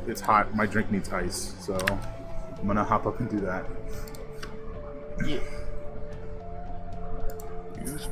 It's hot. My drink needs ice, so I'm gonna hop up and do that. Yeah. Use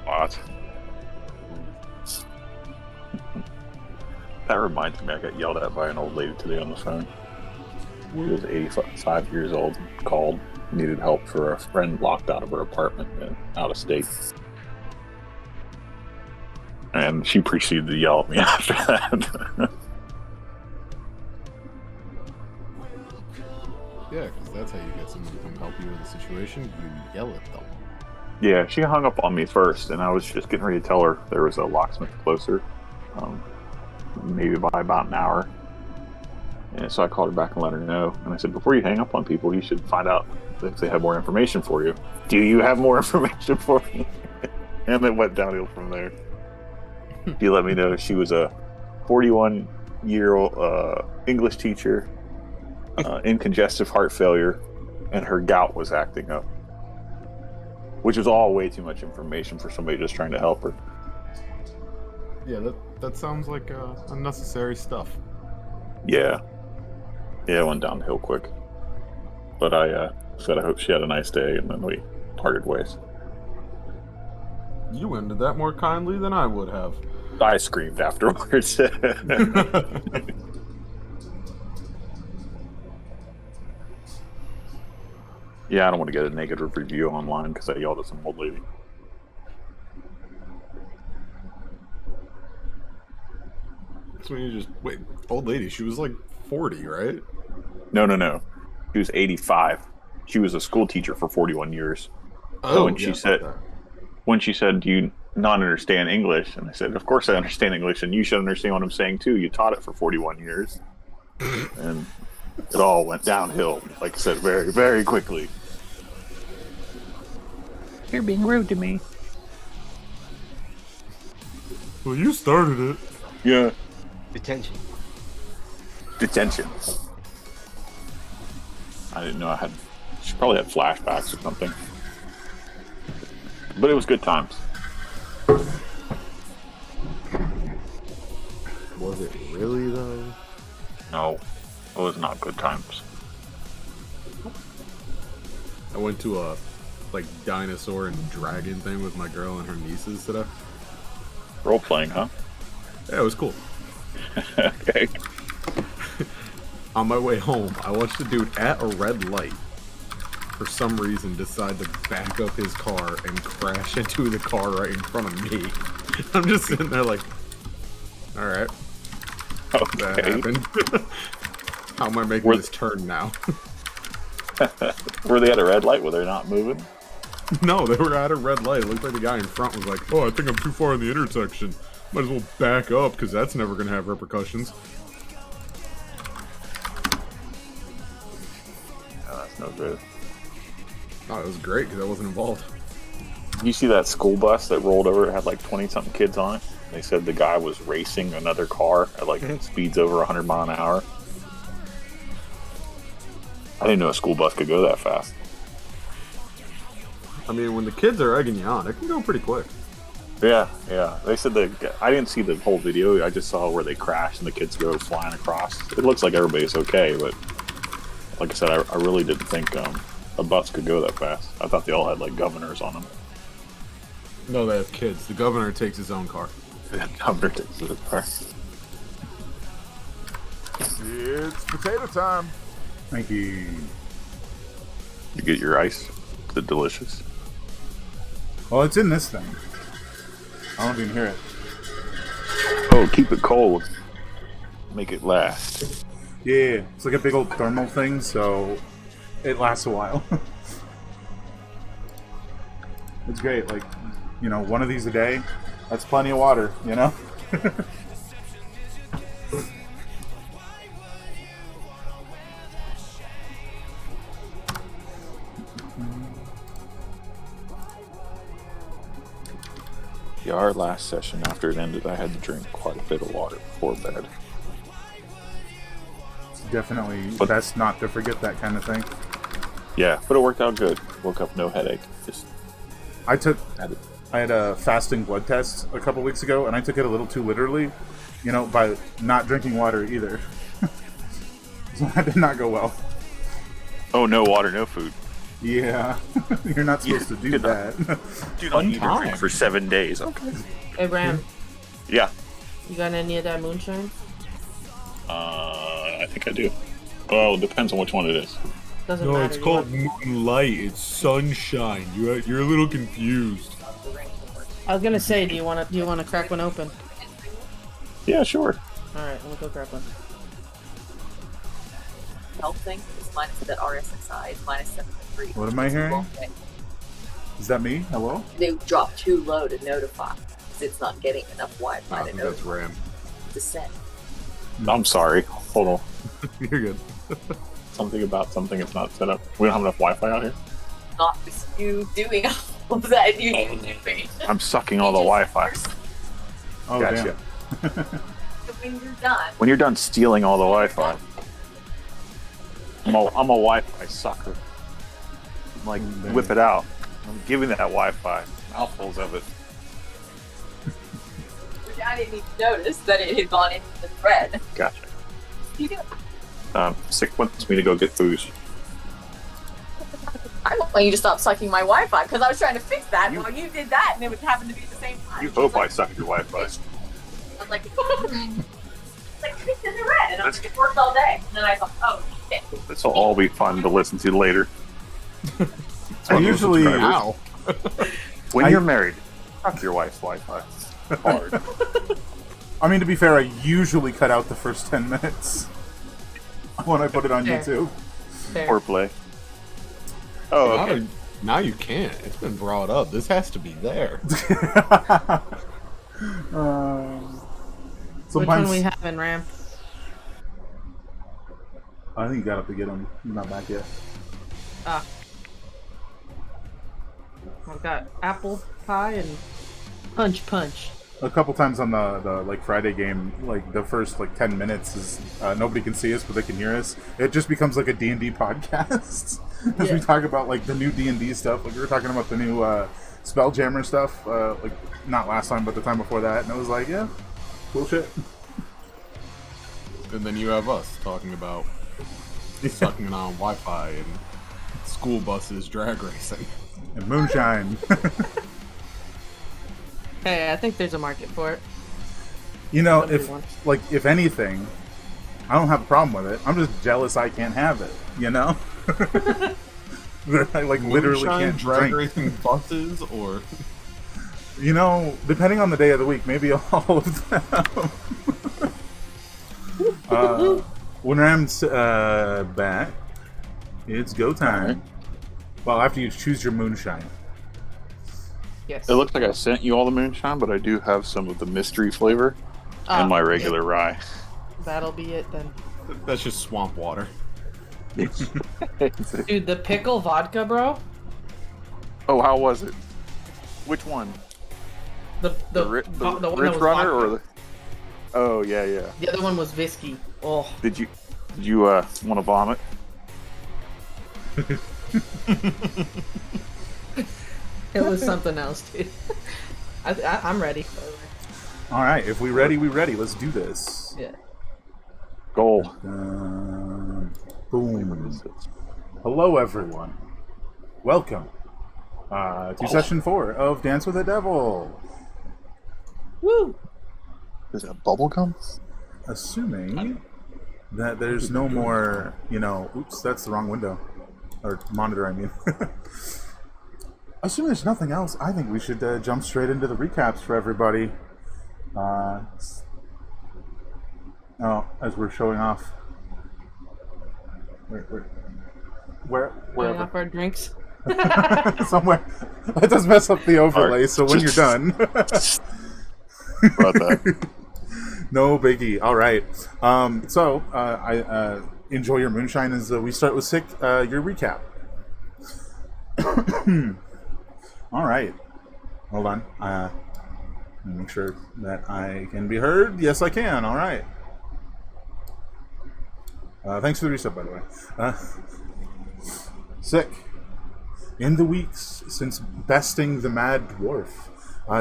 what? That reminds me, I got yelled at by an old lady today on the phone. She was 85 years old, called, needed help for a friend locked out of her apartment and out of state. And she proceeded to yell at me after that. Yeah, because that's how you get someone to come help you with a situation. You yell at them. Yeah, she hung up on me first, and I was just getting ready to tell her there was a locksmith closer, maybe by about an hour. And so I called her back and let her know. And I said, before you hang up on people, you should find out if they have more information for you. Do you have more information for me? And it went downhill from there. She let me know she was a 41-year-old English teacher in congestive heart failure, and her gout was acting up. Which was all way too much information for somebody just trying to help her. Yeah, that sounds like unnecessary stuff. Yeah. Yeah, it went downhill quick. But I said I hope she had a nice day, and then we parted ways. You ended that more kindly than I would have. I screamed afterwards. Yeah, I don't want to get a negative review online because I yelled at some old lady. So when you just wait, old lady, she was like 40, right? No. She was 85. She was a school teacher for 41 years. Oh, so when she said, "Do you not understand English?" And I said, "Of course I understand English, and you should understand what I'm saying too. You taught it for 41 years." And it all went downhill, like I said, very, very quickly. You're being rude to me. Well, you started it. Yeah. Detention. I didn't know she probably had flashbacks or something. But it was good times. Was it really, though? No, it was not good times. I went to a dinosaur and dragon thing with my girl and her nieces today. Role playing, huh? Yeah, it was cool. Okay. On my way home, I watched a dude at a red light for some reason decide to back up his car and crash into the car right in front of me. I'm just sitting there like, all right, that Okay. happened. How am I making this turn now? Were they at a red light? Were they not moving? No, they were at a red light. It looked like the guy in front was like, oh, I think I'm too far in the intersection. Might as well back up, because that's never going to have repercussions. Oh, that's no good. Oh, it was great, because I wasn't involved. You see that school bus that rolled over? It had like 20-something kids on it. They said the guy was racing another car at like speeds over 100 mile an hour. I didn't know a school bus could go that fast. I mean, when the kids are egging you on, it can go pretty quick. Yeah. They said I didn't see the whole video. I just saw where they crashed and the kids go flying across. It looks like everybody's okay, but like I said, I really didn't think a bus could go that fast. I thought they all had like governors on them. No, they have kids. The governor takes his own car. The governor takes the car. It's potato time. Thank you. You get your ice. The delicious. Well, it's in this thing. I don't even hear it. Oh, keep it cold. Make it last. Yeah, it's like a big old thermal thing, so it lasts a while. It's great. Like, you know, one of these a day, that's plenty of water, you know? Yeah, our last session after it ended, I had to drink quite a bit of water before bed. It's definitely best not to forget that kind of thing. Yeah, but it worked out good. Woke up no headache. Just I had it. had a fasting blood test a couple weeks ago, and I took it a little too literally, you know, by not drinking water either. So that did not go well. Oh, no water, no food. Yeah, you're not supposed to do that. Do not eat or drink for 7 days. Okay. Hey, Ram, Yeah. you got any of that moonshine? I think I do. Well, it depends on which one it is. Doesn't No, matter. it's you called want- moonlight. It's sunshine. You're a little confused. I was gonna say, do you want to crack one open? Yeah, sure. All right, let me go grab one. Health thing is minus that RSSI is minus 7.3. What am I hearing? Is that me? Hello? They drop too low to notify because it's not getting enough I Wi-Fi to think that's notify Ram. to send. I'm sorry. Hold on. You're good. Something about something is not set up. We don't have enough Wi-Fi out here. Not with you doing all of that. You doing. I'm sucking all the Wi-Fi. Oh, Gotcha. damn. When you're done, When you're done stealing all the Wi-Fi, I'm a Wi-Fi sucker. I'm like, whip it out. I'm giving that Wi-Fi mouthfuls of it. which I didn't even notice that it had gone into the thread. Gotcha. You do. Sick wants me to go get booze. I want you to stop sucking my Wi-Fi because I was trying to fix that while you did that, and it would happen to be at the same time. You hope I suck your Wi-Fi. I was like, like fix in the red, and I was like, it worked all day. And then I thought, oh shit. This will all be fun to listen to later. I usually... Ow. When you're married, suck your wife's Wi-Fi. Hard. I mean, to be fair, I usually cut out the first 10 minutes when I put it on Fair. YouTube. Fair. Or play. Oh, Now, okay. now you can't. It's been brought up. This has to be there. Which one Sometimes we having, Ram? I think you got up to get him. He's not back yet. Ah. I've got apple pie and punch. A couple times on the like Friday game, like the first like 10 minutes is nobody can see us, but they can hear us. It just becomes like a D&D podcast as we Yeah. talk about like the new D&D stuff. Like we were talking about the new Spelljammer stuff, like not last time, but the time before that, and it was like, yeah, cool shit. And then you have us talking about sucking on Wi-Fi and school buses drag racing. And moonshine. Hey, I think there's a market for it. You know, Somebody if wants- like if anything, I don't have a problem with it. I'm just jealous I can't have it. You know, that I like literally Moonshine can't drag drink. racing buses or You know, depending on the day of the week, maybe all of them. When Ram's back, it's go time. Alright. Well, after you choose your moonshine. Yes. It looks like I sent you all the moonshine, but I do have some of the mystery flavor Ah, and my regular rye. That'll be it then. That's just swamp water. Dude, the pickle vodka, bro. Oh, how was it? Which one? The The one that Rich was Runner vodka. or the? Oh yeah, yeah. The other one was whiskey. Oh, Did you want to vomit? it was something else, dude. I'm ready. By the way. All right, if we ready, we ready. Let's do this. Yeah. Goal. Boom. Hello, everyone. Welcome to session 4 of Dance with the Devil. Woo! Is that bubble gum? Assuming that there's no more, oops, that's the wrong window. Or monitor, I mean. Assuming there's nothing else, I think we should jump straight into the recaps for everybody. As we're showing off. Showing Wherever. off our drinks. Somewhere. That does mess up the overlay, so when you're done. About that. No biggie. All right. So I enjoy your moonshine as we start with Sick, your recap. All right. Hold on. Let me make sure that I can be heard. Yes, I can. All right. Thanks for the reset, by the way. Sick. In the weeks since besting the Mad Dwarf,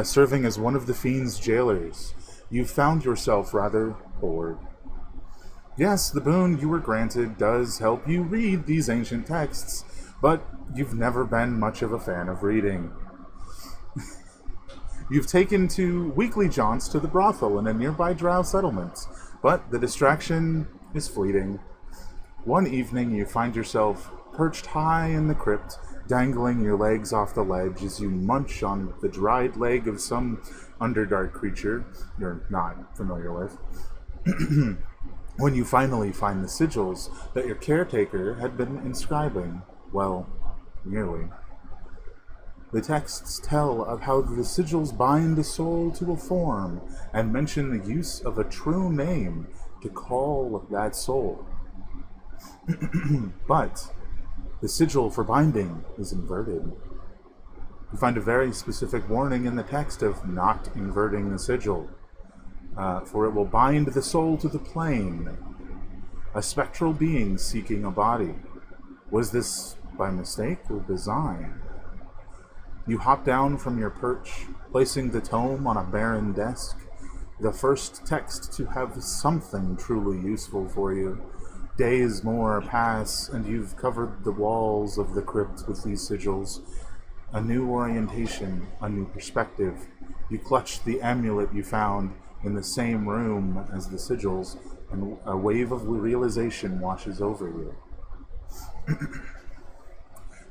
serving as one of the Fiend's jailers, you've found yourself rather bored. Yes, the boon you were granted does help you read these ancient texts, but you've never been much of a fan of reading. You've taken to weekly jaunts to the brothel in a nearby drow settlement, but the distraction is fleeting. One evening you find yourself perched high in the crypt, dangling your legs off the ledge as you munch on the dried leg of some underdark creature you're not familiar with. When you finally find the sigils that your caretaker had been inscribing, well, nearly. The texts tell of how the sigils bind a soul to a form and mention the use of a true name to call that soul. But the sigil for binding is inverted. You find a very specific warning in the text of not inverting the sigil, for it will bind the soul to the plane, a spectral being seeking a body. Was this by mistake or design? You hop down from your perch, placing the tome on a barren desk, the first text to have something truly useful for you. Days more pass, and you've covered the walls of the crypt with these sigils. A new orientation, a new perspective. You clutch the amulet you found in the same room as the sigils, and a wave of realization washes over you.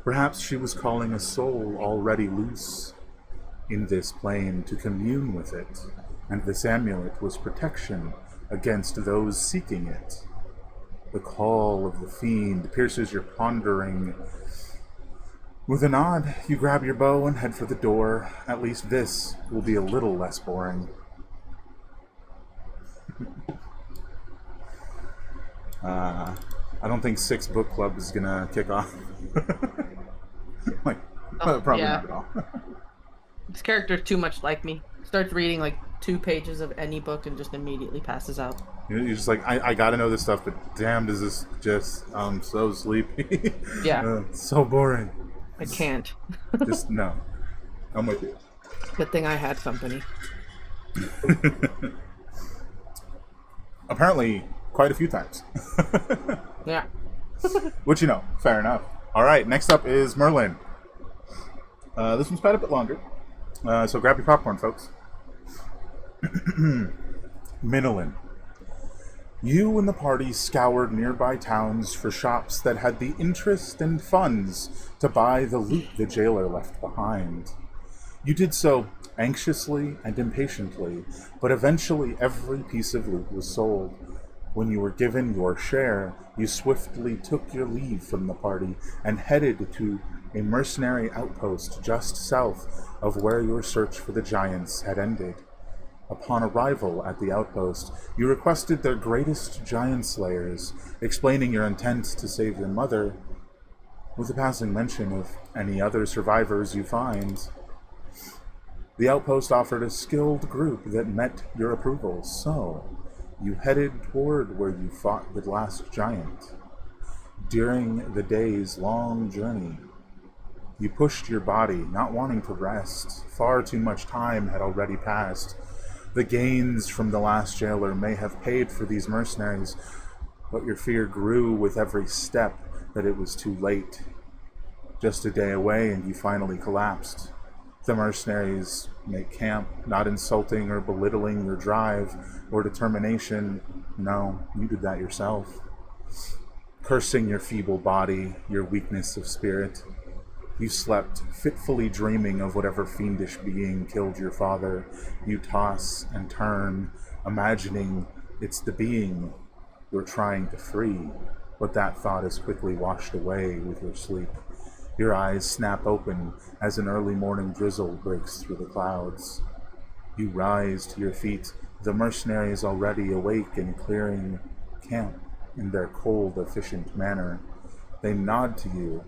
Perhaps she was calling a soul already loose in this plane to commune with it, and this amulet was protection against those seeking it. The call of the fiend pierces your pondering. With a nod, you grab your bow and head for the door. At least this will be a little less boring. I don't think 6 book club is gonna kick off. Probably yeah. not at all. This character's too much like me. Starts reading like 2 pages of any book and just immediately passes out. You're just like, I gotta know this stuff, but damn, does this just, I'm so sleepy. Yeah. It's so boring. I can't. Just, no. I'm with you. Good thing I had company. Apparently, quite a few times. Yeah. Which, fair enough. Alright, next up is Merlin. This one's quite a bit longer. So grab your popcorn, folks. Minolin. You and the party scoured nearby towns for shops that had the interest and funds to buy the loot the jailer left behind. You did so anxiously and impatiently, but eventually every piece of loot was sold. When you were given your share, you swiftly took your leave from the party and headed to a mercenary outpost just south of where your search for the giants had ended. Upon arrival at the outpost, you requested their greatest giant slayers, explaining your intent to save your mother, with a passing mention of any other survivors you find. The outpost offered a skilled group that met your approval, so you headed toward where you fought the last giant. During the day's long journey, you pushed your body, not wanting to rest. Far too much time had already passed. The gains from the last jailer may have paid for these mercenaries, but your fear grew with every step that it was too late. Just a day away and you finally collapsed. The mercenaries make camp, not insulting or belittling your drive or determination. No, you did that yourself. Cursing your feeble body, your weakness of spirit, you slept, fitfully dreaming of whatever fiendish being killed your father. You toss and turn, imagining it's the being you're trying to free, but that thought is quickly washed away with your sleep. Your eyes snap open as an early morning drizzle breaks through the clouds. You rise to your feet, the mercenaries already awake and clearing camp in their cold, efficient manner. They nod to you,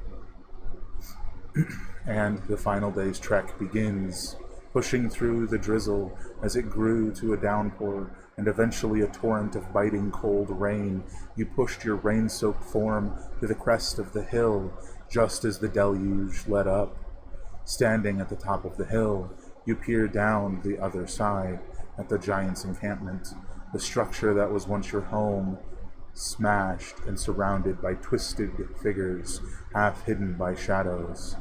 and the final day's trek begins, pushing through the drizzle as it grew to a downpour and eventually a torrent of biting cold rain. You pushed your rain-soaked form to the crest of the hill just as the deluge let up. Standing at the top of the hill, you peer down the other side at the giant's encampment, the structure that was once your home, smashed and surrounded by twisted figures, half hidden by shadows.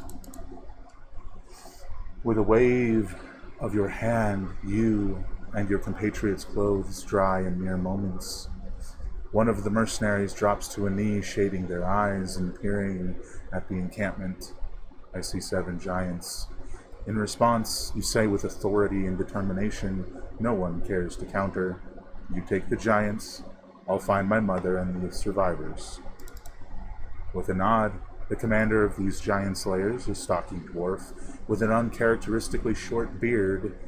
With a wave of your hand, you and your compatriots' clothes dry in mere moments. One of the mercenaries drops to a knee, shading their eyes and peering at the encampment. I see 7 giants. In response, you say with authority and determination, no one cares to counter. You take the giants, I'll find my mother and the survivors. With a nod, the commander of these giant slayers, a stocky dwarf with an uncharacteristically short beard,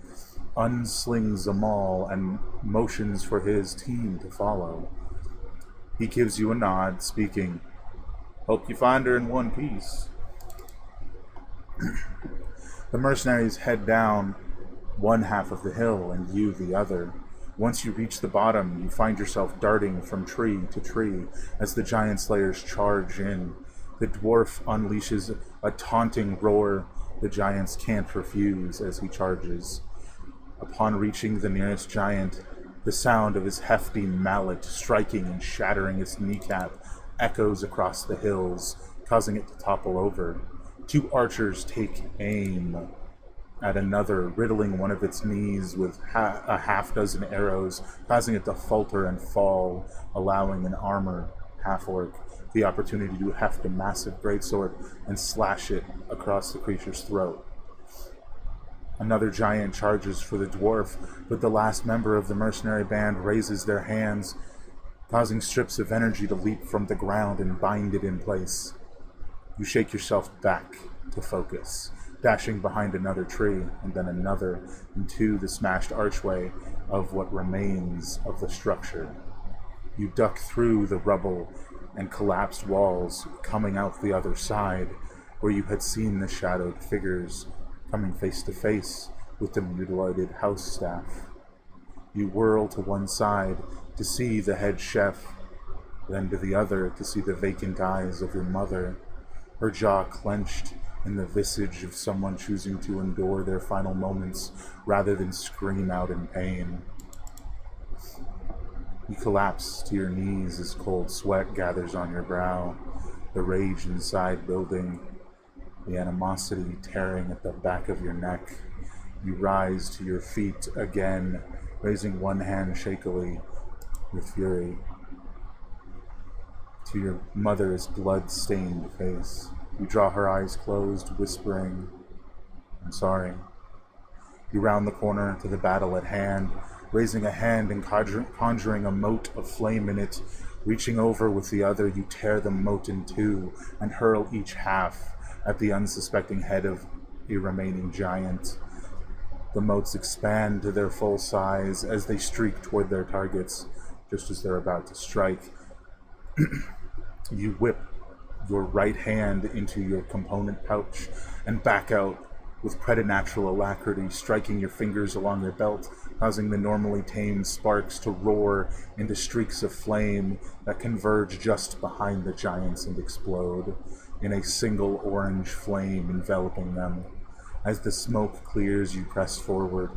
unslings a maul and motions for his team to follow. He gives you a nod, speaking, "Hope you find her in one piece." The mercenaries head down one half of the hill and you the other. Once you reach the bottom, you find yourself darting from tree to tree as the giant slayers charge in. The dwarf unleashes a taunting roar the giants can't refuse as he charges. Upon reaching the nearest giant, the sound of his hefty mallet striking and shattering its kneecap echoes across the hills, causing it to topple over. 2 archers take aim at another, riddling one of its knees with a half-dozen arrows, causing it to falter and fall, allowing an armored half-orc the opportunity to heft a massive greatsword and slash it across the creature's throat. Another giant charges for the dwarf, but the last member of the mercenary band raises their hands, causing strips of energy to leap from the ground and bind it in place. You shake yourself back to focus, dashing behind another tree and then another into the smashed archway of what remains of the structure. You duck through the rubble and collapsed walls, coming out the other side where you had seen the shadowed figures coming face to face with the mutilated house staff. You whirl to one side to see the head chef, then to the other to see the vacant eyes of your mother, her jaw clenched in the visage of someone choosing to endure their final moments rather than scream out in pain. You collapse to your knees as cold sweat gathers on your brow, the rage inside building, the animosity tearing at the back of your neck. You rise to your feet again, raising one hand shakily with fury to your mother's blood-stained face. You draw her eyes closed, whispering, "I'm sorry." You round the corner to the battle at hand, raising a hand and conjuring a mote of flame in it. Reaching over with the other, you tear the mote in two and hurl each half at the unsuspecting head of a remaining giant. The motes expand to their full size as they streak toward their targets. Just as they're about to strike, you whip your right hand into your component pouch and back out with preternatural alacrity, striking your fingers along your belt, causing the normally tame sparks to roar into streaks of flame that converge just behind the giants and explode in a single orange flame enveloping them. As the smoke clears, you press forward.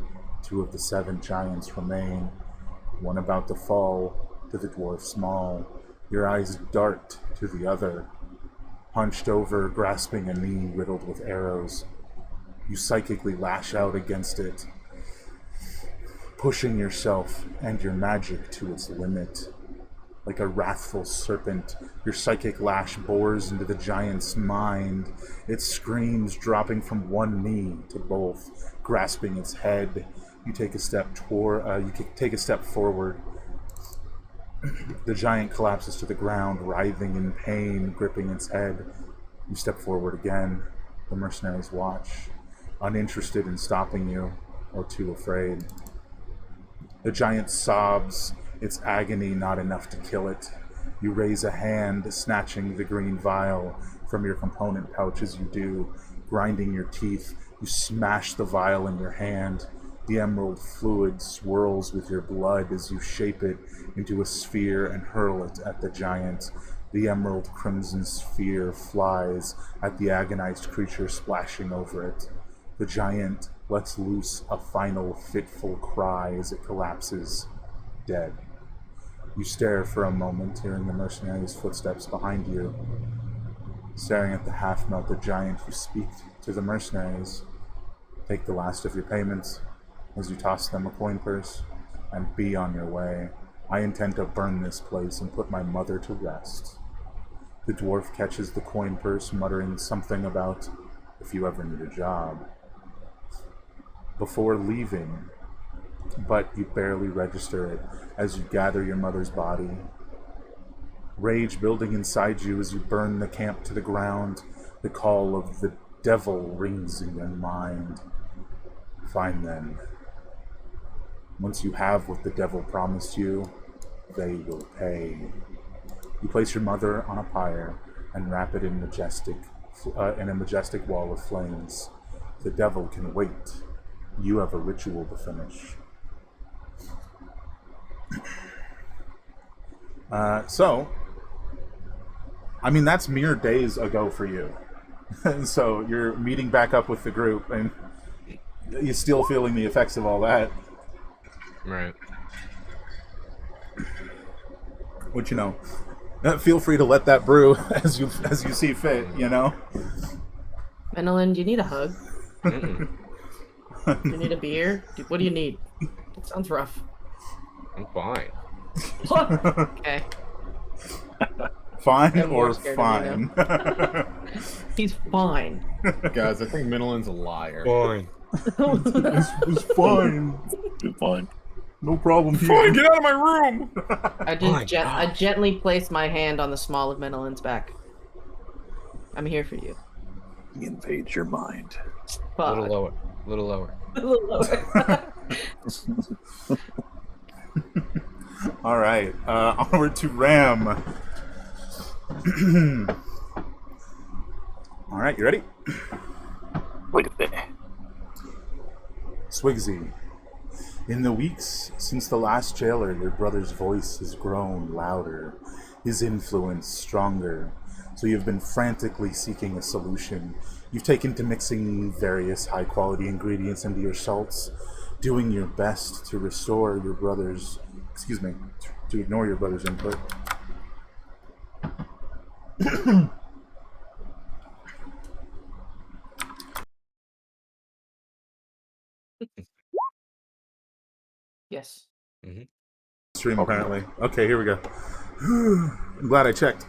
2 of the 7 giants remain, one about to fall to the dwarf small. Your eyes dart to the other, hunched over, grasping a knee riddled with arrows. You psychically lash out against it, pushing yourself and your magic to its limit. Like a wrathful serpent, your psychic lash bores into the giant's mind. It screams, dropping from one knee to both, grasping its head. You take a step forward. The giant collapses to the ground, writhing in pain, gripping its head. You step forward again. The mercenaries watch, uninterested in stopping you, or too afraid. The giant sobs, its agony not enough to kill it. You raise a hand, snatching the green vial from your component pouch as you do. Grinding your teeth, you smash the vial in your hand. The emerald fluid swirls with your blood as you shape it into a sphere and hurl it at the giant. The emerald crimson sphere flies at the agonized creature, splashing over it. The giant lets loose a final fitful cry as it collapses, dead. You stare for a moment, hearing the mercenary's footsteps behind you. Staring at the half-melted giant, you speak to the mercenaries. Take the last of your payments as you toss them a coin purse, and be on your way. I intend to burn this place and put my mother to rest. The dwarf catches the coin purse, muttering something about, if you ever need a job, before leaving, but you barely register it as you gather your mother's body. Rage building inside you as you burn the camp to the ground. The call of the devil rings in your mind. Fine then. Once you have what the devil promised you, they will pay. You place your mother on a pyre and wrap it in a majestic wall of flames. The devil can wait. You have a ritual to finish. That's mere days ago for you. So you're meeting back up with the group, and you're still feeling the effects of all that. Right. Which, feel free to let that brew as you see fit, Menelin, do you need a hug? Do you need a beer? What do you need? It sounds rough. I'm fine. Okay. Fine I'm more or scared of fine? He's fine. Guys, I think Minolin's a liar. Fine. It's fine. It's fine. No problem here. Fine, get out of my room! I gently place my hand on the small of Menelin's back. I'm here for you. He invades your mind. A little lower. A little lower. A little lower. All right, onward to Ram. All right, you ready? Wait a bit. Swigsy, in the weeks since the last jailer, your brother's voice has grown louder, his influence stronger, so you've been frantically seeking a solution. You've taken to mixing various high-quality ingredients into your salts, doing your best to restore your brother's, to ignore your brother's input. Yes. Stream, apparently. Okay, here we go. I'm glad I checked.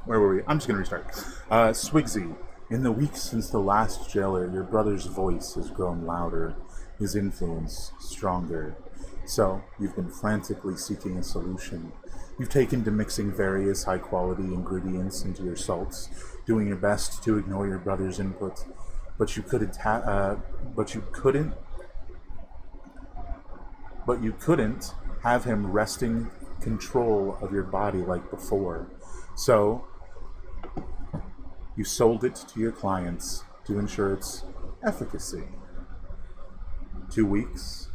Where were we? I'm just going to restart. Swigsy, In the weeks since the last jailer, your brother's voice has grown louder, his influence stronger. So, you've been frantically seeking a solution. You've taken to mixing various high-quality ingredients into your salts, doing your best to ignore your brother's input, but you couldn't have him wresting control of your body like before. So, you sold it to your clients to ensure its efficacy. 2 weeks,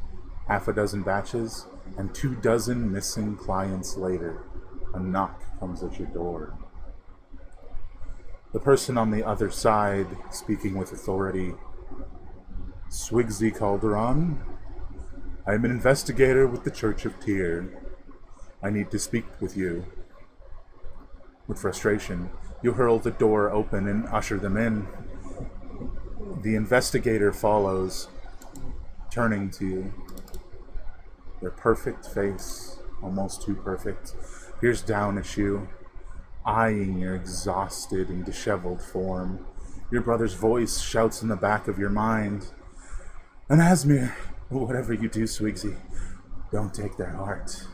half a dozen batches, and 24 missing clients later, a knock comes at your door. The person on the other side, speaking with authority. Swigsy Calderon, I am an investigator with the Church of Tyr. I need to speak with you. With frustration, you hurl the door open and usher them in. The investigator follows, turning to you. Their perfect face, almost too perfect, peers down at you, eyeing your exhausted and disheveled form. Your brother's voice shouts in the back of your mind, "An Asmir, whatever you do, Swigsy, don't take their heart."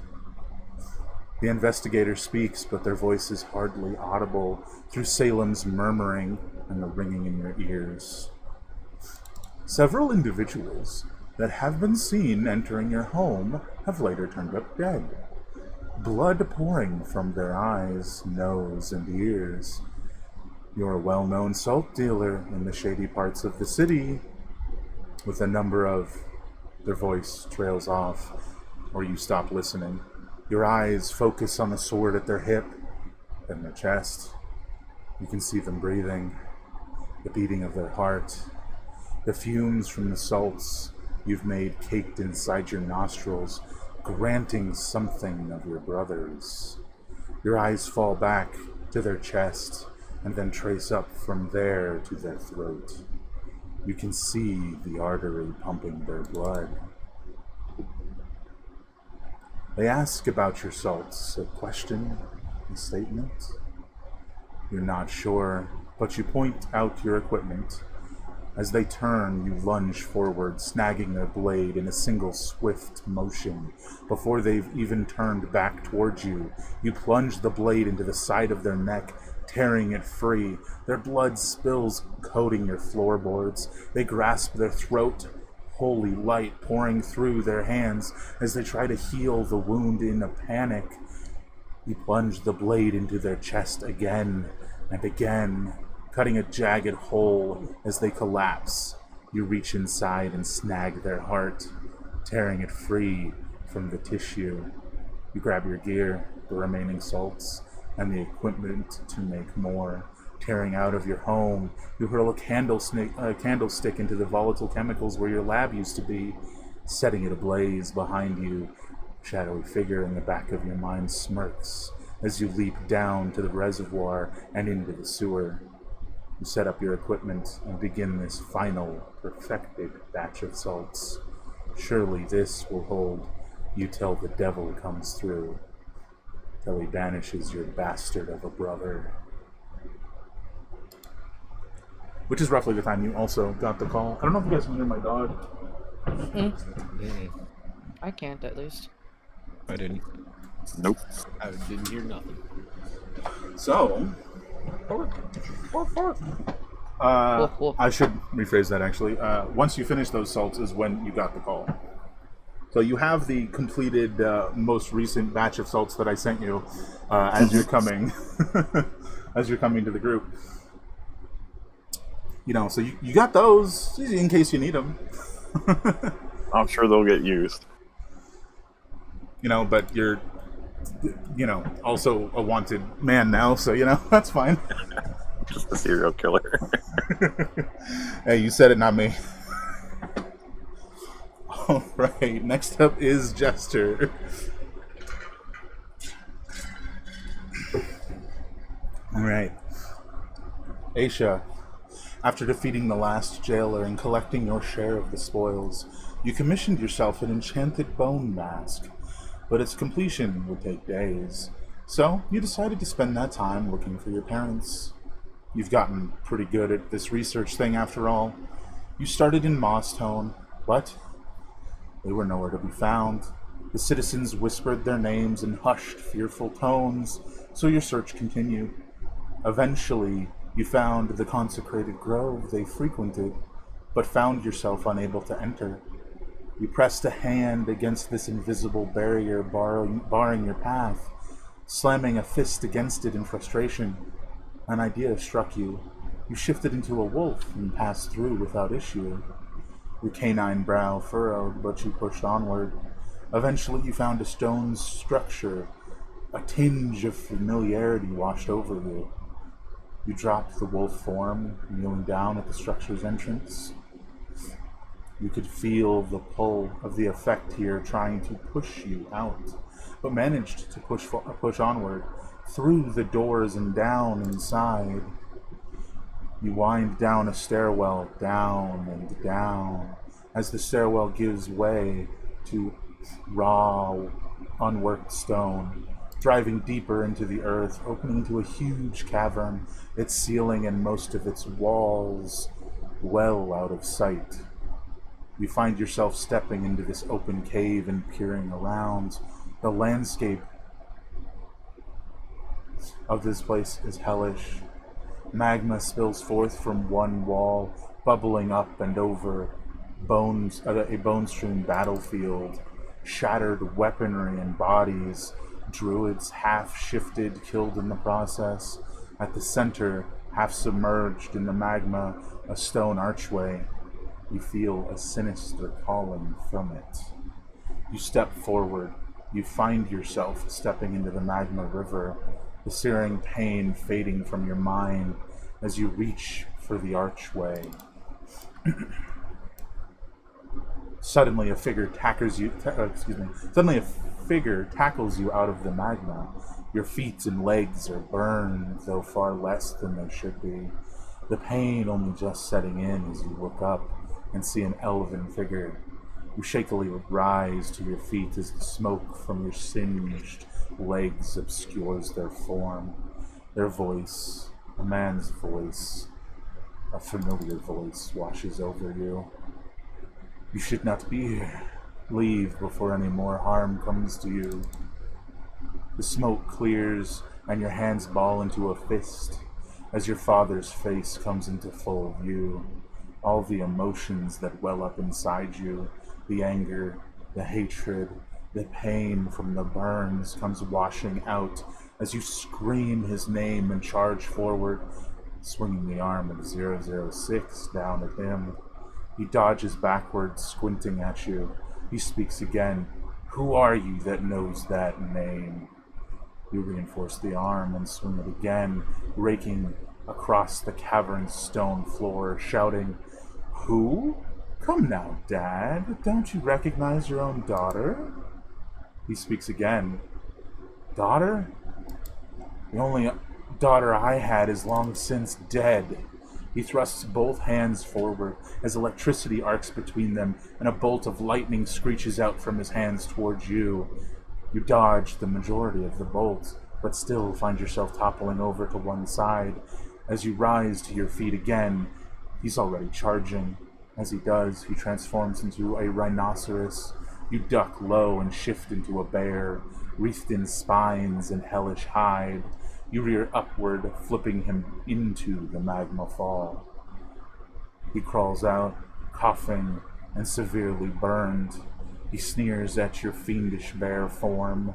The investigator speaks, but their voice is hardly audible through Salem's murmuring and the ringing in your ears. Several individuals that have been seen entering your home have later turned up dead, blood pouring from their eyes, nose, and ears. You're a well-known salt dealer in the shady parts of the city, with a number of... Their voice trails off, or you stop listening. Your eyes focus on the sword at their hip and their chest. You can see them breathing, the beating of their heart, the fumes from the salts you've made caked inside your nostrils, granting something of your brother's. Your eyes fall back to their chest and then trace up from there to their throat. You can see the artery pumping their blood. They ask about your salts, a question, a statement. You're not sure, but you point out your equipment. As they turn, you lunge forward, snagging their blade in a single swift motion. Before they've even turned back towards you, you plunge the blade into the side of their neck, tearing it free. Their blood spills, coating your floorboards. They grasp their throat, holy light pouring through their hands as they try to heal the wound in a panic. You plunge the blade into their chest again and again, cutting a jagged hole as they collapse. You reach inside and snag their heart, tearing it free from the tissue. You grab your gear, the remaining salts, and the equipment to make more. Tearing out of your home, you hurl a candlestick into the volatile chemicals where your lab used to be, setting it ablaze behind you. A shadowy figure in the back of your mind smirks as you leap down to the reservoir and into the sewer. You set up your equipment and begin this final, perfected batch of salts. Surely this will hold you till the devil comes through, till he banishes your bastard of a brother. Which is roughly the time you also got the call. I don't know if you guys can hear my dog. I can't, at least. I didn't. Nope. I didn't hear nothing. So, I should rephrase that actually. Once you finish those salts is when you got the call. So you have the completed, most recent batch of salts that I sent you as you're coming, as you're coming to the group. You know, so you got those in case you need them. I'm sure they'll get used. You know, but you're, you know, also a wanted man now, so, you know, that's fine. Just a serial killer. Hey, you said it, not me. All right, next up is Jester. All right. Aisha, after defeating the last jailer and collecting your share of the spoils, you commissioned yourself an enchanted bone mask, but its completion would take days. So, you decided to spend that time looking for your parents. You've gotten pretty good at this research thing after all. You started in Mosstone, but they were nowhere to be found. The citizens whispered their names in hushed, fearful tones, so your search continued. Eventually, you found the consecrated grove they frequented, but found yourself unable to enter. You pressed a hand against this invisible barrier barring your path, slamming a fist against it in frustration. An idea struck you. You shifted into a wolf and passed through without issue. Your canine brow furrowed, but you pushed onward. Eventually you found a stone structure. A tinge of familiarity washed over you. You dropped the wolf form, kneeling down at the structure's entrance. You could feel the pull of the effect here trying to push you out, but managed to push onward, through the doors and down inside. You wind down a stairwell, down and down, as the stairwell gives way to raw, unworked stone, driving deeper into the earth, opening into a huge cavern, its ceiling and most of its walls well out of sight. You find yourself stepping into this open cave and peering around. The landscape of this place is hellish. Magma spills forth from one wall, bubbling up and over a bone-strewn battlefield, shattered weaponry and bodies, druids half-shifted, killed in the process. At the center, half-submerged in the magma, a stone archway. You feel a sinister calling from it. You step forward. You find yourself stepping into the magma river, the searing pain fading from your mind as you reach for the archway. Suddenly a figure tackles you out of the magma. Your feet and legs are burned, though far less than they should be. The pain only just setting in as you look up and see an elven figure. You shakily rise to your feet as the smoke from your singed legs obscures their form. Their voice, a man's voice, a familiar voice, washes over you. You should not be here. Leave before any more harm comes to you. The smoke clears and your hands ball into a fist as your father's face comes into full view. All the emotions that well up inside you, the anger, the hatred, the pain from the burns comes washing out as you scream his name and charge forward, swinging the arm of 006 down at him. He dodges backwards, squinting at you. He speaks again. Who are you that knows that name? You reinforce the arm and swing it again, raking across the cavern's stone floor, shouting, Who? Come now, Dad. Don't you recognize your own daughter? He speaks again. Daughter? The only daughter I had is long since dead. He thrusts both hands forward as electricity arcs between them and a bolt of lightning screeches out from his hands towards you. You dodge the majority of the bolt, but still find yourself toppling over to one side. As you rise to your feet again, he's already charging. As he does, he transforms into a rhinoceros. You duck low and shift into a bear, wreathed in spines and hellish hide. You rear upward, flipping him into the magma fall. He crawls out, coughing and severely burned. He sneers at your fiendish bear form.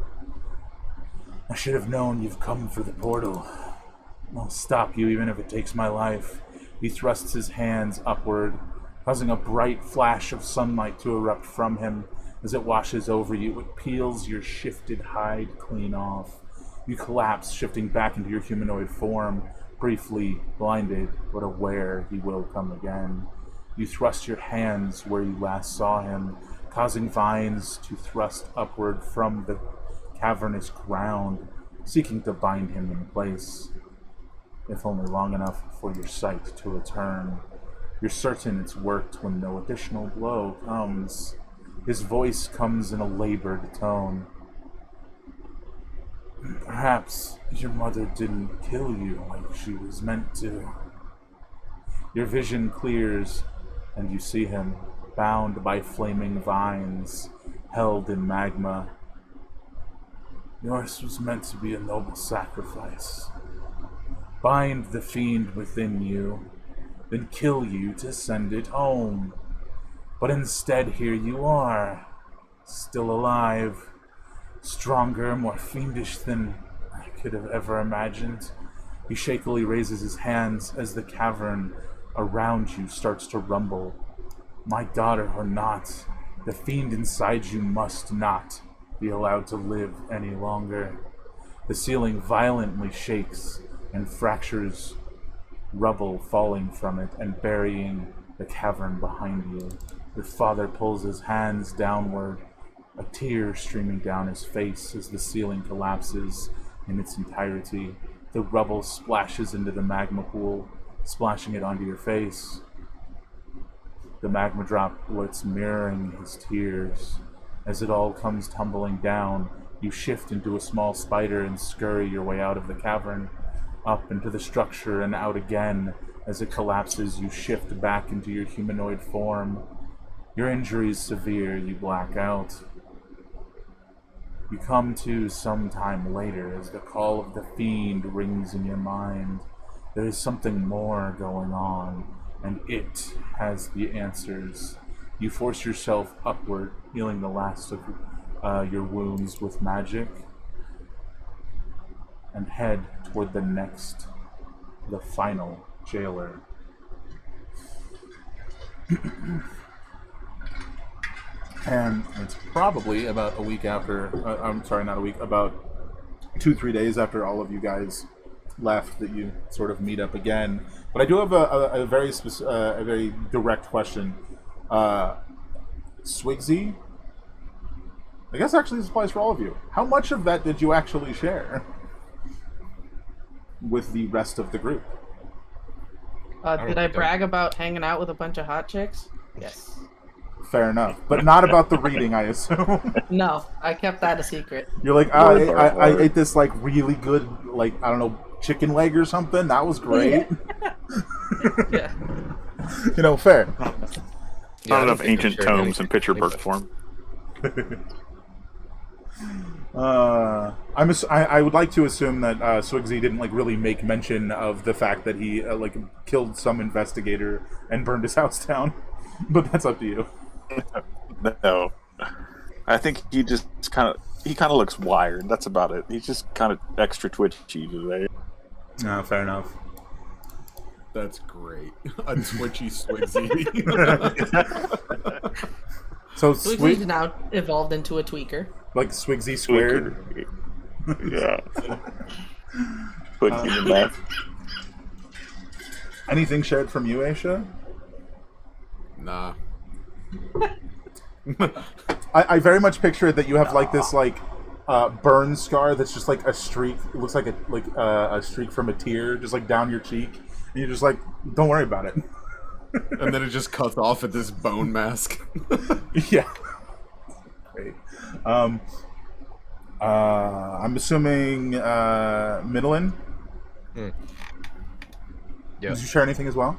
I should have known you've come for the portal. I'll stop you even if it takes my life. He thrusts his hands upward, causing a bright flash of sunlight to erupt from him. As it washes over you, it peels your shifted hide clean off. You collapse, shifting back into your humanoid form, briefly blinded, but aware he will come again. You thrust your hands where you last saw him, causing vines to thrust upward from the cavernous ground, seeking to bind him in place, if only long enough for your sight to return. You're certain it's worked when no additional blow comes. His voice comes in a labored tone. Perhaps your mother didn't kill you like she was meant to. Your vision clears, and you see him, bound by flaming vines, held in magma. Yours was meant to be a noble sacrifice. Bind the fiend within you, then kill you to send it home. But instead here you are, still alive, stronger, more fiendish than I could have ever imagined. He shakily raises his hands as the cavern around you starts to rumble. My daughter or not, the fiend inside you must not be allowed to live any longer. The ceiling violently shakes and fractures, rubble falling from it and burying the cavern behind you. Your father pulls his hands downward, a tear streaming down his face as the ceiling collapses in its entirety. The rubble splashes into the magma pool, splashing it onto your face. The magma droplets mirroring his tears. As it all comes tumbling down, you shift into a small spider and scurry your way out of the cavern, up into the structure and out again. As it collapses, you shift back into your humanoid form. Your injury is severe, you black out. You come to some time later as the call of the fiend rings in your mind. There is something more going on, and it has the answers. You force yourself upward, healing the last of your wounds with magic, and head toward the final jailer. And it's probably about a week after, about 2-3 days after all of you guys left that you sort of meet up again. But I do have a very direct question. Swigsy, I guess actually this applies for all of you. How much of that did you actually share with the rest of the group? Did I brag about hanging out with a bunch of hot chicks? Yes. Fair enough, but not about the reading, I assume. No, I kept that a secret. You're like, I ate this like really good, like, I don't know, chicken leg or something. That was great. Yeah. You know, fair. Not enough ancient tomes in picture book form. I would like to assume that Swigsy didn't like really make mention of the fact that he like killed some investigator and burned his house down, but that's up to you. No, I think he just kind of looks wired. That's about it. He's just kind of extra twitchy today. No, fair enough. That's great. A twitchy Swigsy. So Swigsy's now evolved into a tweaker. Like Swigsy squared. Yeah. Put you in that. Anything shared from you, Aisha? Nah. I very much picture that you have like this like burn scar that's just like a streak. It looks like a streak from a tear, just like down your cheek, and you're just like, don't worry about it. And then it just cuts off at this bone mask. Yeah. Great. I'm assuming Midland. Yeah. Did you share anything as well?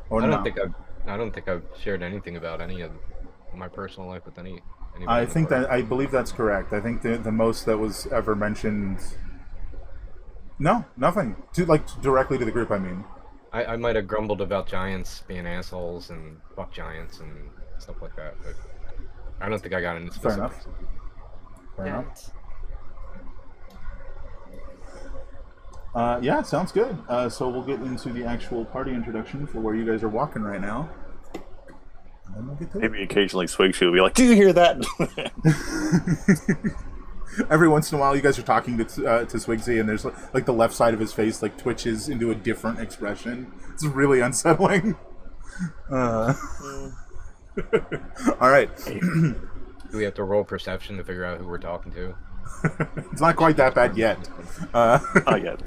Or I no? don't think I've shared anything about any of my personal life with anybody. I believe that's correct. I think the most that was ever mentioned. No, nothing. Directly to the group. I mean. I might have grumbled about giants being assholes and fuck giants and stuff like that, but I don't think I got into specifics. Fair enough. Yeah, sounds good. So we'll get into the actual party introduction for where you guys are walking right now. And then we'll get to Maybe occasionally Swigsy will be like, "Do you hear that?" Every once in a while, you guys are talking to Swigsy, and there's like the left side of his face like twitches into a different expression. It's really unsettling. All right. Do we have to roll perception to figure out who we're talking to? It's not quite that bad yet. Not yet.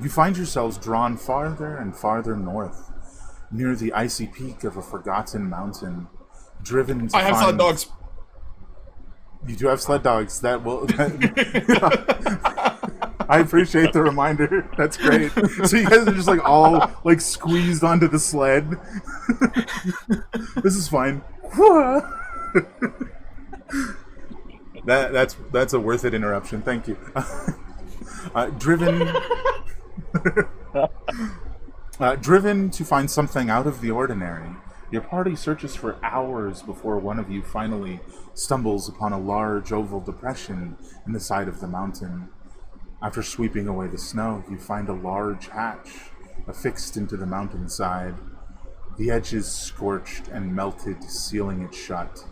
You find yourselves drawn farther and farther north, near the icy peak of a forgotten mountain, driven to I have hot dogs. You do have sled dogs. That will. I appreciate the reminder. That's great. So you guys are just like all like squeezed onto the sled. This is fine. That's a worth it interruption. Thank you. Driven to find something out of the ordinary, your party searches for hours before one of you finally stumbles upon a large oval depression in the side of the mountain. After sweeping away the snow, you find a large hatch affixed into the mountainside, the edges scorched and melted, sealing it shut.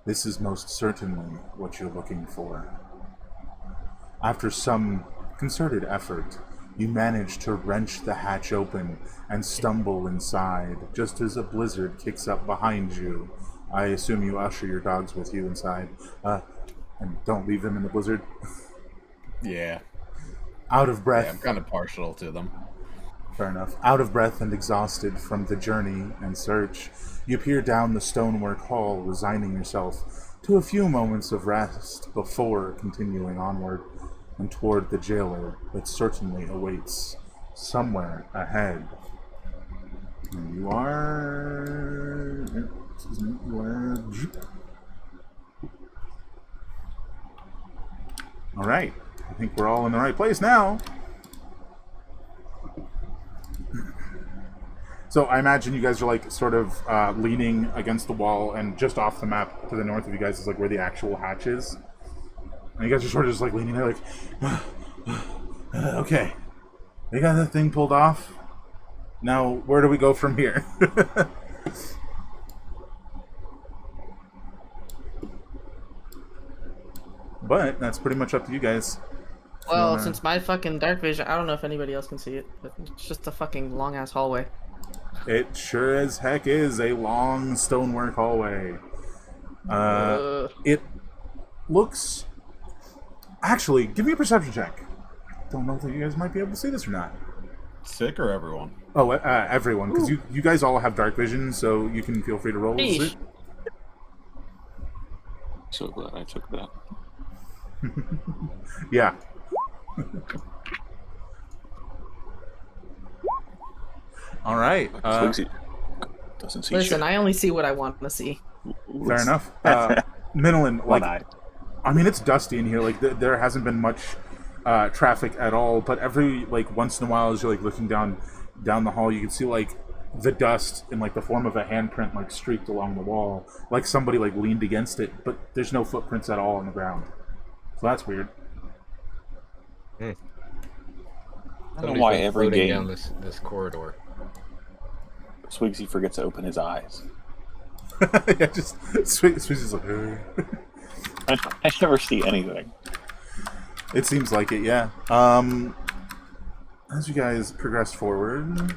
This is most certainly what you're looking for. After some concerted effort, you manage to wrench the hatch open and stumble inside, just as a blizzard kicks up behind you. I assume you usher your dogs with you inside, and don't leave them in the blizzard. Yeah. Out of breath. Yeah, I'm kind of partial to them. Fair enough. Out of breath and exhausted from the journey and search, you peer down the stonework hall, resigning yourself to a few moments of rest before continuing onward and toward the jailer that certainly awaits somewhere ahead. And you are... Excuse me. You are... All right. I think we're all in the right place now. So I imagine you guys are like sort of leaning against the wall, and just off the map to the north of you guys is like where the actual hatch is. And you guys are sort of just like leaning there like, okay, they got that thing pulled off. Now where do we go from here? But that's pretty much up to you guys. Well, since my fucking dark vision, I don't know if anybody else can see it, but it's just a fucking long ass hallway. It sure as heck is a long stonework hallway. It looks... Actually, give me a perception check. Don't know if you guys might be able to see this or not. Sick or everyone? Oh, everyone, because you guys all have dark vision, so you can feel free to roll. Eesh. So glad I took that. Yeah. All right. Swigsy doesn't see Listen, shit. I only see what I want to see. Fair enough. Minolin, One like, eye. I mean, it's dusty in here. Like, there hasn't been much traffic at all. But every like once in a while, as you're like looking down the hall, you can see like the dust in like the form of a handprint like streaked along the wall, like somebody like leaned against it. But there's no footprints at all on the ground. So that's weird. I don't know Somebody's why been every floating game down this corridor. Swigsy forgets to open his eyes. Yeah, just Swizzy's like. I never see anything. It seems like it, yeah. As you guys progress forward,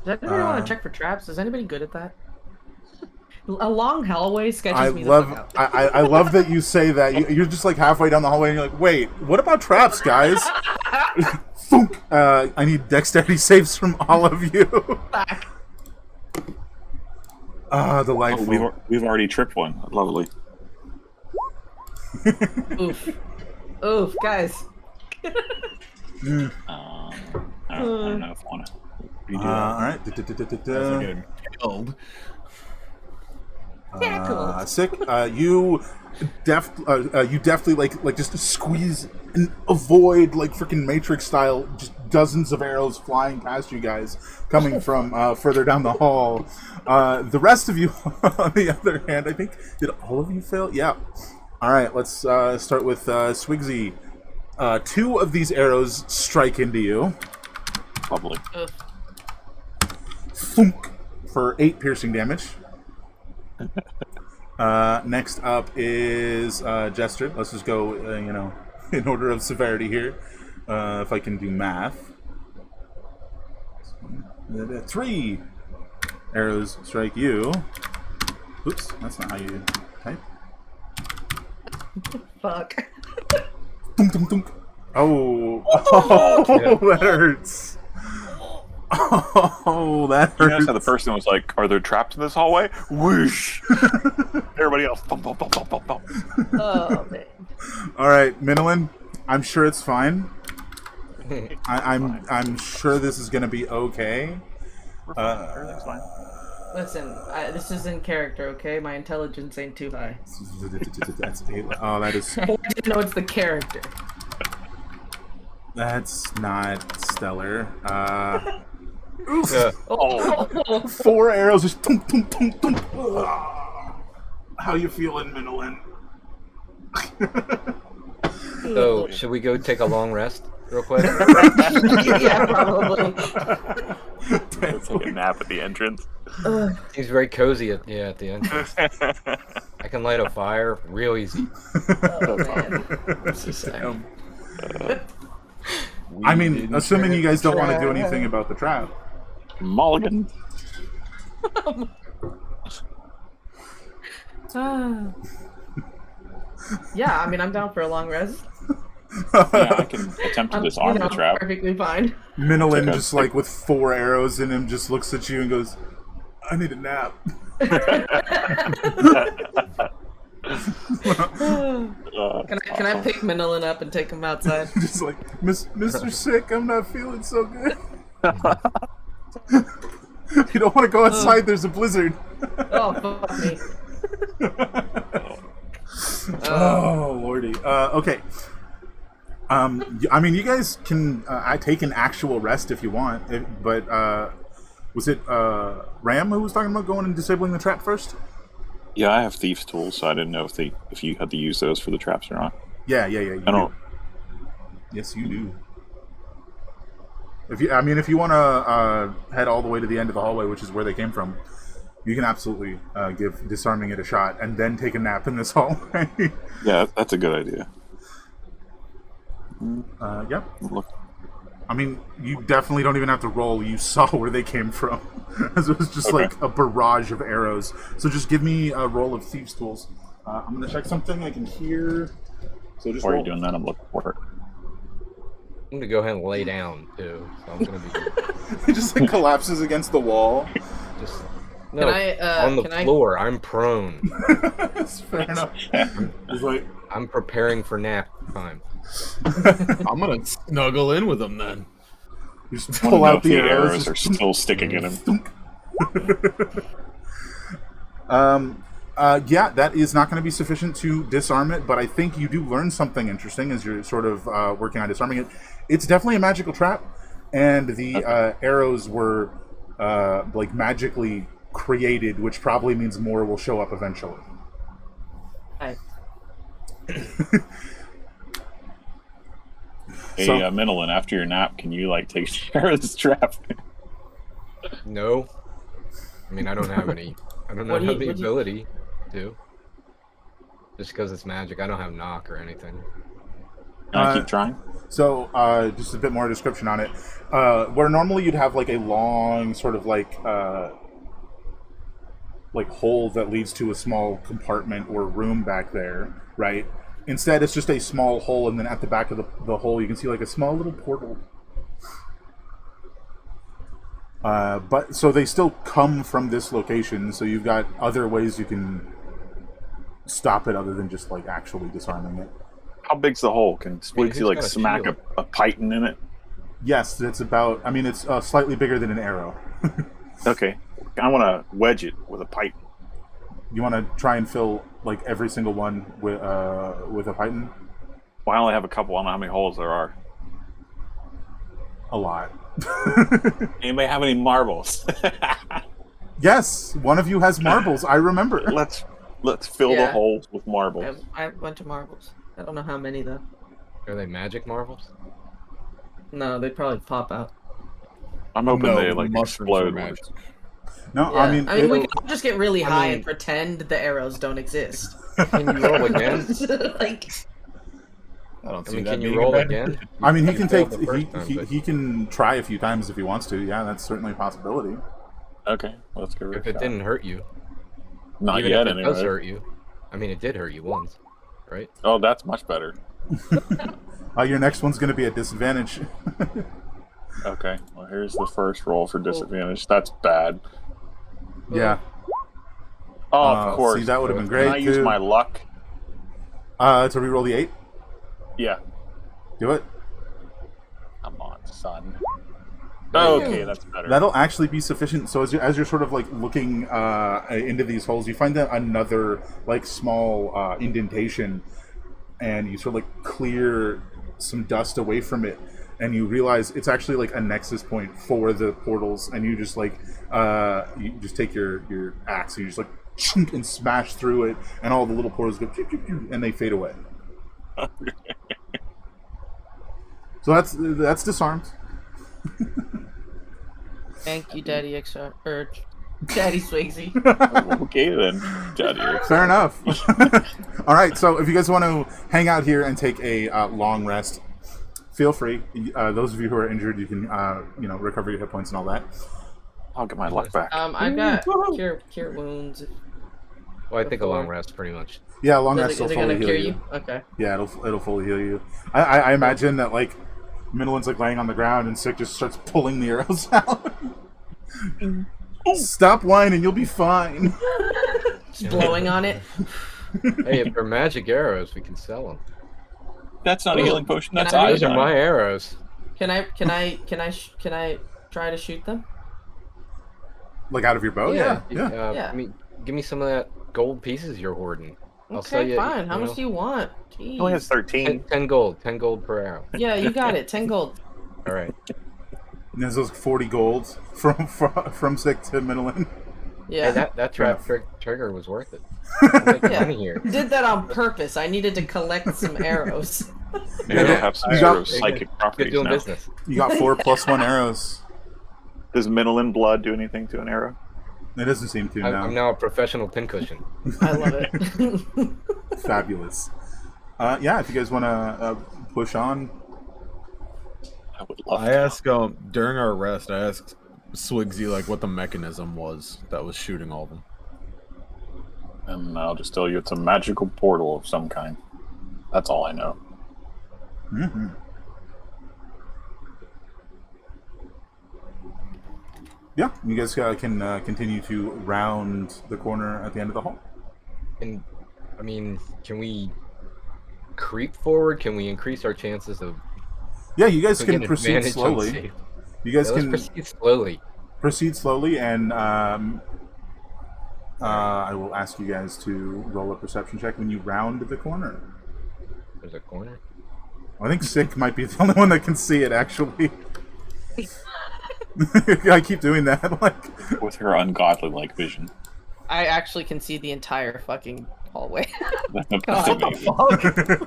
Does anybody want to check for traps? Is anybody good at that? A long hallway sketches I me love the fuck out. I love that you say that. You're just like halfway down the hallway and you're like, wait, what about traps, guys? Thunk. I need dexterity saves from all of you. Delightful. Oh, we've already tripped one. Lovely. Oof. Oof, guys. I don't know if I want to redo that. All right. I'm getting killed. Sick. You deftly like just squeeze and avoid like freaking Matrix style, just dozens of arrows flying past you guys coming from further down the hall. The rest of you, on the other hand, I think did all of you fail? Yeah. All right. Let's start with Swigsy. 2 of these arrows strike into you. Lovely. Thunk, for 8 piercing damage. Next up is Jester. Let's just go, in order of severity here. If I can do math. 3 arrows strike you. Oops, that's not how you type. Fuck. Thunk, thunk, thunk. Oh, that hurts. Oh, that You hurts. notice how the person was like, "Are they trapped in this hallway?" Whoosh! Everybody else, thump, thump, thump, thump, thump, thump. Oh man. All right, Minolin, I'm sure it's fine. I'm sure this is gonna be okay. We're fine. Everything's fine. Listen, this is in character, okay? My intelligence ain't too high. Oh, that is. I want you to know it's the character. That's not stellar. Oh. 4 arrows just. Tum, tum, tum, tum. How you feeling, Minolin? So, should we go take a long rest real quick? Yeah, probably. Let's take a nap at the entrance. Seems very cozy at the entrance. I can light a fire real easy. Oh man. This is sad. I mean, assuming you guys don't want to do anything about the trap. Mulligan. Yeah, I mean, I'm down for a long rest. Yeah, I can attempt to disarm the trap. Perfectly fine. Minolin, Okay. just like with 4 arrows in him, just looks at you and goes, "I need a nap." Can I pick Manilin up and take him outside? Just like, Mr. Sick, I'm not feeling so good. You don't want to go outside. There's a blizzard. Oh, fuck me. Oh lordy. Okay. I mean, you guys can. I take an actual rest if you want. But was it Ram who was talking about going and disabling the trap first? Yeah, I have thieves' tools, so I didn't know if you had to use those for the traps or not. Yeah. You I don't. do. Yes, you do. If you want to head all the way to the end of the hallway, which is where they came from, you can absolutely give disarming it a shot and then take a nap in this hallway. Yeah, that's a good idea. Yep. Look, I mean, you definitely don't even have to roll. You saw where they came from, as it was just Okay. like a barrage of arrows. So just give me a roll of thieves' tools. I'm gonna check something I can hear. So just while roll. you're doing that, I'm looking for it. I'm gonna go ahead and lay down too. So I'm gonna be It just like collapses against the wall. just Can I, on the can I- floor. I'm prone. That's fair enough. It's like, I'm preparing for nap time. I'm gonna snuggle in with him then. you just I wanna pull know out if the arrows arrows. are still sticking in him. Yeah, that is not going to be sufficient to disarm it, but I think you do learn something interesting as you're sort of working on disarming it. It's definitely a magical trap, and the arrows were like magically created, which probably means more will show up eventually. Hi. Hey, So- Minolin, after your nap, can you like take care of this trap? No, I mean I don't have any. I don't What do have you- the what do you- ability to. Just because it's magic, I don't have knock or anything. Can I keep trying? So, just a bit more description on it. Where normally you'd have like a long sort of like hole that leads to a small compartment or room back there, right? Instead, it's just a small hole, and then at the back of the hole, you can see like a small little portal. But so they still come from this location, so you've got other ways you can stop it other than just like actually disarming it. How big's the hole? Can Squeaksy who's like got a smack shield? a python in it? Yes, it's about. I mean, it's slightly bigger than an arrow. Okay, I want to wedge it with a python. You want to try and fill like every single one with a python? Well, I only have a couple. I don't know how many holes there are. A lot. Anybody have any marbles? Yes, one of you has marbles. I remember. let's fill the Yeah. holes with marbles. I went to marbles. I don't know how many though. Are they magic marbles? No, they'd probably pop out. I'm hoping No, they like mushrooms are explode. magic. No, Yeah. I mean, we it'll- can all just get really high mean- and pretend the arrows don't exist. Can you roll again? Like, I don't I see mean, that can you being roll a bad again? I mean, he You can failed take. the first time, but He can try a few times if he wants to. Yeah, that's certainly a possibility. Okay, let's go. If it didn't hurt you, Not even yet, if it does anyway. hurt you. I mean, it did hurt you once, right? Oh, that's much better. Your next one's going to be a disadvantage. Okay, well, here's the first roll for disadvantage. That's bad. Yeah. Oh, of course. See, that would have been Can great. I use my luck? To reroll the 8? Yeah. Do it. Come on, son. Okay, that's better. That'll actually be sufficient. So as you're sort of like looking into these holes, you find that another like small indentation, and you sort of like clear some dust away from it, and you realize it's actually like a nexus point for the portals, and you just like you just take your axe, and you just like chunk and smash through it, and all the little portals go pew, pew, pew, and they fade away. So that's disarmed. Thank you, Daddy XR or Daddy Swayze. Okay then, Daddy. Fair enough. All right, so if you guys want to hang out here and take a long rest, feel free. Those of you who are injured, you can recover your hit points and all that. I'll get my luck back. I've got cure wounds. Well, I think a long rest, pretty much. Yeah, long rest will Is it fully gonna heal cure you. you? Okay. Yeah, it'll fully heal you. I imagine that like Minolin's like laying on the ground and Sick just starts pulling the arrows out. Stop whining, you'll be fine. Just blowing on it. Hey, if they're magic arrows, we can sell them. That's not a healing potion. That's Those are iodine. my arrows. Can I try to shoot them? Like out of your bow? Yeah. Yeah. Give me some of that gold pieces you're hoarding. I'll sell Okay, you. fine. How much do you want? Jeez. He only has 13. 10 gold. 10 gold per arrow. Yeah, you got it. 10 gold. All right. And there's those 40 golds from Sick to Minolin. Yeah. Hey, that trap trigger was worth it. I'll make money here. Did that on purpose. I needed to collect some arrows. Maybe they'll have some sort of psychic Good properties doing now. business. You got 4 + 1 arrows. Does Minolin blood do anything to an arrow? It doesn't seem to now. I'm now a professional pincushion. I love it. Fabulous. Yeah, if you guys want to push on. I would love I asked during our rest. I asked Swigsy like what the mechanism was that was shooting all of them. And I'll just tell you it's a magical portal of some kind. That's all I know. Mm-hmm. Yeah, you guys can continue to round the corner at the end of the hall. And I mean, can we creep forward? Can we increase our chances of? Yeah, you guys we can get proceed advantage on slowly. save? You guys Let's can proceed slowly. proceed slowly, and I will ask you guys to roll a perception check when you round the corner. There's a corner. I think Sick might be the only one that can see it, actually. I keep doing that, like With her ungodly-like vision. I actually can see the entire fucking hallway. That's amazing.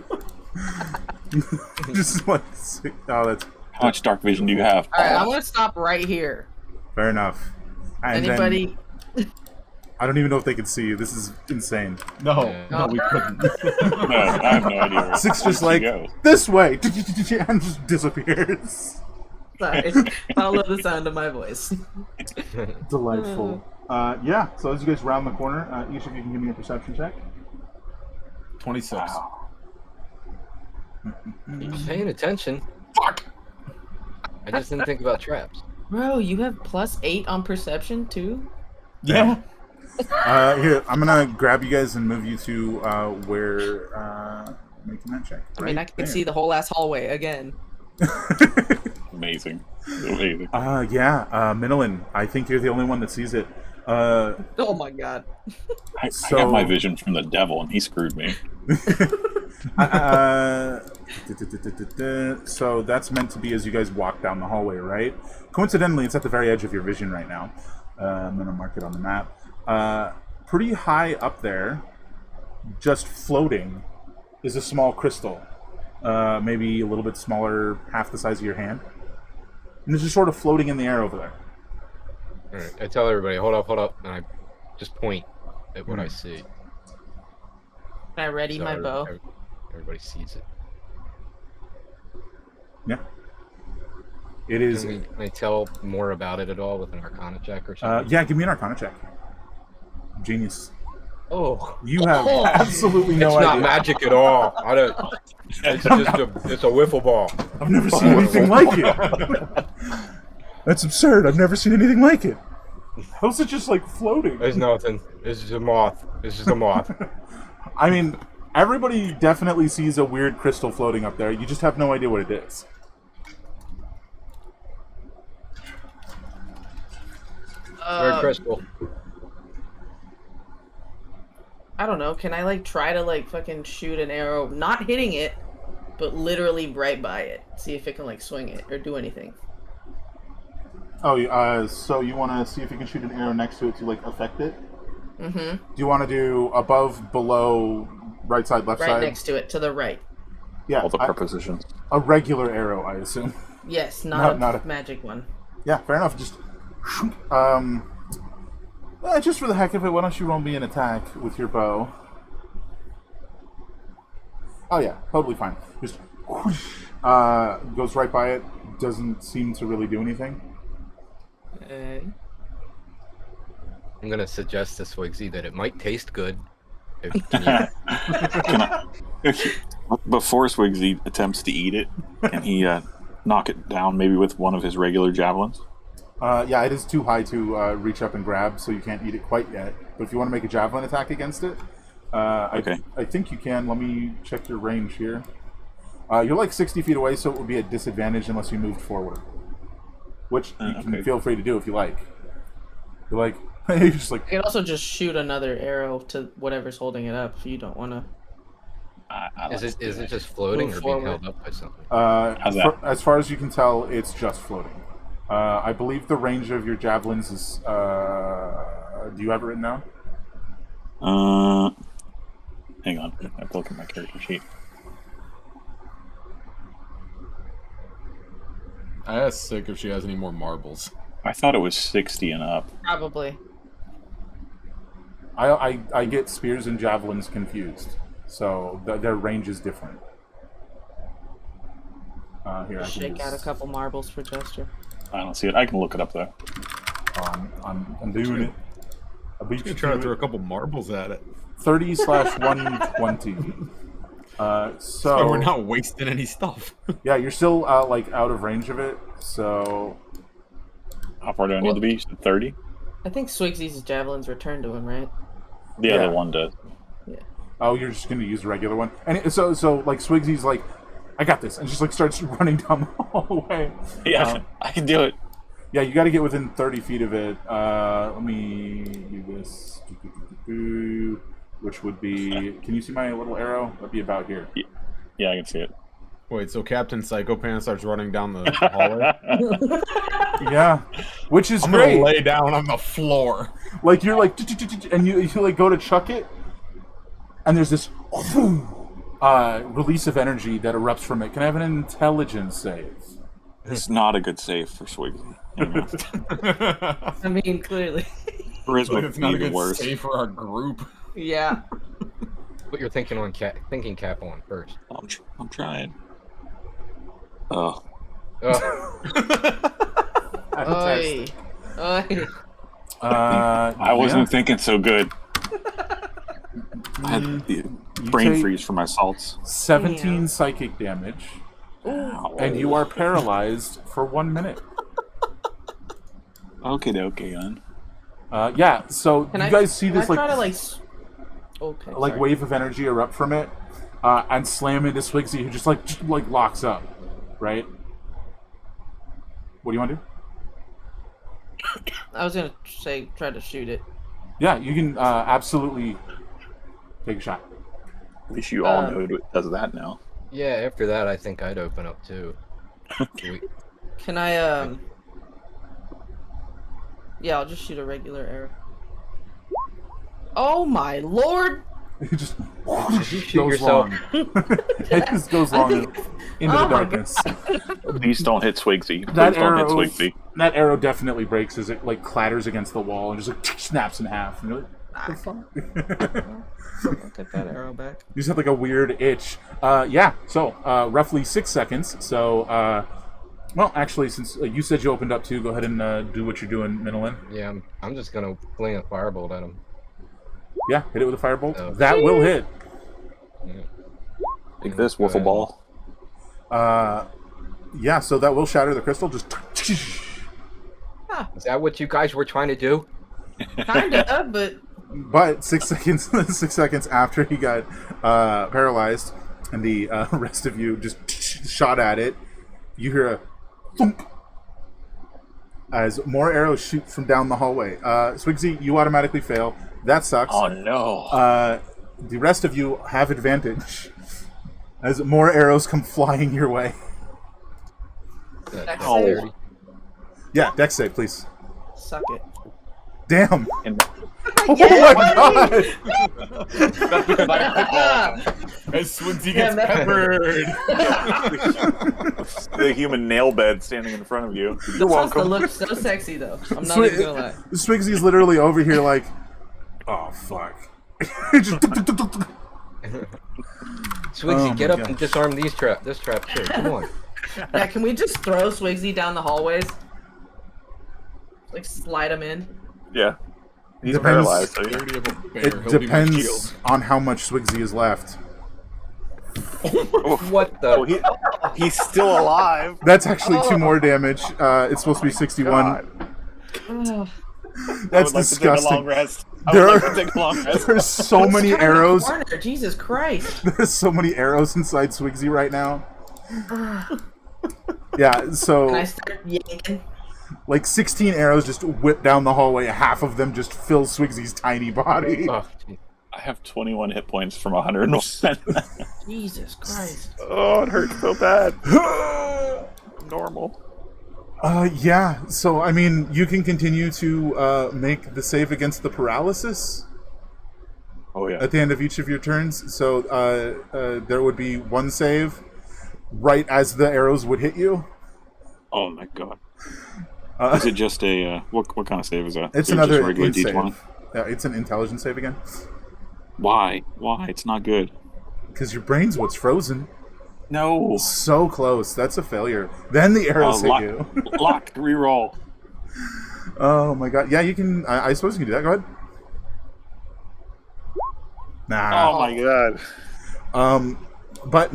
just like Sick. Oh, that's How much dark vision do you have? Alright, I'm gonna stop right here. fair enough. And Anybody? Then, I don't even know if they can see you. This is insane. No, Yeah. no, we couldn't. No, I have no idea. Where Sick's just where'd like she go? this way, and just disappears. Sorry. Follow the sound of my voice. Delightful. Yeah. So as you guys round the corner, each of you can give me a perception check. 26. I'm paying attention. Fuck! I just didn't think about traps. Bro, you have +8 on perception too? Yeah. Here, I'm gonna grab you guys and move you to where making that check. I mean, I Right can there. see the whole ass hallway again. Amazing. Amazing. Minolin, I think you're the only one that sees it. Oh my god. I So- got my vision from the devil, and he screwed me. So that's meant to be as you guys walk down the hallway, right? Coincidentally, it's at the very edge of your vision right now. I'm gonna mark it on the map. Pretty high up there, just floating, is a small crystal. Maybe a little bit smaller, half the size of your hand. And it's just sort of floating in the air over there. All right. I tell everybody, hold up, and I just point at what I see. Can I ready So my bow? Everybody sees it. Yeah. It is. Can I tell more about it at all with an Arcana check or something? Yeah, give me an Arcana check. Genius. Oh, You have absolutely no it's idea. not magic at all. I don't. It's just it's a wiffle ball. I've never seen anything like it. That's absurd. I've never seen anything like it. How's it just like floating? There's nothing. It's just a moth. It's just a moth. I mean, everybody definitely sees a weird crystal floating up there. You just have no idea what it is. Red crystal. I don't know. Can I like try to like fucking shoot an arrow, not hitting it, but literally right by it? See if it can like swing it or do anything. Oh, so you want to see if you can shoot an arrow next to it to like affect it? Mm-hmm. Do you want to do above, below, right side, left Right side? next to it, to the right. Yeah, All the prepositions. a regular arrow, I assume. Yes, not Not a a- magic one. Yeah, fair enough. Just just for the heck of it, why don't you roll me an attack with your bow? Oh yeah, totally fine. Just goes right by it. Doesn't seem to really do anything. I'm gonna suggest to Swigsy that it might taste good. Before Swigsy attempts to eat it, can he knock it down maybe with one of his regular javelins? Yeah, it is too high to reach up and grab, so you can't eat it quite yet. But if you want to make a javelin attack against it, Okay. I think you can. Let me check your range here. You're like 60 feet away, so it would be a disadvantage unless you moved forward. Which you can feel free to do if you like. You're like, you're just like... You can also just shoot another arrow to whatever's holding it up if you don't want to. Is it just floating Move or being forward. held up by something? As far as you can tell, it's just floating. I believe the range of your javelins is... do you have it written down? Hang on. I have to look at my character sheet. I asked Sick if she has any more marbles. I thought it was 60 and up. Probably. I get spears and javelins confused, so their range is different. Here, I can Shake out a just, couple marbles for Jester. I don't see it. I can look it up though. I'm doing it. I beat I'm you gonna try to to throw a it. couple marbles at it. 30/120. So So we're not wasting any stuff. yeah, you're still like out of range of it. So How far do I need to be? You said 30? I think Swigsy's javelins return to him, right? The Yeah. other one does. oh, you're just gonna use a regular one, and so like Swigsy's like, I got this, and just like starts running down the hallway. Yeah, I can do it. Yeah, you got to get within 30 feet of it. Let me do this. Which would be... Can you see my little arrow? That'd be about here. Yeah, I can see it. Wait, so Captain Psychopan starts running down the hallway? Yeah, which is I'm gonna great. lay down on the floor. Like, you're like... And you like go to chuck it, and there's this release of energy that erupts from it. Can I have an intelligence save? It's not a good save for Swigsy. I mean, clearly. Charisma It's not a even good worse. save for our group. Yeah. What you're thinking on thinking cap on first. I'm trying. Oh, Oi. Oi. I wasn't thinking so good. I had the You brain take freeze for my salts. 17 Damn. psychic damage, Ow. and you are paralyzed for 1 minute. Okay, then. Yeah, so Can you I, guys see can this I like try to okay. like sorry. wave of energy erupt from it, and slam into Swigsy, who just like locks up, right? What do you want to do? I was gonna say try to shoot it. Yeah, you can absolutely take a shot. At least you all know who does that now. yeah, after that, I think I'd open up too. Can I Yeah, I'll just shoot a regular arrow. Oh my lord! It just Did you shoot goes yourself? long. It just goes long into the Oh my darkness. Please don't hit Swigsy. That Please don't hit arrow, Swigsy. that arrow definitely breaks as it like clatters against the wall and just like snaps in half. And you're like, the fuck? I'll take that arrow back. You just have like a weird itch. Yeah, so roughly 6 seconds. So, well, actually, since you said you opened up too, go ahead and do what you're doing, Minolin. Yeah, I'm just gonna fling a firebolt at him. Yeah, hit it with a firebolt. Oh. That will hit. Take this, wiffle ball. Yeah, so that will shatter the crystal. Just Is that what you guys were trying to do? Kinda, but But 6 seconds 6 seconds after he got paralyzed, and the rest of you just shot at it, you hear a thump as more arrows shoot from down the hallway. Swigsy, you automatically fail. That sucks. Oh no! The rest of you have advantage as more arrows come flying your way. Dex Oh. save. Yeah, dex save, please. Suck it. Damn. And Oh my god! That's because I As Swinsy gets Yeah, peppered. the human nail bed standing in front of you. You're Pasta welcome. looks so sexy though. I'm not Swi- even gonna lie. Swigsy's literally over here like, oh fuck. Just Swigsy, Oh get my up and gosh. disarm this trap too. Come on. Yeah, can we just throw Swigsy down the hallways? Like slide him in. Yeah. He's Depends. paralyzed. So yeah. Beauty of a bear. It He'll be my depends shield. on how much Swigsy is left. What the? Oh, he's still alive. That's actually 2 more damage. It's supposed to be 61. God. Ugh. That's I would like to take a long disgusting. rest. I There would like are- to take a long rest. There's so many Cut in the arrows. corner, Jesus Christ. There's so many arrows inside Swigsy right now. Yeah, so Can I start yanking? like 16 arrows just whip down the hallway. Half of them just fill Swigsy's tiny body. Oh, gee. I have 21 hit points from 101. Jesus Christ. Oh, it hurts so bad. Normal. Yeah, so I mean, you can continue to make the save against the paralysis Oh yeah. at the end of each of your turns. So there would be 1 save right as the arrows would hit you. Oh my god. Uh, Is it just a what kind of save is that? It's Is it another just regular int save. D20? It's an intelligence save again. Why? Why? It's not good. Because your brain's what's frozen. No. So close. That's a failure. Then the arrows hit lock, you. lock, reroll. Oh my god. Yeah, you can. I suppose you can do that. Go ahead. Nah. Oh my god. But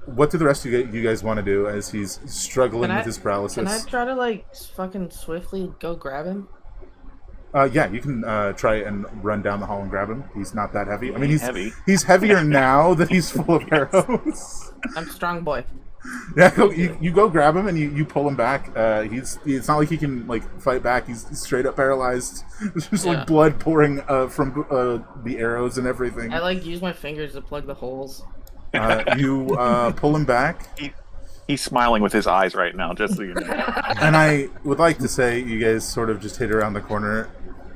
what do the rest of you guys want to do as he's struggling Can I- with his Can I paralysis? try to like fucking swiftly go grab him? Yeah, you can try and run down the hall and grab him. He's not that heavy. I mean, Heavy. he's heavier now that he's full of arrows. I'm strong boy. Yeah, you go grab him and you pull him back. It's not like he can like fight back. He's straight up paralyzed. There's just Yeah. like blood pouring from the arrows and everything. I like use my fingers to plug the holes. You pull him back, He's smiling with his eyes right now, just so you know. and I would like to say you guys sort of just hid around the corner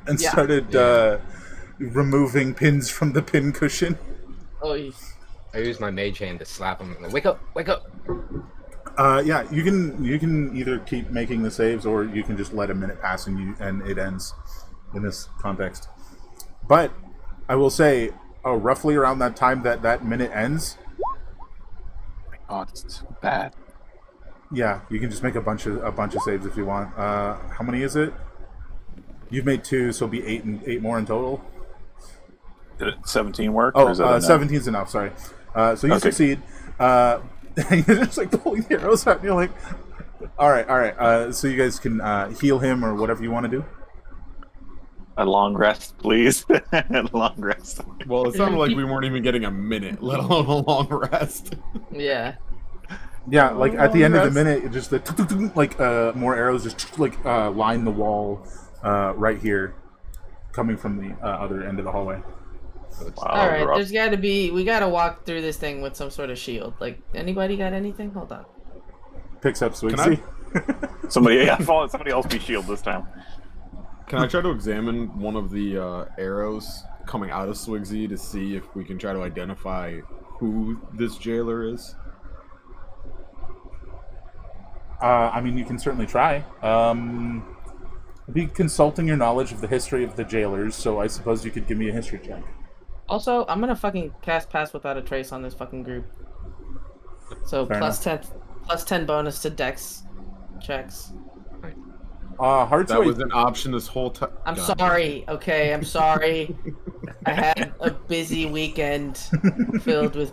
and Yeah. started removing pins from the pin cushion. Oh, I use my mage hand to slap him. Like, wake up! Wake up! Yeah, you can either keep making the saves or you can just let a minute pass and it ends in this context. But I will say, roughly around that time that minute ends, Oh, it's bad. yeah, you can just make a bunch of saves if you want. How many is it? You've made 2, so it'll be 8 more in total. Did it 17 work? Oh, or is that enough? 17's enough. Sorry. So you Okay. succeed. And you're just like pulling the arrows out, and you're like, all right. So you guys can heal him or whatever you want to do. A long rest, please. A long rest. Well, it sounded like we weren't even getting a minute, let alone a long rest. yeah. Yeah, like at the long end of the rest. minute, it just like more arrows just like line the wall right here, coming from the other end of the hallway. Wow, All right, rough. there's got to be. We got to walk through this thing with some sort of shield. Like, anybody got anything? Hold on. Picks up Can Swigsy. Somebody else be shield this time. Can I try to examine one of the arrows coming out of Swigsy to see if we can try to identify who this jailer is? I mean, you can certainly try. Be consulting your knowledge of the history of the jailers, so I suppose you could give me a history check. Also, I'm gonna fucking cast Pass Without a Trace on this fucking group. So Fair plus 10 bonus to Dex checks. Hard to That was an option this whole time. I'm sorry. Okay, I'm sorry. I had a busy weekend filled with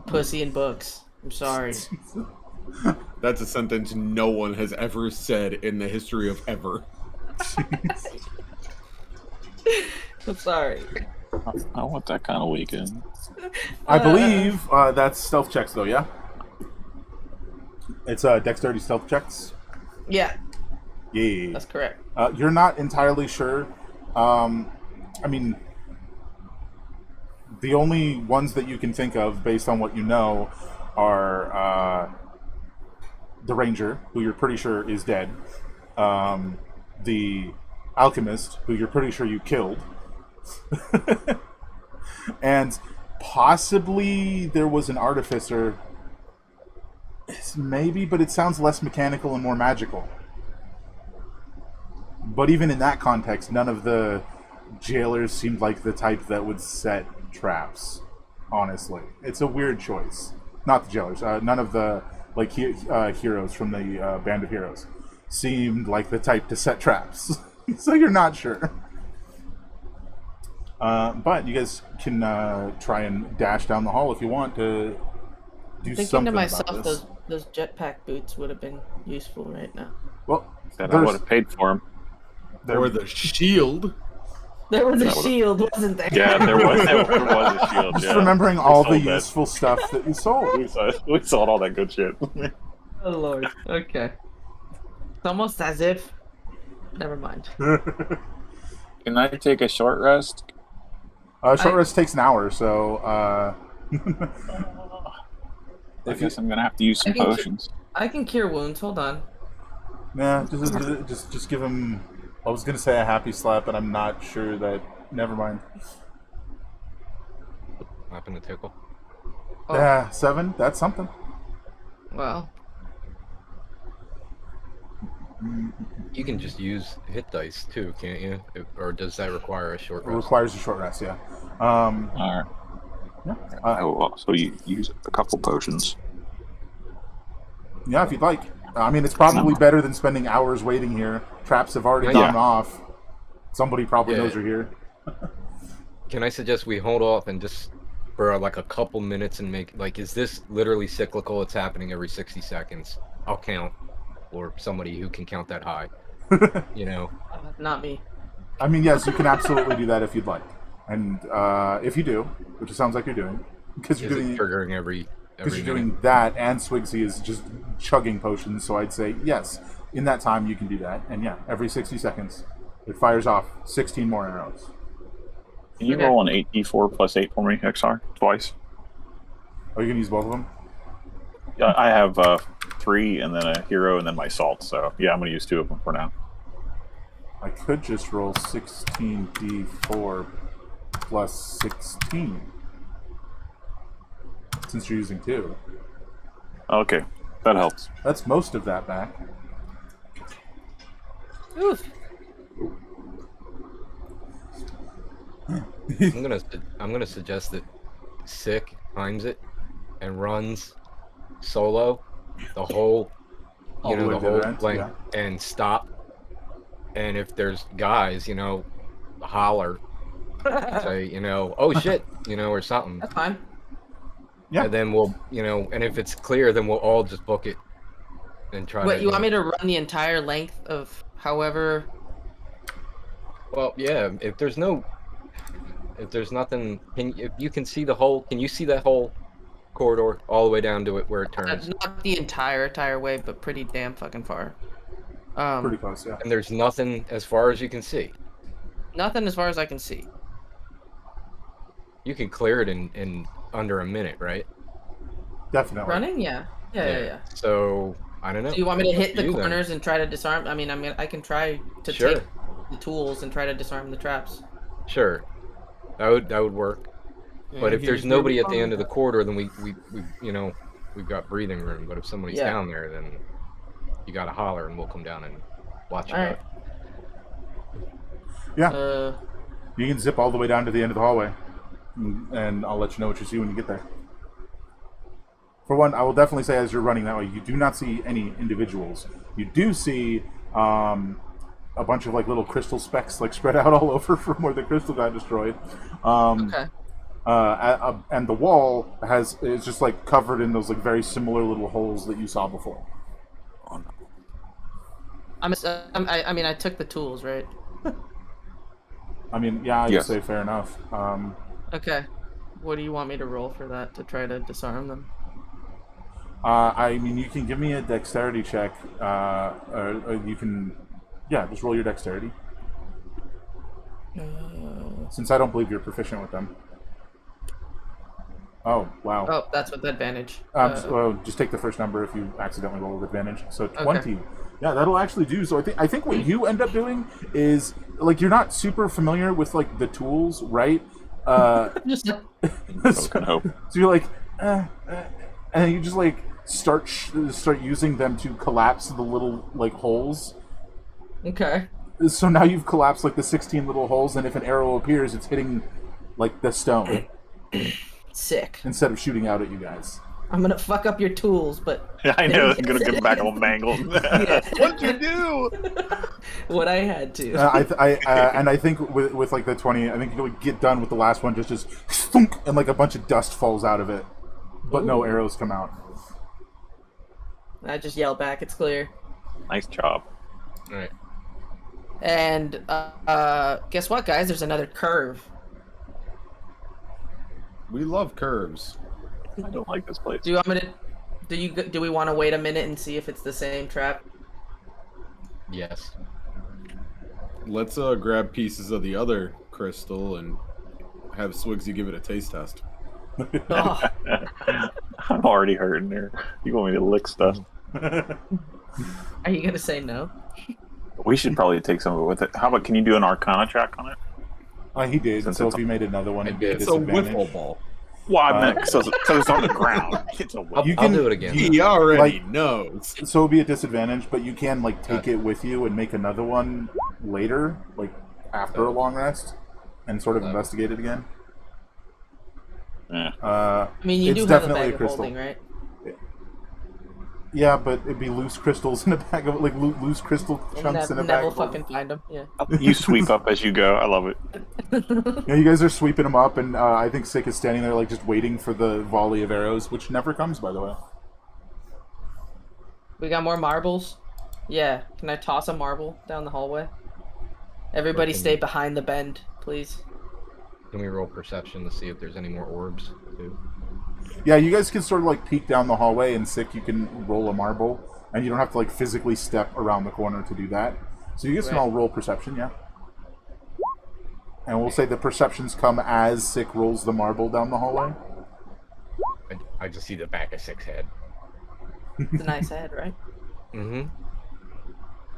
pussy and books. I'm sorry. That's a sentence no one has ever said in the history of ever. I'm sorry. I want that kind of weekend. I believe that's stealth checks, though, yeah? It's dexterity stealth checks? Yeah, Yeah. that's correct. You're not entirely sure. I mean, the only ones that you can think of, based on what you know, are the ranger, who you're pretty sure is dead, the alchemist, who you're pretty sure you killed, and possibly there was an artificer. Maybe, but it sounds less mechanical and more magical. But even in that context, none of the jailers seemed like the type that would set traps. Honestly, it's a weird choice. Not the jailers. None of the heroes from the band of heroes seemed like the type to set traps. So you're not sure. But you guys can try and dash down the hall if you want to do Thinking something to myself, about this. those jetpack boots would have been useful right now. Well, That I would have paid for him. Or the shield. There was a That would've- shield, wasn't there? Yeah, there was a shield. just Yeah. remembering We all the sold that. useful stuff that you sold. We sold all that good shit. Oh lord. Okay. It's almost as if. Never mind. Can I take a short rest? Short rest takes an hour, so I guess I'm gonna have to use some I can- potions. I can cure wounds. Hold on. nah, just give him. I was gonna say a happy slap, but I'm not sure that. Never mind. Slapping the tickle. Oh. Yeah, 7. That's something. Well, You can just use hit dice too, can't you? Or does that require a short It rest? requires a short rest. Yeah. All right. Yeah. Oh, well, so you use a couple potions. Yeah, if you'd like. I mean, it's probably better than spending hours waiting here. Traps have already Yeah. gone off. Somebody probably Yeah. knows you're here. Can I suggest we hold off and just for like a couple minutes and make is this literally cyclical? It's happening every 60 seconds. I'll count, or somebody who can count that high. You know. not me. I mean, yes, you can absolutely do that if you'd like, and if you do, which it sounds like you're doing, because Is you're it doing triggering every because you're minute? doing that, and Swigsy is just chugging potions. So I'd say yes, in that time you can do that, and yeah, every 60 seconds it fires off 16 more arrows. Can you Okay. roll an 8d4 plus 8 for me, XR, twice? Oh, you can use both of them. Yeah, I have 3 and then a hero and then my salt. So yeah, I'm gonna use 2 of them for now. I could just roll 16d4 plus 16 since you're using 2. Okay, that helps. That's most of that back. Oof. I'm gonna suggest that Sick times it and runs solo the whole All the way the to the whole end, length and stop. And if there's guys, holler, say, oh shit, or something. That's fine. Yeah. And then we'll, and if it's clear, then we'll all just book it and try. Wait, you want me to run the entire length of however? Well, yeah. If there's nothing, if you can see the whole, can you see that whole corridor all the way down to it where it turns? Not the entire way, but pretty damn fucking far. Pretty close, yeah. And there's nothing as far as you can see. Nothing as far as I can see. You can clear it in under a minute, right? Definitely. Running? Yeah. Yeah. So I don't know. Do you want me to hit the You then. corners and try to disarm? I mean, I can try to Sure. take the tools and try to disarm the traps. Sure, that would work. But if there's nobody at the end of the corridor, then we've got breathing room. But if somebody's Yeah. down there, then you gotta holler, and we'll come down and watch you. All right. Yeah. You can zip all the way down to the end of the hallway, and I'll let you know what you see when you get there. For one, I will definitely say as you're running that way, you do not see any individuals. You do see a bunch of little crystal specks spread out all over from where the crystal got destroyed. Okay. And the wall is just covered in those very similar little holes that you saw before. I mean, I took the tools, right? I mean, yeah, I'd Yes. say fair enough. Okay. What do you want me to roll for that to try to disarm them? I mean, you can give me a dexterity check. Or you can, yeah, just roll your dexterity. Since I don't believe you're proficient with them. Oh, wow. Oh, that's with advantage. Well, just take the first number if you accidentally roll with advantage. So 20. Yeah, that'll actually do. So I think what you end up doing is, like, you're not super familiar with, like, the tools, right? Just so, hope. so you're like, and then you just, like, start using them to collapse the little, like, holes. okay. So now you've collapsed, like, the 16 little holes, and if an arrow appears, it's hitting, like, the stone Sick. instead of shooting out at you guys. I'm gonna fuck up your tools, but I know, I'm gonna get back all mangled. What'd you do? what I had to. And I think with like the 20, I think you'll get done with the last one, just thunk, and like a bunch of dust falls out of it, but no arrows come out. I just yell back. It's clear. Nice job. All right. And guess what, guys? There's another curve. We love curves. I don't like this place. Do you want me to? Do we want to wait a minute and see if it's the same trap? Yes. Let's grab pieces of the other crystal and have Swigsy give it a taste test. Oh, I'm already hurting there. You want me to lick stuff? are you gonna say no? We should probably take some of it with it. How about, can you do an Arcana check on it? He did. Since So it's if you made another one, it'd be a It's a disadvantage. wiffle ball. Well, I meant because it's on the ground. It's a I'll, You I'll can- do it again. He already Like- knows. So it'd be a disadvantage, but you can like take it with you and make another one later, like after a long rest, and sort of investigate it again. Yeah. I mean, you It's do have a definitely bag a of crystal. holding, right? Yeah, but it'd be loose crystals in a bag of like loose crystal chunks in a bag Never of fucking find them. Yeah. You sweep up as you go. I love it. Yeah, you guys are sweeping them up, and I think Sick is standing there like just waiting for the volley of arrows, which never comes, by the way. We got more marbles. Yeah. Can I toss a marble down the hallway? Everybody stay behind the bend, please. Can we roll perception to see if there's any more orbs too? Yeah, you guys can sort of like peek down the hallway, and Sick, you can roll a marble, and you don't have to like physically step around the corner to do that. So you guys can Right. all roll perception, yeah. And we'll say the perceptions come as Sick rolls the marble down the hallway. I just see the back of Six head. It's a nice head, right? Mm-hmm.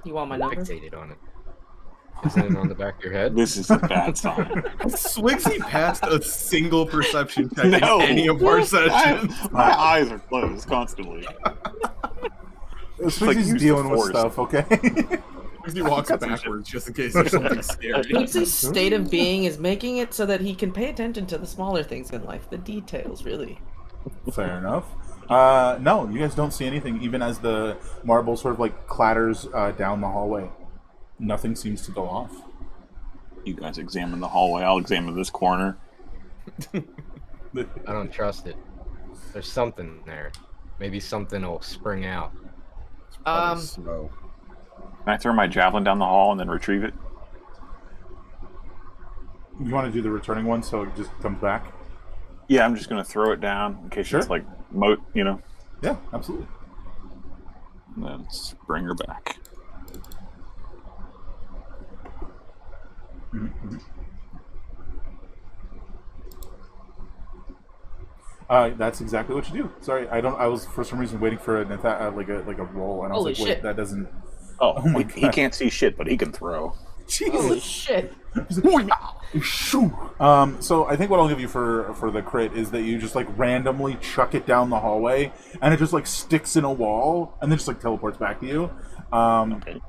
You want my number? Fixated on it. Isn't it on the back of your head? This is a bad sign. Swigsy passed a single perception check No. in any of our sessions. My eyes are closed constantly. Swigsy's use the dealing with force. stuff, okay? Swigsy walks backwards just in case there's something scary. Pixie's state of being is making it so that he can pay attention to the smaller things in life, the details, really. Fair enough. No, you guys don't see anything, even as the marble sort of like clatters down the hallway. Nothing seems to go off. You guys examine the hallway. I'll examine this corner. I don't trust it. There's something there. Maybe something will spring out. Slow. Can I throw my javelin down the hall and then retrieve it? You want to do the returning one so it just comes back? Yeah, I'm just going to throw it down in case Sure. it's like moat, you know. Yeah, absolutely. And then bring her back. Mm-hmm. That's exactly what you do. Sorry, I was for some reason waiting for like a roll, and I was Holy like, wait, shit. that doesn't. Oh, Oh my he God. can't see shit, but he can throw. Holy shit. So I think what I'll give you for the crit is that you just like randomly chuck it down the hallway, and it just like sticks in a wall, and then just like teleports back to you. Okay.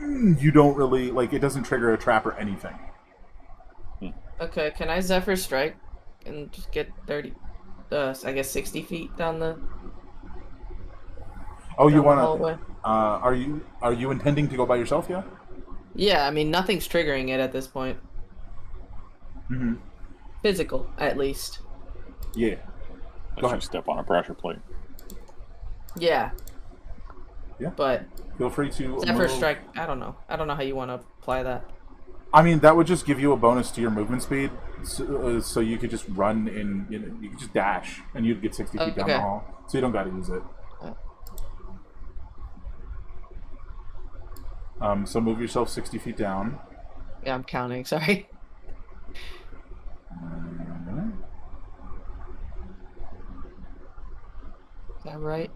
You don't really like it doesn't trigger a trap or anything. Okay, can I Zephyr Strike and just get 30, I guess 60 feet down the Oh, you down the want hallway? to? Are you intending to go by yourself? Yeah. Yeah, I mean, nothing's triggering it at this point. Mm-hmm. Physical, at least. Yeah. Unless you step on a pressure plate. Yeah. Yeah. But Feel free to Zephyr move. Strike, I don't know. I don't know how you want to apply that. I mean, that would just give you a bonus to your movement speed, so you could just run in. You could just dash, and you'd get 60 feet down the Okay. hall. So you don't got to use it. So move yourself 60 feet down. Yeah, I'm counting. Sorry. Is that right?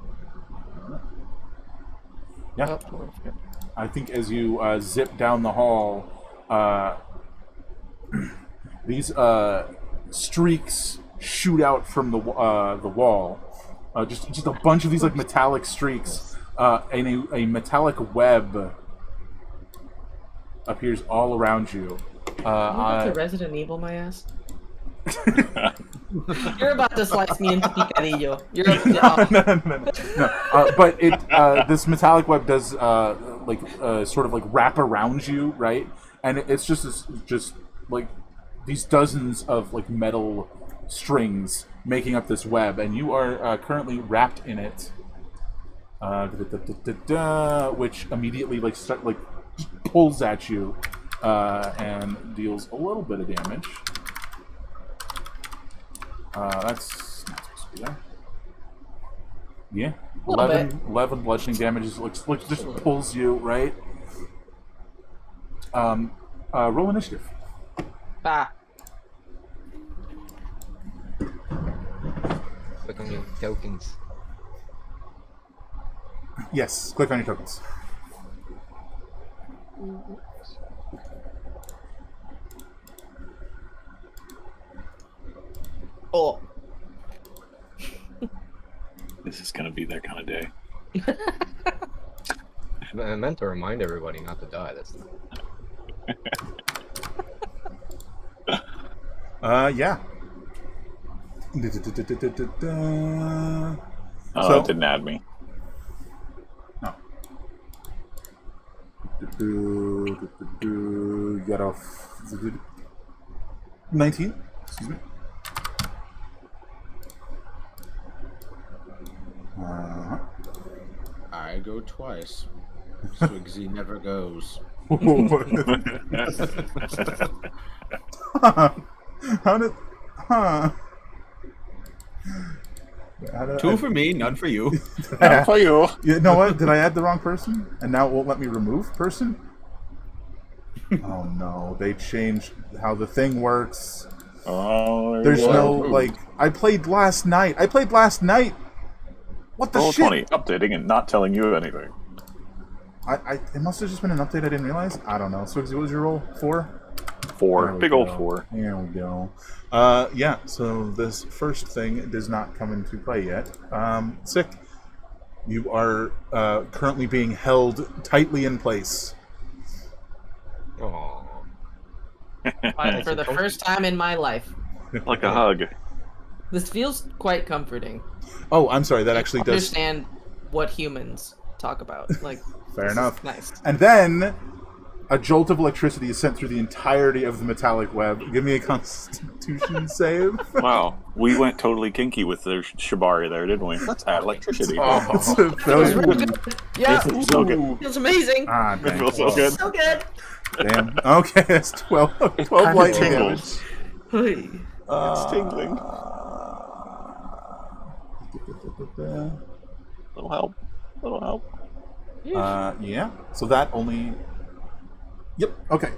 Yeah. Oh, I think as you zip down the hall, these streaks shoot out from the wall. Just a bunch of these like metallic streaks, and a metallic web appears all around you. You about to Resident Evil my ass? You're about to slice me into picadillo. You're no. But this metallic web does sort of like wrap around you, right? And it's just like these dozens of like metal strings making up this web, and you are currently wrapped in it. Which immediately pulls at you and deals a little bit of damage. That's not supposed to be there. Yeah, 11 bludgeoning damage just pulls you, right? Roll initiative. Ah. Click on your tokens. Yes, click on your tokens. Oh. This is gonna be that kind of day. I meant to remind everybody not to die. That's Yeah. Oh, So- it didn't add me. No. You got off 19. Excuse me. I go twice. Swigsy never goes. How did? Huh? Two for me, none for you. Not for you. You know what? Did I add the wrong person? And now it won't let me remove person? Oh no, they changed how the thing works. Oh, There's you no, are. like, I played last night. What the Roll shit? 20, updating and not telling you anything. It must have just been an update I didn't realize. I don't know. Swigsy, what was your roll? 4? 4, There we big old go. 4. There we go. Yeah, so this first thing does not come into play yet. Sick. You are currently being held tightly in place. oh. For the first time in my life. Like a hug. This feels quite comforting. Oh, I'm sorry. That actually I does. understand what humans talk about. Like, Fair this is enough. Nice. And then a jolt of electricity is sent through the entirety of the metallic web. Give me a Constitution save. Wow, we went totally kinky with the shibari there, didn't we? Let's add electricity. It's a failure. Yeah, It feels so good. feels amazing. Ah, It dang. feels so good. So good. Damn. Okay, that's 12 Kinda lightning damage. tingles. Hey. It's tingling. Little help. Little help. Yeah. So that only. Yep. Okay.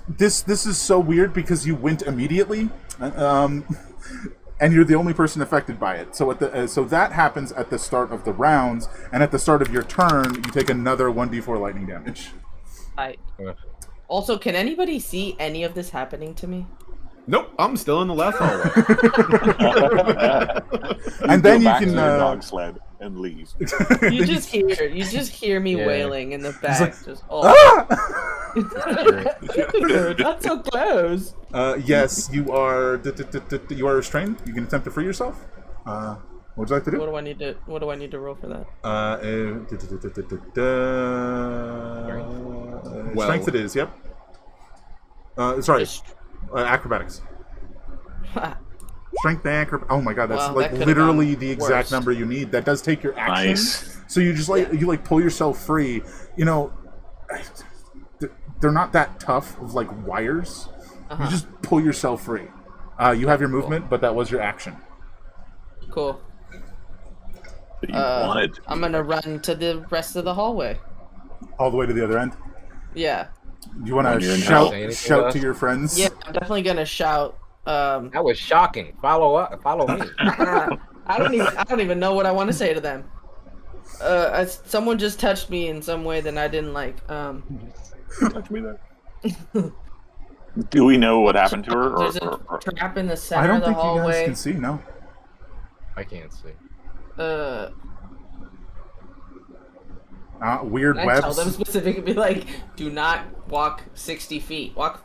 This is so weird because you went immediately, and you're the only person affected by it. So so that happens at the start of the rounds, and at the start of your turn, you take another 1d4 lightning damage. Also, can anybody see any of this happening to me? Nope, I'm still in the left hallway. And then Go you back can. to your dog sled and leave. You just hear me Yeah. wailing in the back. like, Just oh, Ah! not so close. Yes, you are. You are restrained. You can attempt to free yourself. What would you like to do? What do I need to roll for that? Well. Strength it is. Yep. Sorry. Just- Acrobatics. Strength and acrobatics. Oh my god, that's Well, like that could've literally gone the exact worse. number you need. That does take your action. Nice. So you just like you pull yourself free. You know, they're not that tough of like wires. You just pull yourself free. You have your movement, but that was your action. Cool. That you wanted. I'm gonna run to the rest of the hallway. All the way to the other end. Yeah. You want When to you're in hell. shout to your friends? Yeah, I'm definitely gonna shout. That was shocking. Follow me. I don't even know what I want to say to them. Someone just touched me in some way that I didn't like. Touch me there. Do we know what happened to her? There's a trap in the center I don't of the think you hallway. guys can see. No. I can't see. Weird I webs. tell them specifically, be like, do not walk 60 feet. Walk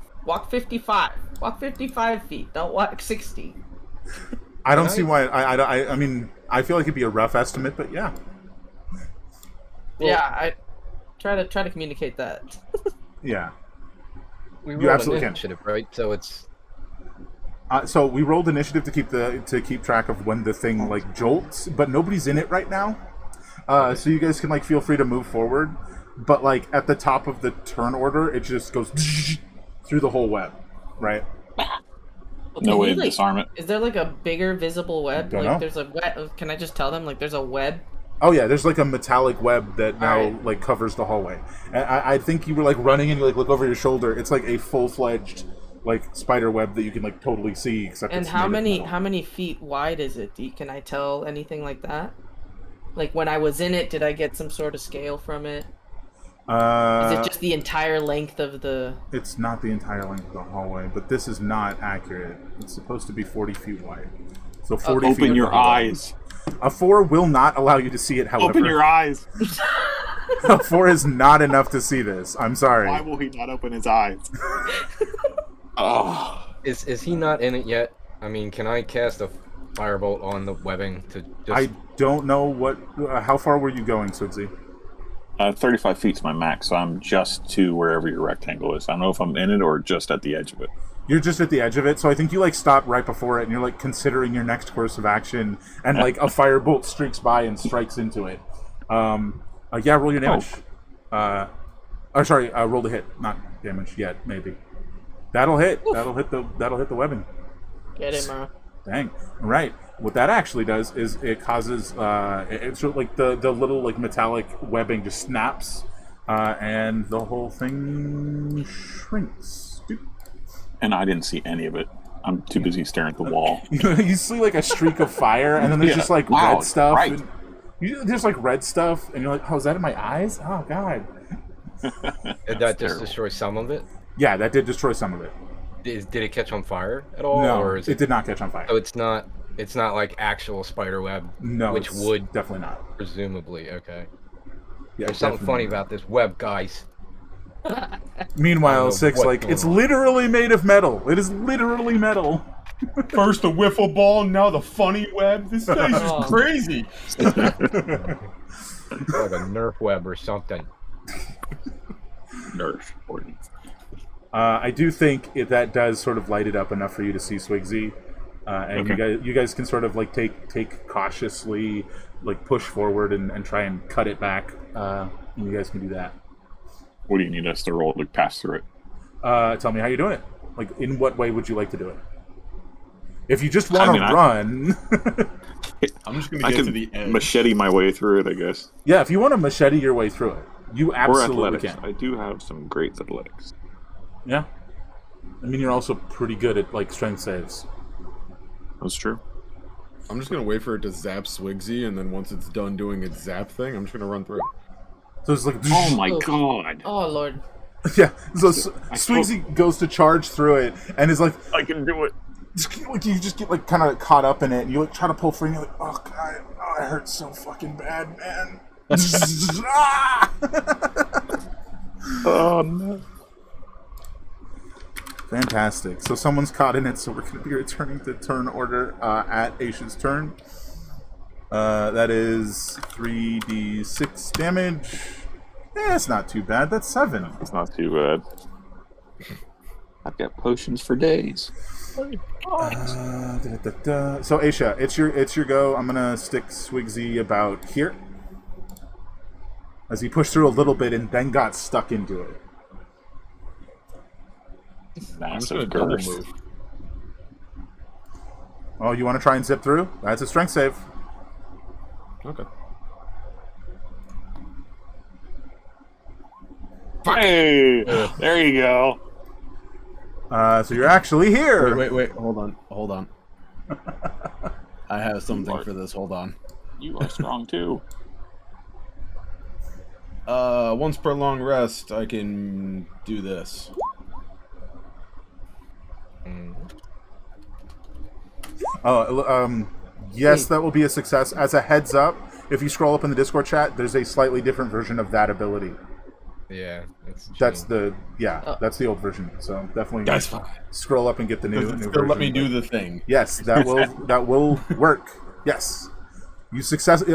55. Walk 55 feet. Don't walk 60. I don't see why. I mean, I feel like it'd be a rough estimate, but yeah. Yeah, I try to communicate that. Yeah. We You rolled absolutely can. initiative, right? So it's So we rolled initiative to keep track of when the thing like jolts, but nobody's in it right now. So you guys can like feel free to move forward, but like at the top of the turn order, it just goes through the whole web, right? No way to like, disarm it. Is there like a bigger visible web? Don't like know. there's a web. Can I just tell them like there's a web? Oh yeah, there's like a metallic web that now Alright. like covers the hallway. And I think you were like running and you like look over your shoulder. It's like a full-fledged like spider web that you can like totally see. Except And it's how made of metal. many feet wide is it? Can I tell anything like that? Like when I was in it, did I get some sort of scale from it? Is it just the entire length of the? It's not the entire length of the hallway, but this is not accurate. It's supposed to be 40 feet wide. So 40 feet. Open your of the web. eyes. A 4 will not allow you to see it, however. Open your eyes. A 4 is not enough to see this. I'm sorry. Why will he not open his eyes? Oh. is he not in it yet? I mean, can I cast a firebolt on the webbing to just? I don't know what. How far were you going, Sudsy? 35 feet's my max, so I'm just to wherever your rectangle is. I don't know if I'm in it or just at the edge of it. You're just at the edge of it, so I think you like stop right before it, and you're like considering your next course of action, and like a firebolt streaks by and strikes into it. Yeah, roll your damage. Roll the hit, not damage yet, maybe. That'll hit. Oof. That'll hit the webbing. Get it, bro. Dang. Right. What that actually does is it causes it's sort of like the little like metallic webbing just snaps, and the whole thing shrinks. And I didn't see any of it. I'm too busy staring at the wall. You see like a streak of fire, and then there's just like Wow, red stuff. right. And there's like red stuff, and you're like, oh, is that in my eyes? Oh god. Did that just destroy some of it? Yeah, that did destroy some of it. Did it catch on fire at all? No, or is it did not catch on fire. So it's not like actual spider web. No, which it's would definitely not. presumably okay. Yeah, There's something funny definitely about this web, guys. not. Meanwhile, Six what's like going it's on. literally made of metal. It is literally metal. First the wiffle ball, now the funny web. This guy's just crazy. Like a Nerf web or something. Nerf ordnance. I do think that does sort of light it up enough for you to see Swigsy, and Okay. you guys can sort of like take cautiously, like push forward and try and cut it back. And you guys can do that. What do you need us to roll to pass through it? Tell me how you're doing it. Like, in what way would you like to do it? If you just want to I- run, I'm just gonna I get to can the edge. machete my way through it, I guess. yeah. If you want to machete your way through it, you Or absolutely athletics. can. I do have some great athletics. Yeah. I mean, you're also pretty good at like strength saves. That's true. I'm just gonna wait for it to zap Swigsy, and then once it's done doing its zap thing, I'm just gonna run through. So it's like, Oh my god! Oh lord. yeah. So Swigsy goes to charge through it and is like, I can do it. like you just get like kind of caught up in it, and you like try to pull free, and you're like, oh god, oh, it hurts so fucking bad, man. Ah! Oh no. Fantastic. So someone's caught in it, so we're going to be returning to turn order at Aisha's turn. That is 3d6 damage. Yeah, it's not too bad. That's 7. It's not too bad. I've got potions for days. So Aisha, it's your go. I'm gonna stick Swigsy about here. as he pushed through a little bit and then got stuck into it. I'm just Massive gonna double girth. move. Oh, you want to try and zip through? That's a strength save. Okay. Hey, there you go. So you're actually here. Wait. Hold on. I have something for this. Hold on. You are strong too. Once per long rest, I can do this. Yes, that will be a success. As a heads up, if you scroll up in the Discord chat, there's a slightly different version of that ability. Yeah, That's the that's the old version. So definitely Guys, scroll up and get the new it's new gonna let version. me do the thing. Yes, that will work. Yes, you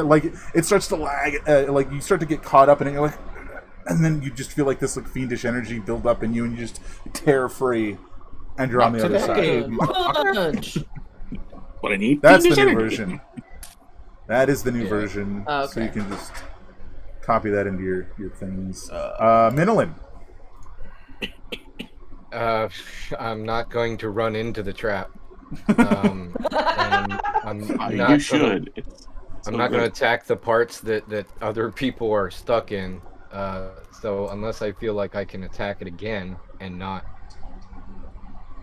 like it starts to lag. Like you start to get caught up in it. You're like, and then you just feel like this like fiendish energy build up in you, and you just tear free, and you're on the other side. Punch. What I need? That's the new version. That is the new version. Oh, So you okay. can just copy that into your things. Minolin. I'm not going to run into the trap. I'm not You should. It's I'm so not going to good. attack the parts that other people are stuck in. So unless I feel like I can attack it again and not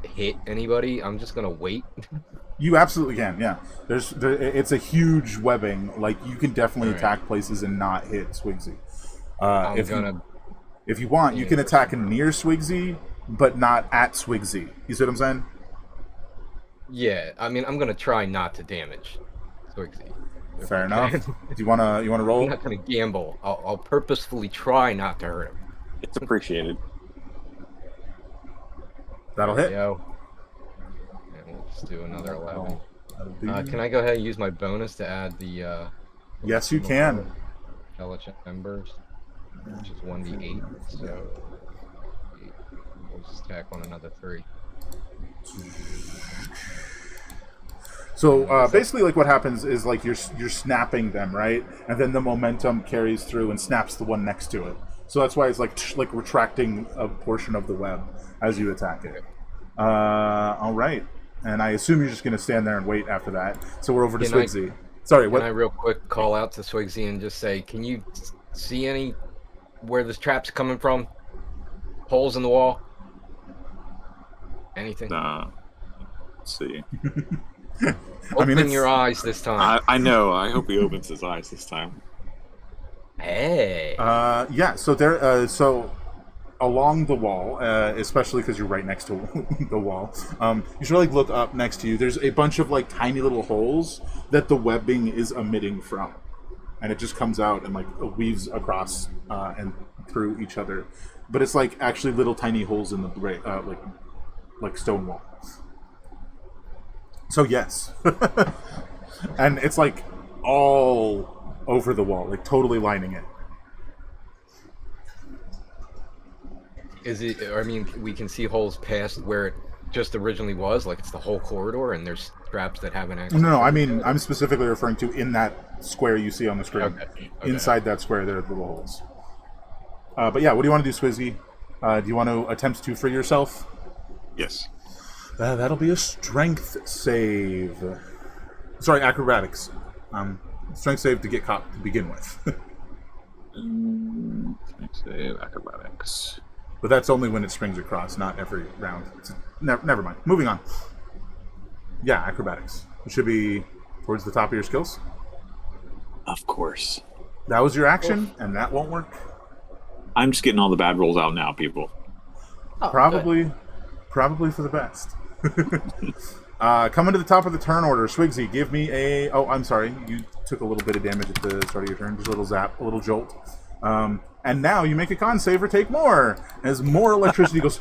hit anybody, I'm just going to wait. You absolutely can, yeah. It's a huge webbing. Like you can definitely Alright. attack places and not hit Swigsy. I'm If gonna. if you want, you can attack near Swigsy, but not at Swigsy. You see what I'm saying? Yeah, I mean, I'm gonna try not to damage Swigsy. if Fair I enough. can. Do you wanna I'm roll? not gonna gamble. I'll purposefully try not to hurt him. It's appreciated. That'll There we hit. go. And we'll just do another 11. That'll do. Can I go ahead and use my bonus to add the? Yes, you can. Hellish Embers, which is 1d8. So we'll just tack on another 3. So basically, like what happens is like you're snapping them, right? And then the momentum carries through and snaps the one next to it. So that's why it's like retracting a portion of the web as you attack it. All right, and I assume you're just gonna stand there and wait after that. So we're over to Can I- Swigsy. Sorry, Can what? I real quick call out to Swigsy and just say, can you see any where this trap's coming from? Holes in the wall? Anything? Let's see. Open it's- your eyes this time. I know. I hope he opens his eyes this time. Hey. Yeah. So there. So along the wall, especially because you're right next to the wall, you should like look up next to you. There's a bunch of like tiny little holes that the webbing is emitting from, and it just comes out and like weaves across and through each other. But it's like actually little tiny holes in the like stone wall. So yes, and it's like all over the wall, like totally lining it. Is it? I mean, we can see holes past where it just originally was, like it's the whole corridor, and there's traps that haven't actually. No, I mean I'm specifically referring to in that square you see on the screen. Okay. Inside that square, there are little holes. But yeah, what do you want to do, Swizzy? Do you want to attempt to free yourself? Yes. That'll be a strength save. Sorry, acrobatics. Strength save to get caught to begin with. Save acrobatics. But that's only when it springs across, not every round. Never mind. Moving on. Yeah, acrobatics. It should be towards the top of your skills. Of course. That was your action, and that won't work. I'm just getting all the bad rolls out now, people. Oh, Probably for the best. Coming to the top of the turn order, Swigsy, give me a... Oh, I'm sorry. You took a little bit of damage at the start of your turn. Just a little zap, a little jolt. And now you make a con save or take more. As more electricity goes...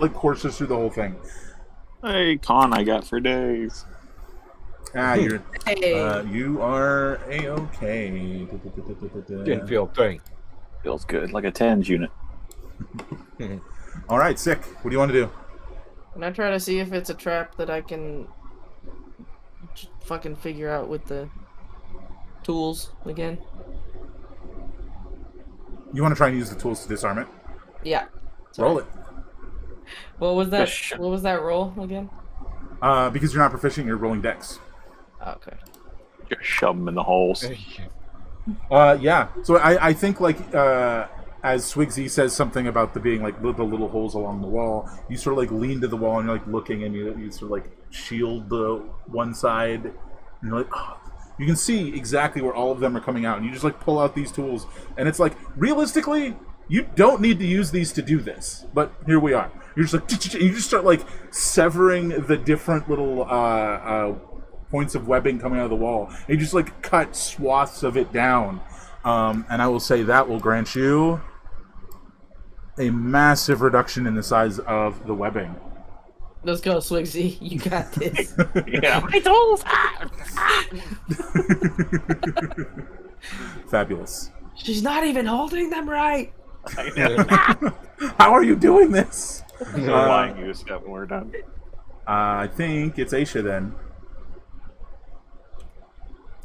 like courses through the whole thing. Hey, con I got for days. You're... Hey. you are A-okay. Didn't feel a thing. Feels good, like a TENS unit. All right, sick. What do you want to do? Can I try to see if it's a trap that I can fucking figure out with the tools again? You want to try and use the tools to disarm it? Yeah. Roll it. What was that? Fish. What was that roll again? Because you're not proficient, you're rolling dex. Okay. Just shove them in the holes. Yeah. So I think like as Swigsy says something about the being like the little holes along the wall, you sort of like lean to the wall and you're like looking and you sort of like shield the one side and you're like, oh. You can see exactly where all of them are coming out and you just like pull out these tools and it's like realistically you don't need to use these to do this, but here we are. You're just like you just start like severing the different little points of webbing coming out of the wall. And you just like cut swaths of it down. And I will say that will grant you a massive reduction in the size of the webbing. Let's go, Swigsy. You got this. Yeah. My tools! Fabulous. She's not even holding them right. How are you doing this? I'm lying you a step when we're done. I think it's Aisha then.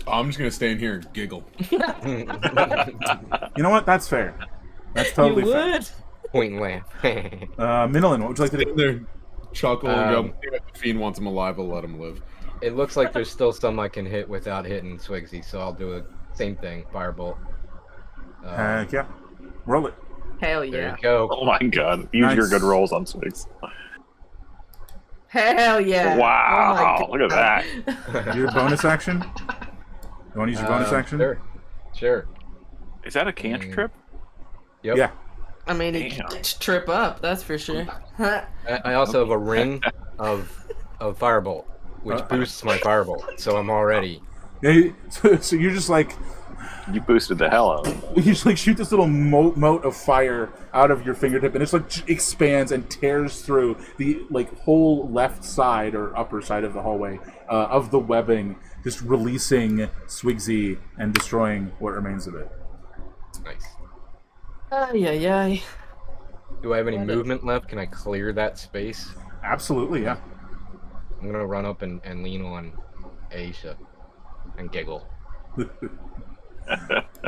I'm just gonna stay in here and giggle. You know what? That's fair. That's totally You fair. would? Point and laugh. Minolin, what would you like to Stay do? in there, chuckle, and Um, go. If the fiend wants him alive, I'll let him live. It looks like there's still some I can hit without hitting Swigsy, so I'll do a same thing, firebolt. Heck yeah. Roll it. Hell There yeah. you go. Oh my god. Use Nice. your good rolls on Swigs. Hell yeah. Wow. Oh my Look at God. that. Your bonus action? You want to use your bonus action? Sure. Is that a cantrip? Yep. Yeah. I mean, it Damn. could trip up, that's for sure. I also have a ring of firebolt, which boosts my firebolt, so I'm already. Yeah, so you're just like You boosted the hell out of it. you just like shoot this little mote of fire out of your fingertip, and it's like expands and tears through the like whole left side or upper side of the hallway of the webbing, just releasing Swigsy and destroying what remains of it. Nice. Yeah. Do I have any What a- movement left? Can I clear that space? Absolutely, yeah. I'm gonna run up and lean on Aisha and giggle.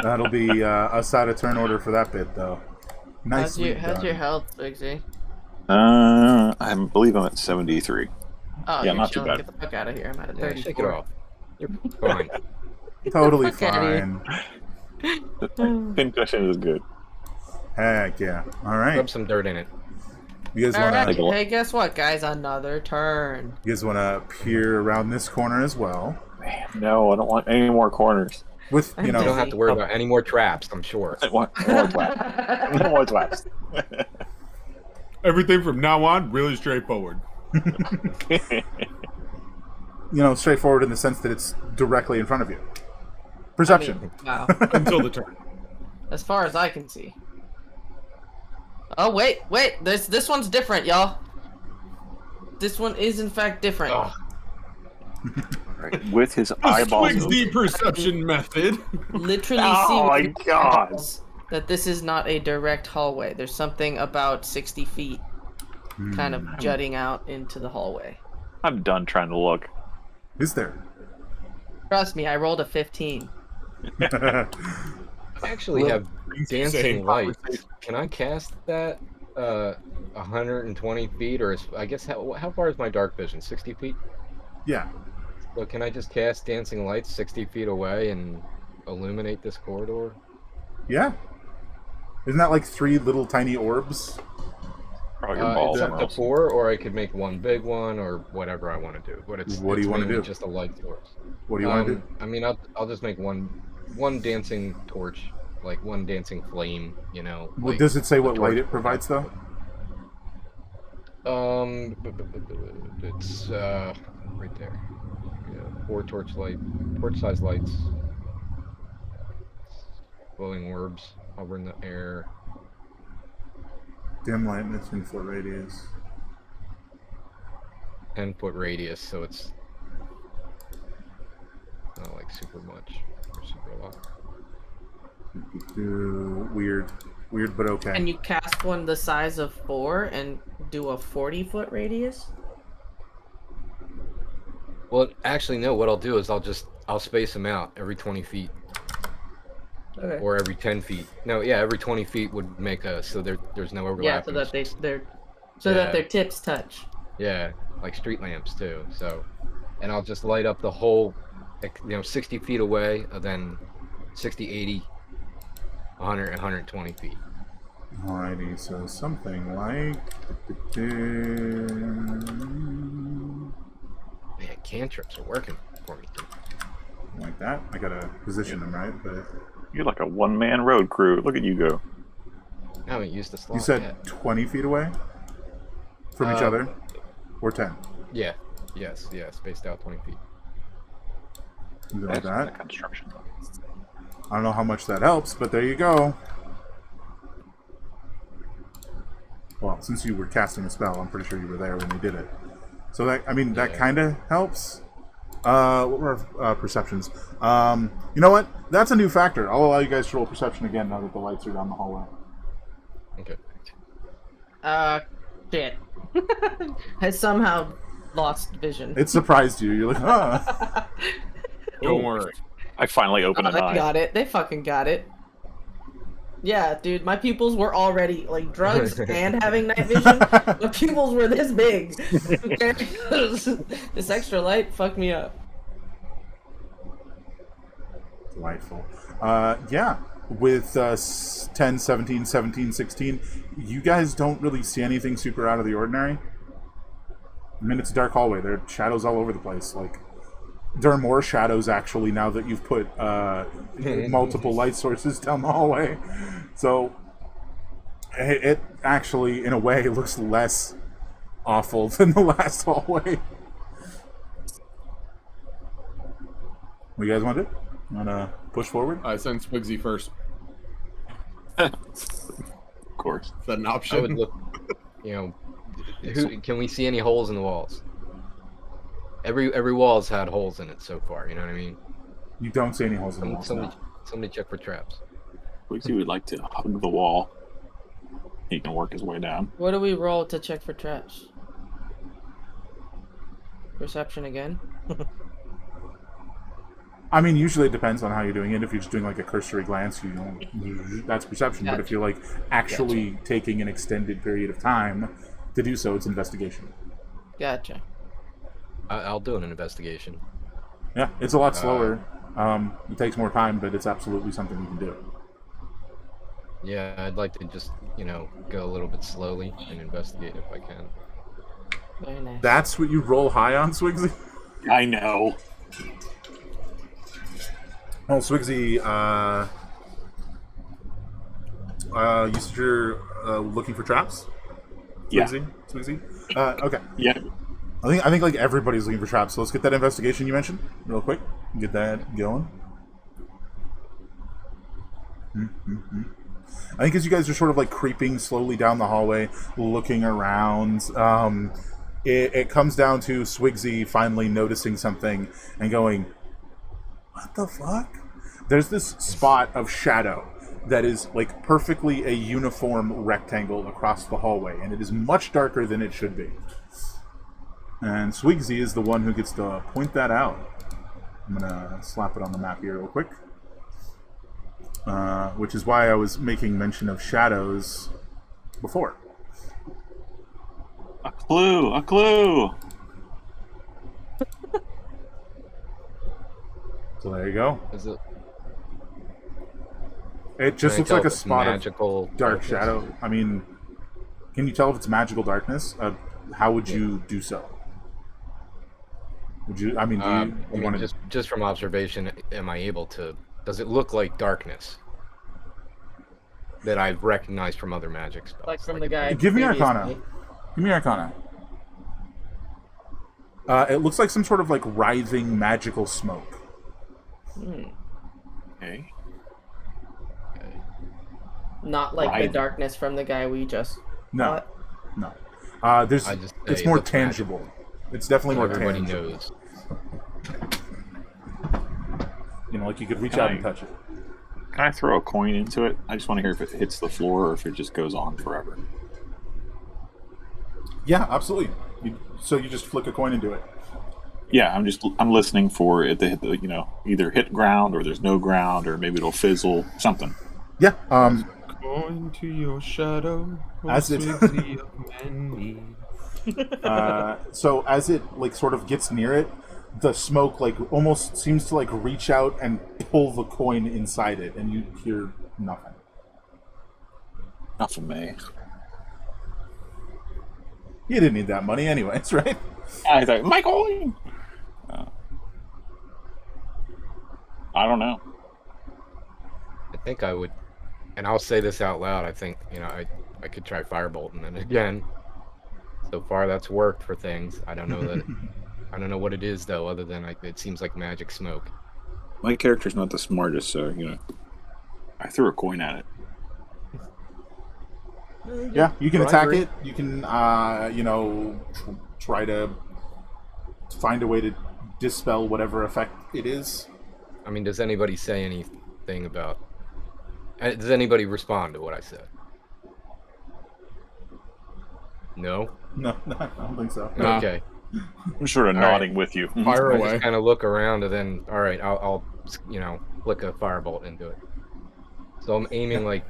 That'll be us out of turn order for that bit, though. How's Nicely your done. health, Swigsy? I believe I'm at 73. Oh, Yeah, you're not too chilling. bad. Get the fuck out of here. I'm at a Yeah, 34. shake it off. You're fine. Totally Fuck outta here. fine. Pincushion is good. Heck yeah. All right. Rub some dirt in it. You guys All want right. Take a to look. Hey, guess what, guys? Another turn. peer around this corner as well No, I don't want any more corners. with I'm You don't Busy. have to worry about any more traps, I'm sure. I want more traps. No more traps. Everything from now on really straightforward. straightforward in the sense that it's directly in front of you. Perception. Wow. Until the turn. As far as I can see. Oh wait. This one's different, y'all. This one is in fact different. Oh. Right, with his The eyeballs. Swigsy perception method. Literally Oh see my with God. eyes that this is not a direct hallway. There's something about 60 feet kind of jutting out into the hallway. I'm done trying to look. Is there? Trust me, I rolled a 15. I actually have Same dancing lights. conversation. Can I cast that 120 feet, or I guess how far is my dark vision? 60 feet? Yeah. So can I just cast dancing lights 60 feet away and illuminate this corridor? Yeah. Isn't that like 3 little tiny orbs? Oh, your balls It's are up to awesome. 4, or I could make one big one, or whatever I want to do. But What do you wanna mainly do? Just a light source. What do you want to do? I mean, I'll just make one dancing torch, like one dancing flame. Well, like does it say the what light torch it provides, though? It's right there. Yeah, 4 torch-sized lights, glowing orbs over in the air. Dim light, missing foot radius. 10-foot radius, so it's not like super much or super a lot. Weird, but okay. Can you cast one the size of 4 and do a 40-foot radius? Well, actually, no. What I'll do is I'll space them out every 20 feet. Okay. or every 10 feet. No, yeah, every 20 feet would make a so there's no Yeah, overlap. so in that the- that Yeah. their tips touch. Yeah, like street lamps too. So, and I'll just light up the whole, 60 feet away, and then 60, 80, 100, 120 feet. Alrighty, so something like. Man, cantrips are working for me too. Like that. I gotta position them right, but. You're like a one-man road crew. Look at you go. I haven't used the slot You said yet. 20 feet away from each other? Or 10? Yeah. Yes, spaced out 20 feet. Something like That's that. the construction. I don't know how much that helps, but there you go. Well, since you were casting a spell, I'm pretty sure you were there when you did it. So that, I mean, that Yeah. kind of helps. What were our perceptions? You know what? That's a new factor. I'll allow you guys to roll perception again now that the lights are down the hallway. Okay. Shit. I somehow lost vision. It surprised you. You're like, huh. Don't worry. I finally opened They an eye. got it. They fucking got it. Yeah, dude, my pupils were already like drugs and having night vision. My pupils were this big. Okay? This extra light fucked me up. Delightful. Yeah. With 10, 17, 17, 16, you guys don't really see anything super out of the ordinary. I mean, it's a dark hallway. There are shadows all over the place. Like, there are more shadows, actually, now that you've put multiple light sources down the hallway. So, it actually, in a way, looks less awful than the last hallway. What you guys want to do? Want to push forward? I send Swigsy first. Of course. Is that an I would option? look, can we see any holes in the walls? Every wall's had holes in it so far, you know what I mean? You don't see any holes in the walls. Somebody, No. somebody check for traps. Quixie would like to hug the wall. He can work his way down. What do we roll to check for traps? Perception again? I mean, usually it depends on how you're doing it. If you're just doing like a cursory glance, that's perception. But if Gotcha. you're like actually taking an extended period of time to do so, it's investigation. Gotcha. I'll do an investigation. Yeah, it's a lot slower. It takes more time, but it's absolutely something you can do. Yeah, I'd like to just, go a little bit slowly and investigate if I can. Very nice. That's what you roll high on, Swigsy? I know. Oh, Swigsy, you said you're looking for traps? Yeah. Swigsy? Okay. Yeah. I think like everybody's looking for traps, so let's get that investigation you mentioned real quick. Get that going. I think as you guys are sort of like creeping slowly down the hallway, looking around, it comes down to Swigsy finally noticing something and going, "What the fuck?" There's this spot of shadow that is like perfectly a uniform rectangle across the hallway, and it is much darker than it should be. And Swigsy is the one who gets to point that out. I'm gonna slap it on the map here real quick. Which is why I was making mention of shadows before. A clue! A clue! So there you go. Is it? It just Can I looks tell like a if it's spot magical of dark darkness? shadow. I mean, can you tell if it's magical darkness? How would you do so? Would you? I mean, do you want to? Just from observation, am I able to? Does it look like darkness that I've recognized from other magic spells? Like from the guy. Give me previously. Arcana. Give me Arcana. It looks like some sort of like writhing magical smoke. Okay. Not like Right. the darkness from the guy we just. No, fought. no. There's. I just It's say more it looks tangible. It's definitely more Everybody tangible. knows. You know, like you could reach Can out I- and touch it. Can I throw a coin into it? I just want to hear if it hits the floor or if it just goes on forever. Yeah, absolutely. So you just flick a coin into it. Yeah, I'm listening for it to hit the, either hit ground or there's no ground or maybe it'll fizzle, something. Yeah. Going to your shadow, As it- Swigsy of many. So as it like sort of gets near it, the smoke like almost seems to like reach out and pull the coin inside it, and you hear nothing. Not for me. You didn't need that money anyways, right? I thought, my coin! I don't know. I think I would, and I'll say this out loud. I think I could try firebolt, and then again, so far that's worked for things. I don't know that. I don't know what it is though, other than it seems like magic smoke. My character's not the smartest, so, I threw a coin at it. Yeah, you can attack Bribery. it. You can, try to find a way to dispel whatever effect it is. I mean, does anybody say anything about? Does anybody respond to what I said? No. No, I don't think so. Nah. Okay. I'm sort of All right. nodding with you. Fire I away. just kind of look around and then, all right, I'll flick a firebolt into it. So I'm aiming like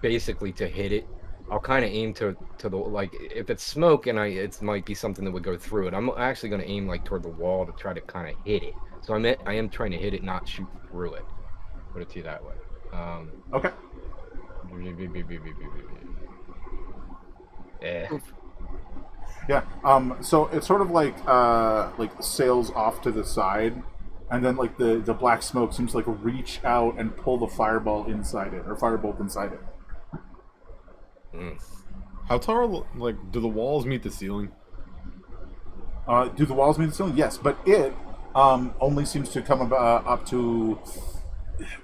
basically to hit it. I'll kind of aim to the like if it's smoke and it might be something that would go through it. I'm actually going to aim like toward the wall to try to kind of hit it. So I am trying to hit it, not shoot through it. Put it to you that way. Okay. Eh. Yeah. So it's sort of like sails off to the side, and then like the black smoke seems to like reach out and pull the fireball inside it, or firebolt inside it. How tall, do the walls meet the ceiling? Do the walls meet the ceiling? Yes, but it only seems to come up to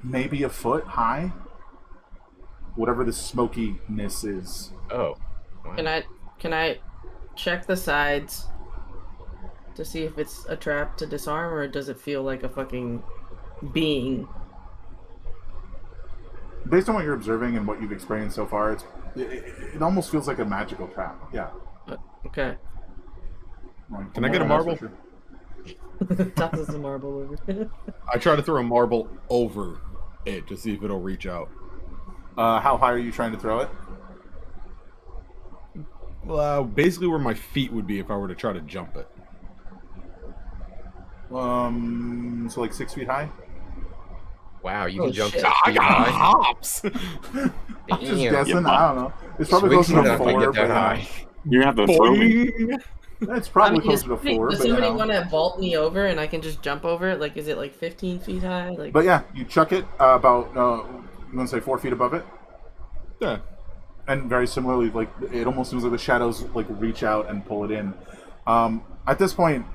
maybe a foot high. Whatever the smokiness is. Oh. Wow. Can I check the sides to see if it's a trap to disarm, or does it feel like a fucking being? Based on what you're observing and what you've experienced so far, it almost feels like a magical trap. Yeah. Okay. Like, Can I get a marble? Tosses the marble over. I try to throw a marble over it to see if it'll reach out. How high are you trying to throw it? Basically where my feet would be if I were to try to jump it. So like 6 feet high? Wow, you Oh, can jump shit. 6 I feet got high. hops! I'm just Damn. guessing. Yeah, I don't know. It's probably Swig's closer to not gonna 4, get that but high. You're going to have to throw me. Boing! it's probably does closer to 4. does But, somebody want to vault me over and I can just jump over it? Like, is it like 15 feet high? Like, but yeah, you chuck it about, you want to say 4 feet above it? Yeah. And very similarly, like it almost seems like the shadows like reach out and pull it in. At this point,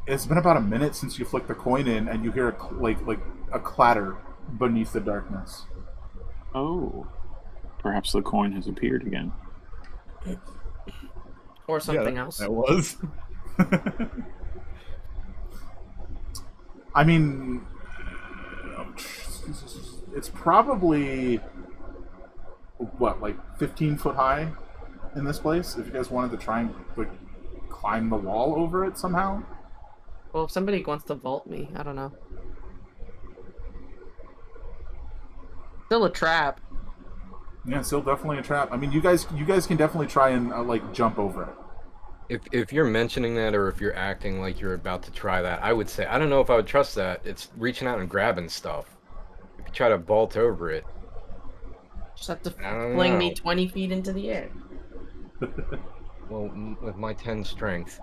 it's been about a minute since you flick the coin in, and you hear a clatter beneath the darkness. Oh. Perhaps the coin has appeared again. or something Yeah, else. That was. I mean, it's probably what, like 15 foot high in this place. If you guys wanted to try and like climb the wall over it somehow. Well, if somebody wants to vault me, I don't know. Still a trap. Yeah, still definitely a trap. I mean, you guys can definitely try and like jump over it. If you're mentioning that, or if you're acting like you're about to try that, I would say I don't know if I would trust that. It's reaching out and grabbing stuff. If you try to vault over it, Just have to I don't fling know. me 20 feet into the air. well, with my 10 strength,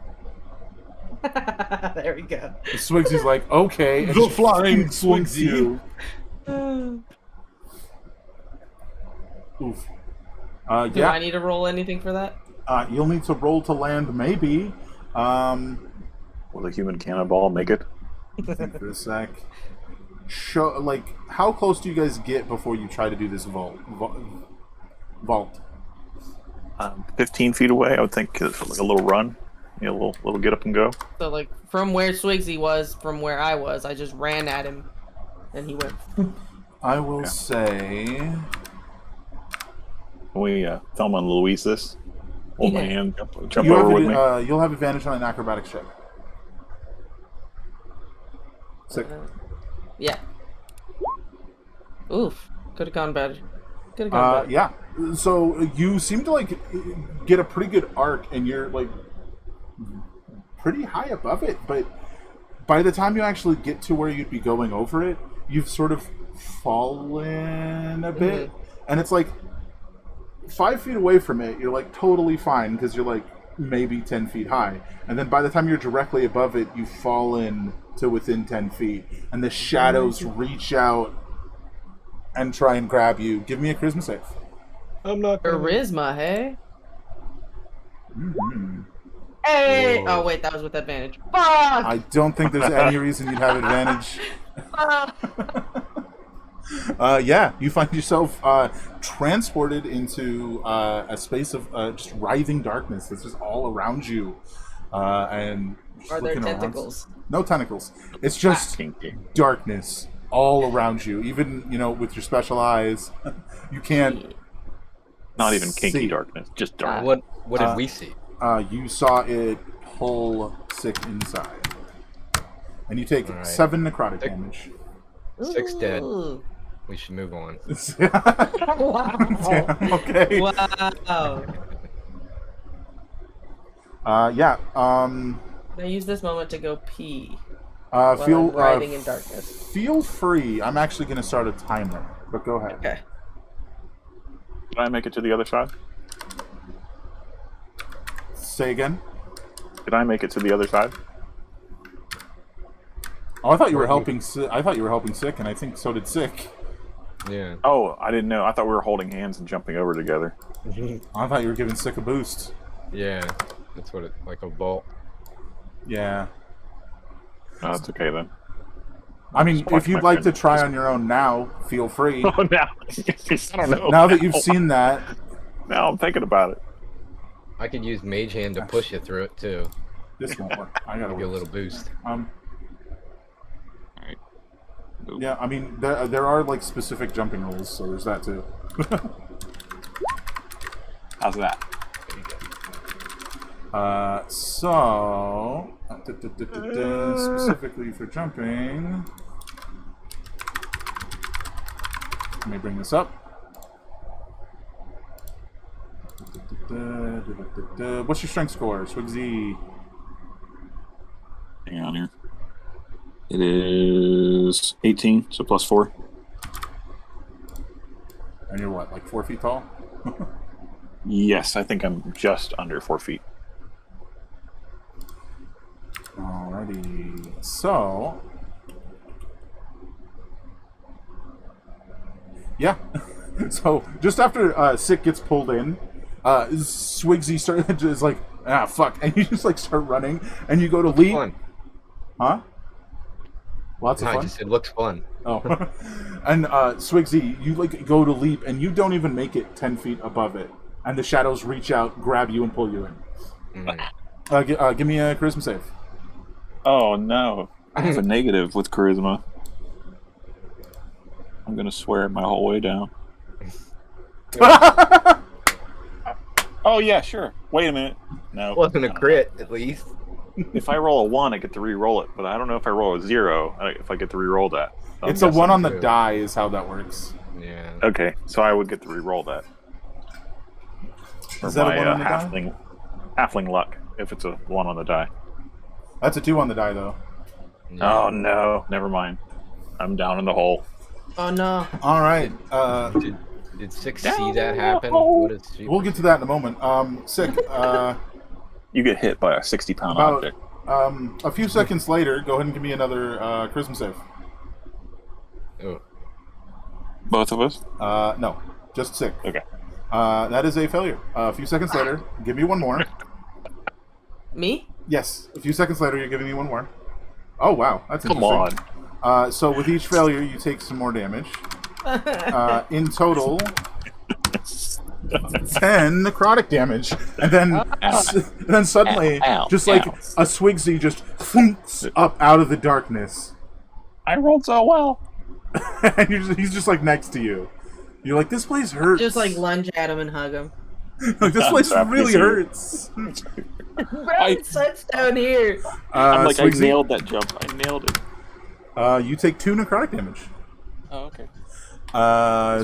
There we go. Swigsy's like, okay, and The just flying swings Swigsy. you. Oof. Do I need to roll anything for that? You'll need to roll to land, maybe. Will the human cannonball make it? Think for a sec. Show, like, how close do you guys get before you try to do this vault? 15 feet away, I would think it's like a little run. A little get up and go. So, like, from where Swigsy was, from where I was, I just ran at him, and he went. I will say... Can we Thelma and Louise this? Hold my Yeah. hand, jump over with me. You'll have advantage on an acrobatics check. Sick. Yeah. Oof. Could have gone better. Could have gone better. Yeah. So you seem to like get a pretty good arc, and you're like pretty high above it. But by the time you actually get to where you'd be going over it, you've sort of fallen a bit, and it's like 5 feet away from it. You're like totally fine because you're like maybe 10 feet high, and then by the time you're directly above it, you've fallen to within 10 feet, and the shadows reach out and try and grab you. Give me a charisma save. I'm not Charisma, hey? Mm-hmm. Hey! Whoa. Oh, wait, that was with advantage. Fuck! I don't think there's any reason you'd have advantage. Yeah, you find yourself transported into a space of just writhing darkness that's just all around you. And just Are there looking around. tentacles? No tentacles. It's just darkness all around you. Even, with your special eyes, you can't. Not even kinky see. darkness, just dark. What did we see? You saw it pull Sick inside. And you take All right. 7 necrotic damage. 6 dead. Ooh. We should move on. Wow. Damn, okay. Wow. Yeah. I use this moment to go pee while Feel I'm riding in darkness. Feel free. I'm actually going to start a timer, but go ahead. Okay. Did I make it to the other side? Say again. Did I make it to the other side? Oh, I thought you were helping. I thought you were helping Sick, and I think so did Sick. Yeah. Oh, I didn't know. I thought we were holding hands and jumping over together. I thought you were giving Sick a boost. Yeah. That's what it like a bolt. Yeah. No, that's okay then. I mean, Spark if you'd my like to friend. try on your own now, feel free. Oh, now. I don't know. Now that you've seen that, Now I'm thinking about it. I could use Mage Hand to push you through it too. this won't work. I gotta Give you a work. little boost. Yeah, I mean, there are like specific jumping rules, so there's that too. How's that? So specifically for jumping, let me bring this up. What's your strength score, Swigsy? Hang on here. It is 18, so plus 4. And you're what, like 4 feet tall? Yes, I think I'm just under 4 feet. Alrighty. So, yeah. So just after Sick gets pulled in, Swigsy is like, ah, fuck, and you just like start running, and you go to leap. Fun. Huh? Lots of No, I fun. just said looks fun. Oh, and Swigsy, you like go to leap, and you don't even make it 10 feet above it, and the shadows reach out, grab you, and pull you in. Give me a charisma save. Oh no, I have a negative with charisma. I'm gonna swear my whole way down. Oh yeah, sure. Wait a minute. No, It wasn't a no. crit, at least. If I roll a 1, I get to re-roll it, but I don't know if I roll a 0, if I get to re-roll that. So It's I'm a 1 on the too. die, is how that works. Yeah. guessing- Okay, so I would get to re-roll that. Or Is that a my 1 on the die? halfling luck, if it's a 1 on the die. That's a 2 on the die, though. Oh no, never mind. I'm down in the hole. Oh no. All right. Did Six see that happen? What is she? We'll get to that in a moment. Sick. You get hit by a 60-pound About object. a few seconds later, go ahead and give me another charisma save. Oh, Both of us? No, just Sick. Okay. That is a failure. A few seconds later, give me one more. Me? Yes, a few seconds later, you're giving me one more. Oh, wow. That's Come interesting. on. So with each failure, you take some more damage. In total, 10 necrotic damage. And then suddenly, Ow, just like ow. a Swigsy just thunks up out of the darkness. I rolled so well. And he's just like next to you. You're like, this place hurts. Just like lunge at him and hug him. Like, this place I'm really happy to see you. hurts. Bro, it sucks down here. I'm like, I Swigsy? nailed that jump. I nailed it. You take 2 necrotic damage. Oh, okay.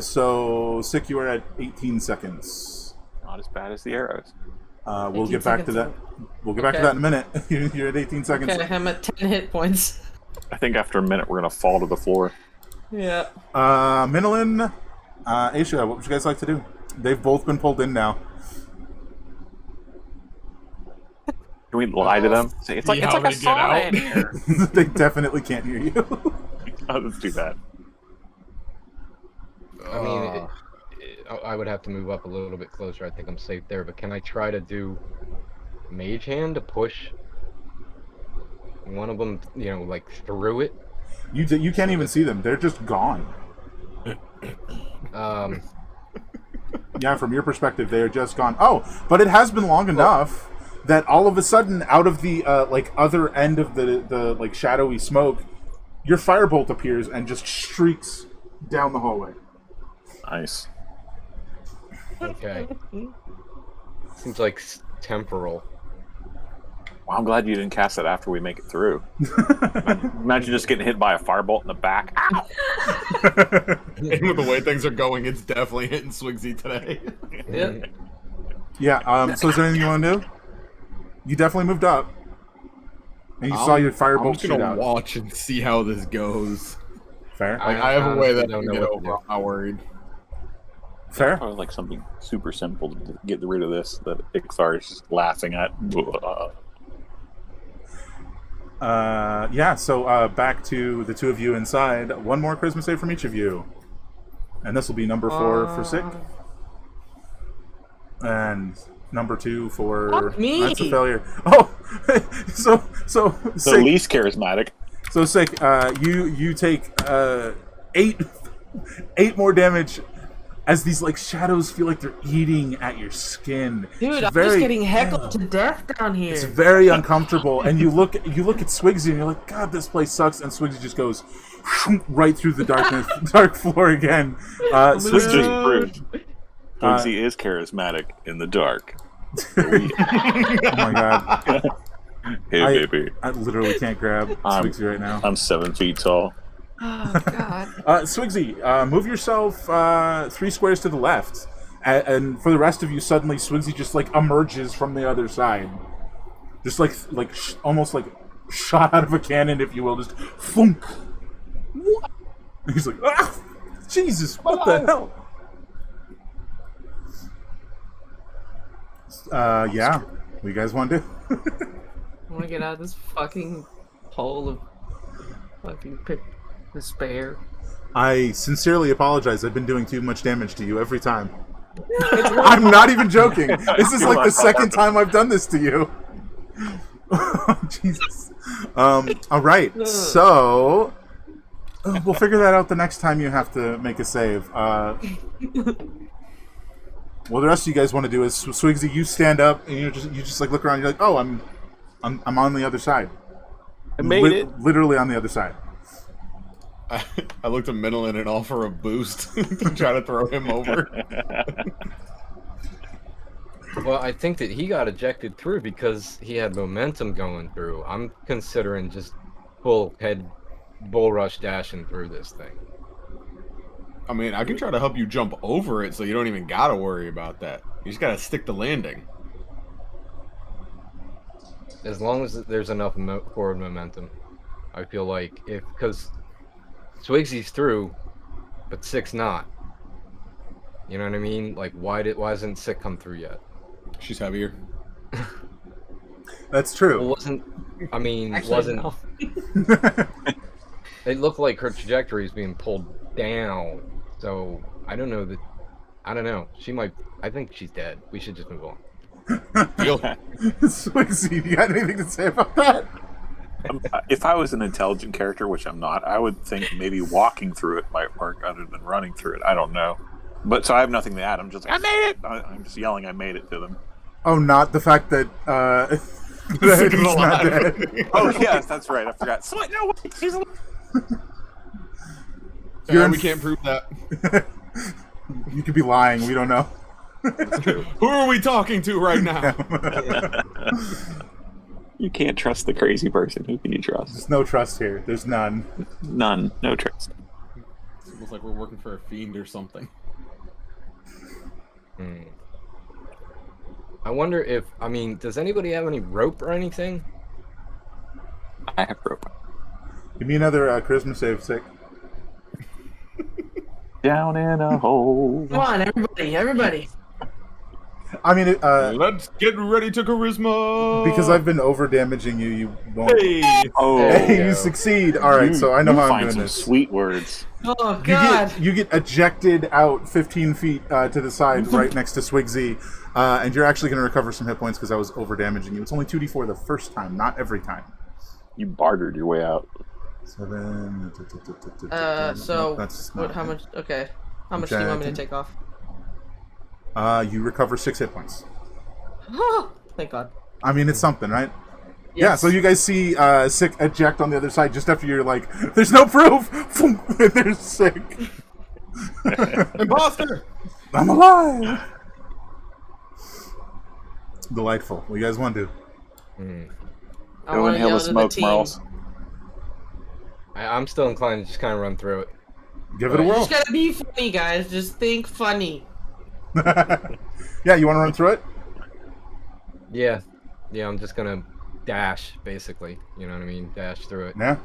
So Sick, you are at 18 seconds. Not as bad as the arrows. We'll 18 get back to that. seconds. We'll get back to Okay. that in a minute. You're at 18 seconds. Okay, I'm at 10 hit points. I think after a minute we're gonna fall to the floor. Yeah. Minolin, Aisha, what would you guys like to do? They've both been pulled in now. Can we lie to them? Say, it's like See it's how like a they get sauna out. in here. They definitely can't hear you. Oh, that's too bad. I mean, I would have to move up a little bit closer. I think I'm safe there. But can I try to do Mage Hand to push one of them, you know, like through it? You can't even see them. They're just gone. Yeah, from your perspective, they are just gone. Oh, but it has been long enough that all of a sudden, out of the like other end of the like shadowy smoke, your firebolt appears and just streaks down the hallway. Nice. Okay. Seems like temporal. Well, I'm glad you didn't cast that after we make it through. Imagine just getting hit by a firebolt in the back. Ow! And with the way things are going, it's definitely hitting Swigsy today. Yep. Yeah. So is there anything you want to do? You definitely moved up, and you saw your I'm firebolt just shoot gonna out. watch and see how this goes. Fair. Like, I have a way honestly that I don't can know get what to over. I'm not worried. Fair. Probably like something super simple to get rid of this that Ixar is just laughing at. Yeah. So back to the two of you inside. One more charisma save from each of you, and this will be number 4 for Sick, and number 2 for Fuck me. that's a failure. Oh, so The Sick. least charismatic. So Sick. You take 8 more damage. As these like shadows feel like they're eating at your skin. Dude, It's I'm just getting heckled to death down here. It's very uncomfortable, and you look at Swigsy, and you're like, God, this place sucks. And Swigsy just goes right through the dark floor again. This Swigsy, just proved Quincy is charismatic in the dark. oh my God, Hey, baby. I literally can't grab Swigsy right now. I'm 7 feet tall. Oh god. Swigsy, move yourself 3 squares to the left, and for the rest of you, suddenly Swigsy just like emerges from the other side, just almost like shot out of a cannon, if you will, just thunk. What? He's like, ah, Jesus, what the hell? Yeah, what do you guys want to do? I want to get out of this fucking hole of fucking despair. I sincerely apologize. I've been doing too much damage to you every time. I'm not even joking. This is like the second time I've done this to you. Oh, Jesus. All right. So we'll figure that out the next time you have to make a save. Well, the rest of you guys want to do is Swigsy, you stand up and you just like look around. You're like, oh, I'm on the other side. I made it. Literally on the other side. I looked at Minolin and offer a boost to try to throw him over. Well, I think that he got ejected through because he had momentum going through. I'm considering just full head bull rush dashing through this thing. I mean, I can try to help you jump over it so you don't even gotta worry about that. You just gotta stick the landing. As long as there's enough forward momentum, I feel like because Swigsy's through, but Sick's not. You know what I mean? Like, why hasn't Sick come through yet? She's heavier. That's true. Well, wasn't No. it looked like her trajectory is being pulled down. So I don't know. I think she's dead. We should just move on. Swigsy, do you got anything to say about that? If I was an intelligent character, which I'm not, I would think maybe walking through it might work other than running through it. I don't know. But so I have nothing to add. I'm just like, I made it! I'm just yelling, I made it to them. Oh, not the fact that that he's not dead. Oh, yes, that's right. I forgot. So, no, wait, he's alive. We can't prove that. You could be lying. We don't know. Who are we talking to right now? You can't trust the crazy person. Who can you trust? There's no trust here. There's none. None. No trust. It's almost like we're working for a fiend or something. I wonder if, I mean, does anybody have any rope or anything? I have rope. Give me another charisma save, Sick. Down in a hole. Come on, everybody. I mean, Let's get ready to charisma. because I've been over damaging you, you won't. Hey. Oh, Hey, go. you succeed. All right, so I know you how I'm find doing some this. sweet words. Oh God. You get ejected out 15 feet to the side, right next to Swigsy, and you're actually going to recover some hit points because I was over damaging you. It's only 2d4 the first time, not every time. You bartered your way out. 7. So That's what? not How it. much? Okay. How much do you want me to take off? You recover 6 hit points. Thank God. I mean, it's something, right? Yeah, so you guys see Sick eject on the other side just after you're like, there's no proof! And there's Sick. Imposter! I'm alive! Delightful. What do you guys want to do? I Go want to inhale yell the to the smoke, team. Marls. I'm still inclined to just kind of run through it. Give it a You whirl. just gotta be funny, guys. Just think funny. Yeah, you want to run through it? Yeah, I'm just gonna dash, basically. You know what I mean? Dash through it. Yeah.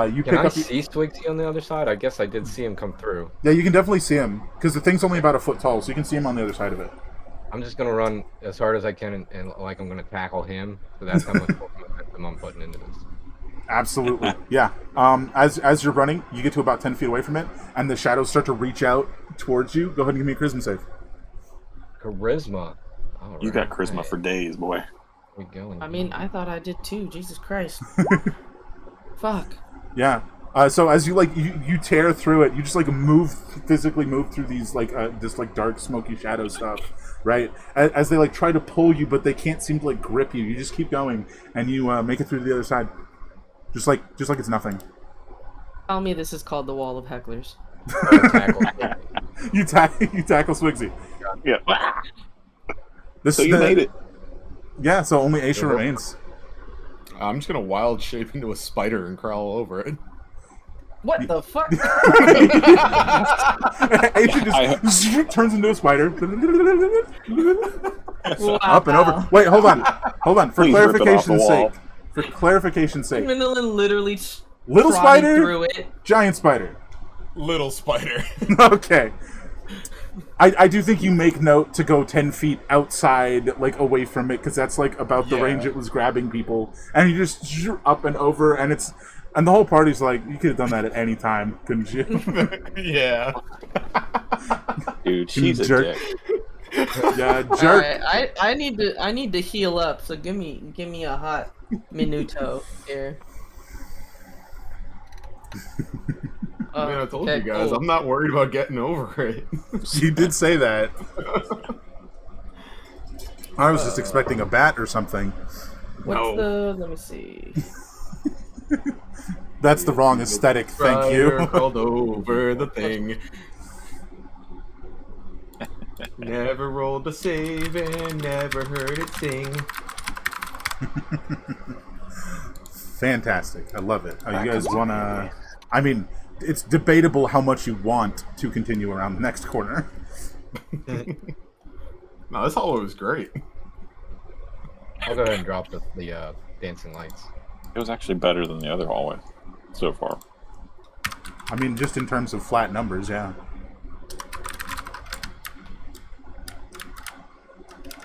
You Can pick I up. see Swigsy on the other side? I guess I did see him come through. Yeah, you can definitely see him because the thing's only about a foot tall, so you can see him on the other side of it. I'm just gonna run as hard as I can and like I'm gonna tackle him. So that's how much momentum I'm putting into this. Absolutely. Yeah. As you're running, you get to about 10 feet away from it, and the shadows start to reach out towards you. Go ahead and give me a charisma save. Charisma. All You got right. charisma for days, boy. We going. I mean, I thought I did too. Jesus Christ. Fuck. Yeah. So as you you tear through it, you just physically move through these this dark smoky shadow stuff, right? As they try to pull you, but they can't seem to grip you. You just keep going, and you make it through to the other side, just like it's nothing. Tell me this is called the Wall of Hecklers. You tackle Swigsy. Yeah. This So you made it. Yeah. So only Aisha remains. I'm just gonna wild shape into a spider and crawl over it. What the fuck? Aisha just turns into a spider. Wow. Up and over. Wait, hold on. For Please rip it off the clarification's wall. sake. For clarification's sake. Gwendolyn literally Little trotted spider? through it. Giant spider. Little spider. Okay. I do think you make note to go 10 feet outside, away from it, because that's about the Yeah. range it was grabbing people. And you just up and over, and the whole party's like, you could have done that at any time, couldn't you? Yeah. Dude, she's a Jerk. dick. Yeah, jerk. Alright, I need to heal up, so give me a hot minuto here. I mean, I told okay, you guys, cool. I'm not worried about getting over it. You did say that. I was just expecting a bat or something. What's the? Let me see. That's the wrong aesthetic, thank you. Spider crawled over the thing. Never rolled a save and never heard it sing. Fantastic. I love it. You guys want to... I mean, it's debatable how much you want to continue around the next corner. No, this hallway was great. I'll go ahead and drop the dancing lights. It was actually better than the other hallway so far. I mean, just in terms of flat numbers, yeah.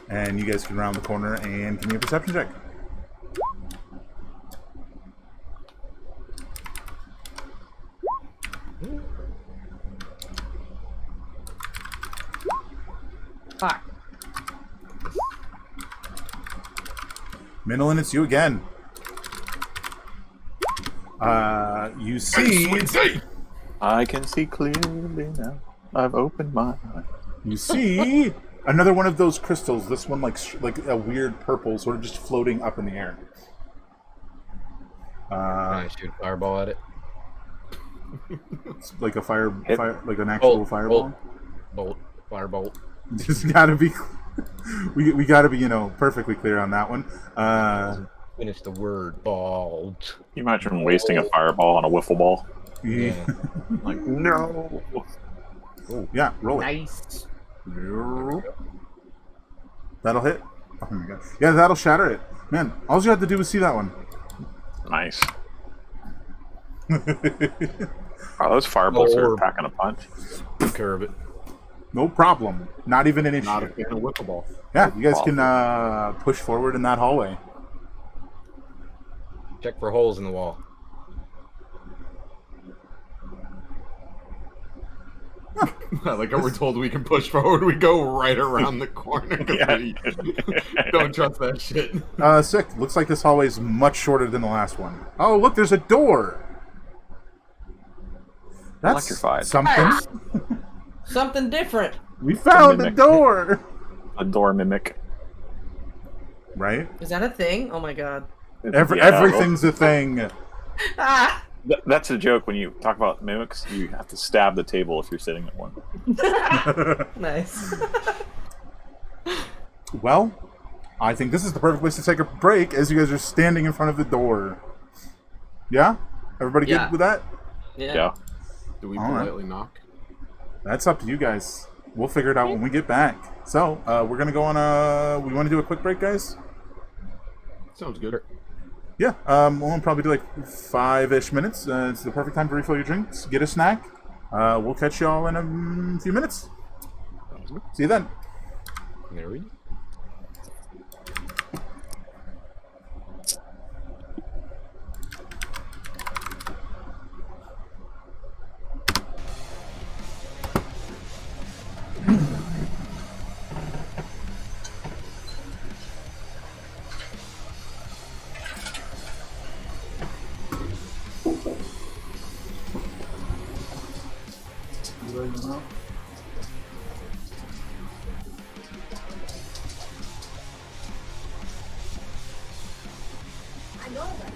And you guys can round the corner and give me a perception check. Fuck. Minolin, it's you again. You see... I can see clearly now. I've opened my eye. You see another one of those crystals. This one, like a weird purple, sort of just floating up in the air. Can I shoot a fireball at it? It's like a fire, like an actual fireball. Firebolt. Just gotta be. We gotta be, perfectly clear on that one. finish the word bald. Can you imagine wasting a fireball on a wiffle ball? Yeah. Like, no. Yeah, roll it. Nice. That'll hit. Oh my god. Yeah, that'll shatter it. Man, all you had to do was see that one. Nice. Wow, those firebolts are packing a punch. Curve it. No problem. Not even an issue. Not a fan of wiffle ball. Yeah, you guys can push forward in that hallway. Check for holes in the wall. Like we're told we can push forward, we go right around the corner. 'Cause we don't trust that shit. Sick. Looks like this hallway is much shorter than the last one. Oh, look, there's a door. That's Electrified. something. Something different. We found a mimic. door. A door mimic. Right? Is that a thing? Oh my god. Everything's a thing. Ah! That's a joke when you talk about mimics. You have to stab the table if you're sitting at one. Nice. Well, I think this is the perfect place to take a break as you guys are standing in front of the door. Yeah? Everybody Yeah. good with that? Yeah. Do we All right. politely knock? That's up to you guys. We'll figure it out when we get back. So, we're going to go on we want to do a quick break, guys? Sounds good. Yeah, we'll probably do like 5-ish minutes. It's the perfect time to refill your drinks, get a snack. We'll catch y'all in a few minutes. See you then. There we go. I know that.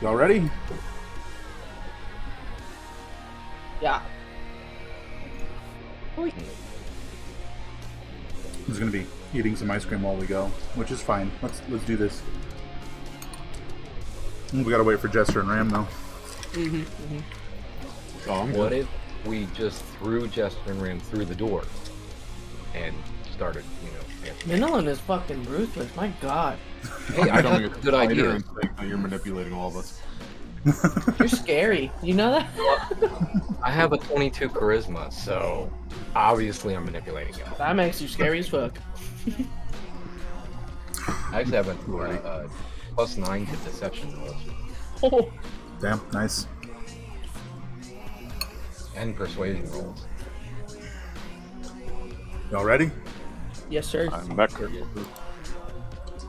Y'all ready? Yeah. He's gonna be eating some ice cream while we go, which is fine. Let's do this. We gotta wait for Jester and Ram though. Oh, I'm What good. if we just threw Jester and Ram through the door and started, dancing? Minolan is fucking ruthless. My God. Hey, I got Becoming a a good fighter idea. and think that you're manipulating all of us. You're scary. You know that? I have a 22 charisma, so obviously I'm manipulating you. That makes you scary as fuck. I actually have a +9 to deception rolls Oh. Damn, nice. and persuasion rolls. Y'all ready? Yes, sir. I'm back.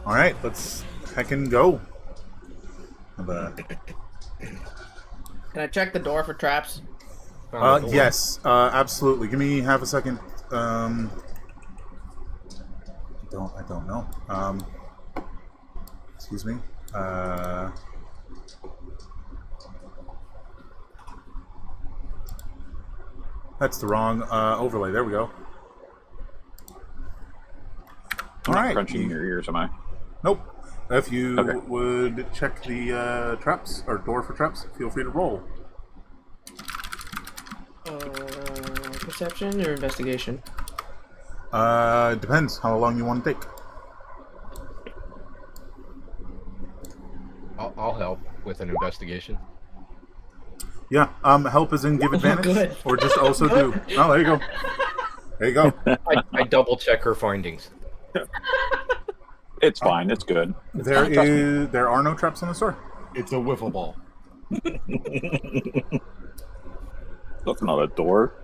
All right, let's heckin' go. But, Can I check the door for traps? Found the door. yes, absolutely. Give me half a second. I don't know. Excuse me. That's the wrong overlay. There we go. I'm All not right. crunching in your ears, am I? Nope. If you Okay. would check the traps or door for traps, feel free to roll. Perception or investigation? Depends how long you want to take. I'll help with an investigation. Yeah. Help is in give advantage, good. or just also do. Oh, there you go. There you go. I double check her findings. It's fine. It's good. There are no traps on the store. It's a wiffle ball. That's not a door.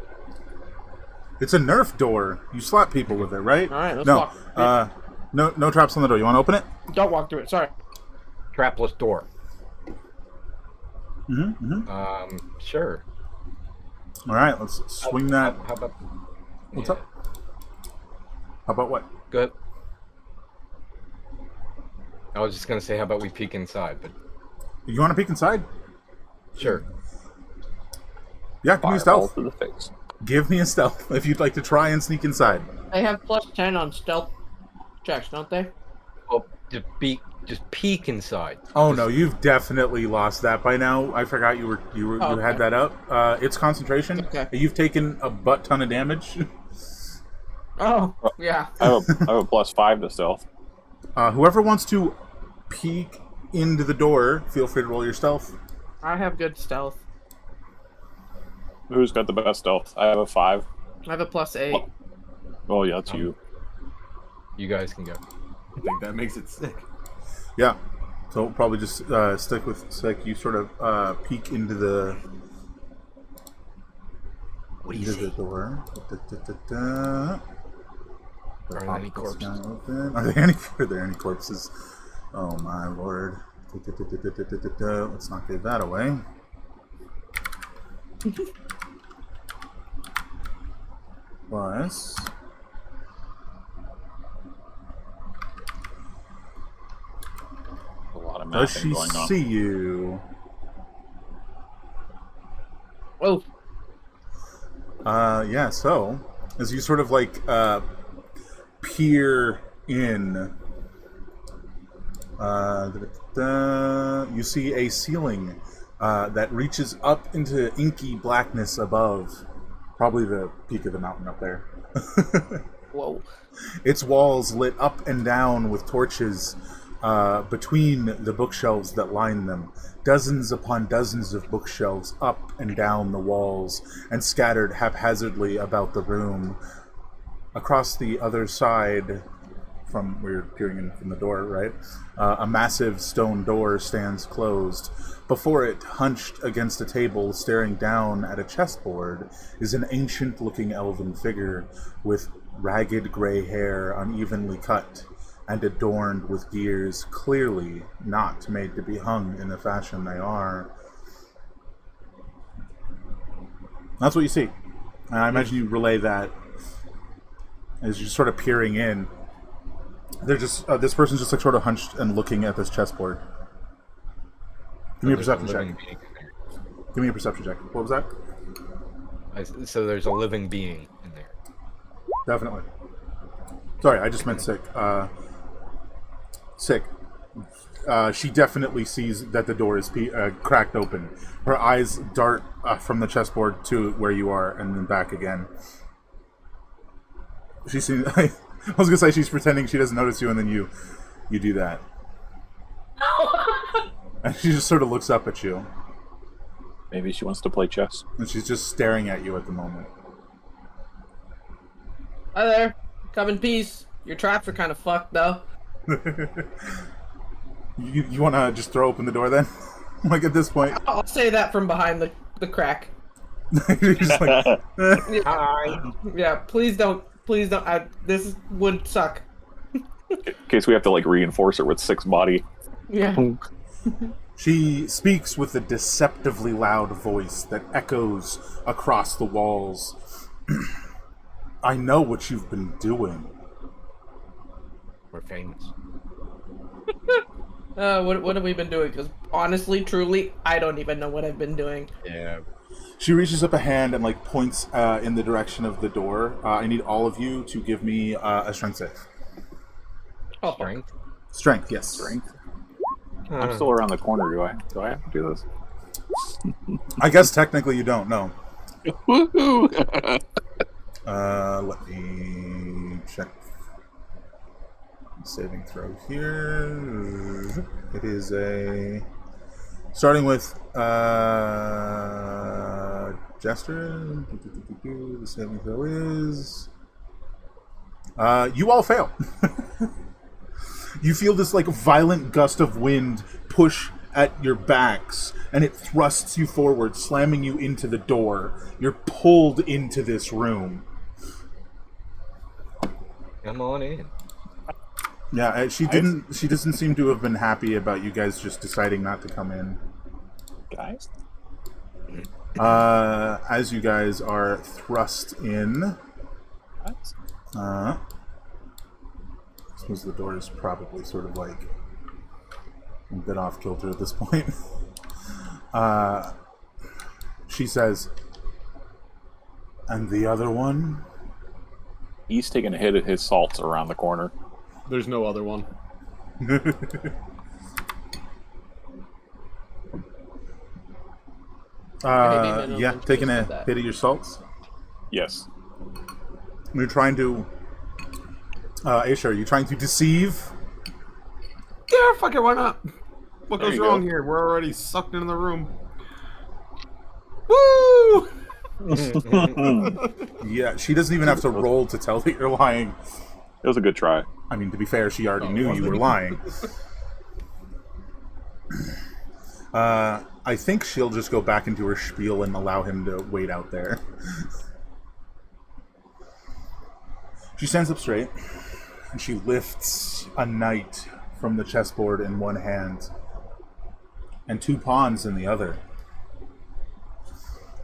It's a Nerf door. You slap people with it, right? All right, let's no, walk. no traps on the door. You want to open it? Don't walk through it. Sorry. Trapless door. Mm-hmm. Sure. All right, let's swing that. How about? What's yeah. up? How about what? Good. I was just gonna say, how about we peek inside, but You want to peek inside? sure. Yeah, give me a Fireball stealth. to the face. Give me a stealth if you'd like to try and sneak inside. They have +10 on stealth checks, don't they? Well, just peek inside. Oh no, you've definitely lost that by now. I forgot you Oh, you okay. had that up. It's concentration. Okay. You've taken a butt ton of damage. Oh, yeah. I have a +5 to stealth. Whoever wants to peek into the door, feel free to roll your stealth. I have good stealth. Who's got the best stealth? I have a 5. I have a +8. Oh yeah, that's you. You guys can go. I think that makes it sick. Yeah. So probably just stick with Sick. You sort of peek into the the door. Are there any corpses? Are there any corpses? Oh my lord. Let's not give that away. Plus. A lot of Does mapping she going on. see you? Oh, Yeah, so as you sort of like peer in, you see a ceiling that reaches up into inky blackness above, probably the peak of the mountain up there. whoa. Its walls lit up and down with torches between the bookshelves that line them. Dozens upon dozens of bookshelves up and down the walls and scattered haphazardly about the room. Across the other side, from where you're peering in from the door, right? A massive stone door stands closed. Before it, hunched against a table, staring down at a chessboard, is an ancient-looking elven figure with ragged gray hair unevenly cut and adorned with gears clearly not made to be hung in the fashion they are. That's what you see. And I imagine you relay that as you're sort of peering in. They're just this person's just like sort of hunched and looking at this chessboard. Give me a There's a perception check. living being in there. Give me a perception check. What was that? So there's a living being in there. Definitely. Sorry, I just meant sick. Sick. She definitely sees that the door is cracked open. Her eyes dart from the chessboard to where you are and then back again. She seems. I was gonna say she's pretending she doesn't notice you, and then you do that, and she just sort of looks up at you, Maybe she wants to play chess. and she's just staring at you at the moment. Hi there. Come in peace. Your traps are kind of fucked, though. You want to just throw open the door then? Like at this point, I'll say that from behind the crack. you're just like, Hi. Yeah, please don't. Please don't. This would suck. In case we have to like reinforce her with 6 body. Yeah. She speaks with a deceptively loud voice that echoes across the walls. I know what you've been doing. We're famous. What have we been doing? Because honestly, truly, I don't even know what I've been doing. Yeah. She reaches up a hand and like points in the direction of the door. I need all of you to give me a strength save. Oh, Strength. Strength, yes. Strength. I'm still around the corner. Do I have to do this? I guess technically you don't. No. Woohoo! Let me check. Saving throw here. It is a starting with Jester. The saving throw is you all fail. You feel this like violent gust of wind push at your backs, and it thrusts you forward, slamming you into the door. You're pulled into this room. Come on in. Yeah, she didn't. She doesn't seem to have been happy about you guys just deciding not to come in. Guys? As you guys are thrust in, I suppose the door is probably sort of like a bit off kilter at this point. She says, "And the other one?" He's taking a hit at his salts around the corner. There's no other one. Yeah, taking a hit at your salts. Yes. You're trying to. Aisha, are you trying to deceive? Yeah, fuck it, why not? What There goes you wrong go. here? We're already sucked into the room. Woo! Yeah, she doesn't even have to roll to tell that you're lying. It was a good try. I mean, to be fair, she already knew was you it? were lying. I think she'll just go back into her spiel and allow him to wait out there. She stands up straight, and she lifts a knight from the chessboard in one hand, and 2 pawns in the other.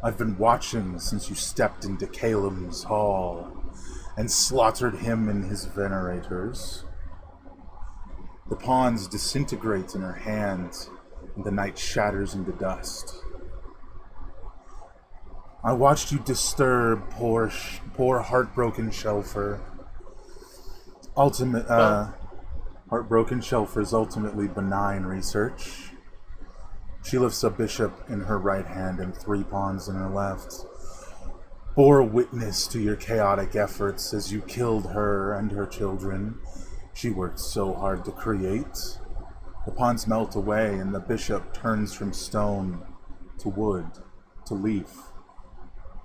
I've been watching since you stepped into Caelim's hall and slaughtered him and his venerators. The pawns disintegrate in her hand, and the knight shatters into dust. I watched you disturb poor heartbroken Shelfer. Heartbroken Shelfer's ultimately benign research. She lifts a bishop in her right hand and 3 pawns in her left. Bore witness to your chaotic efforts as you killed her and her children. She worked so hard to create. The pawns melt away and the bishop turns from stone to wood to leaf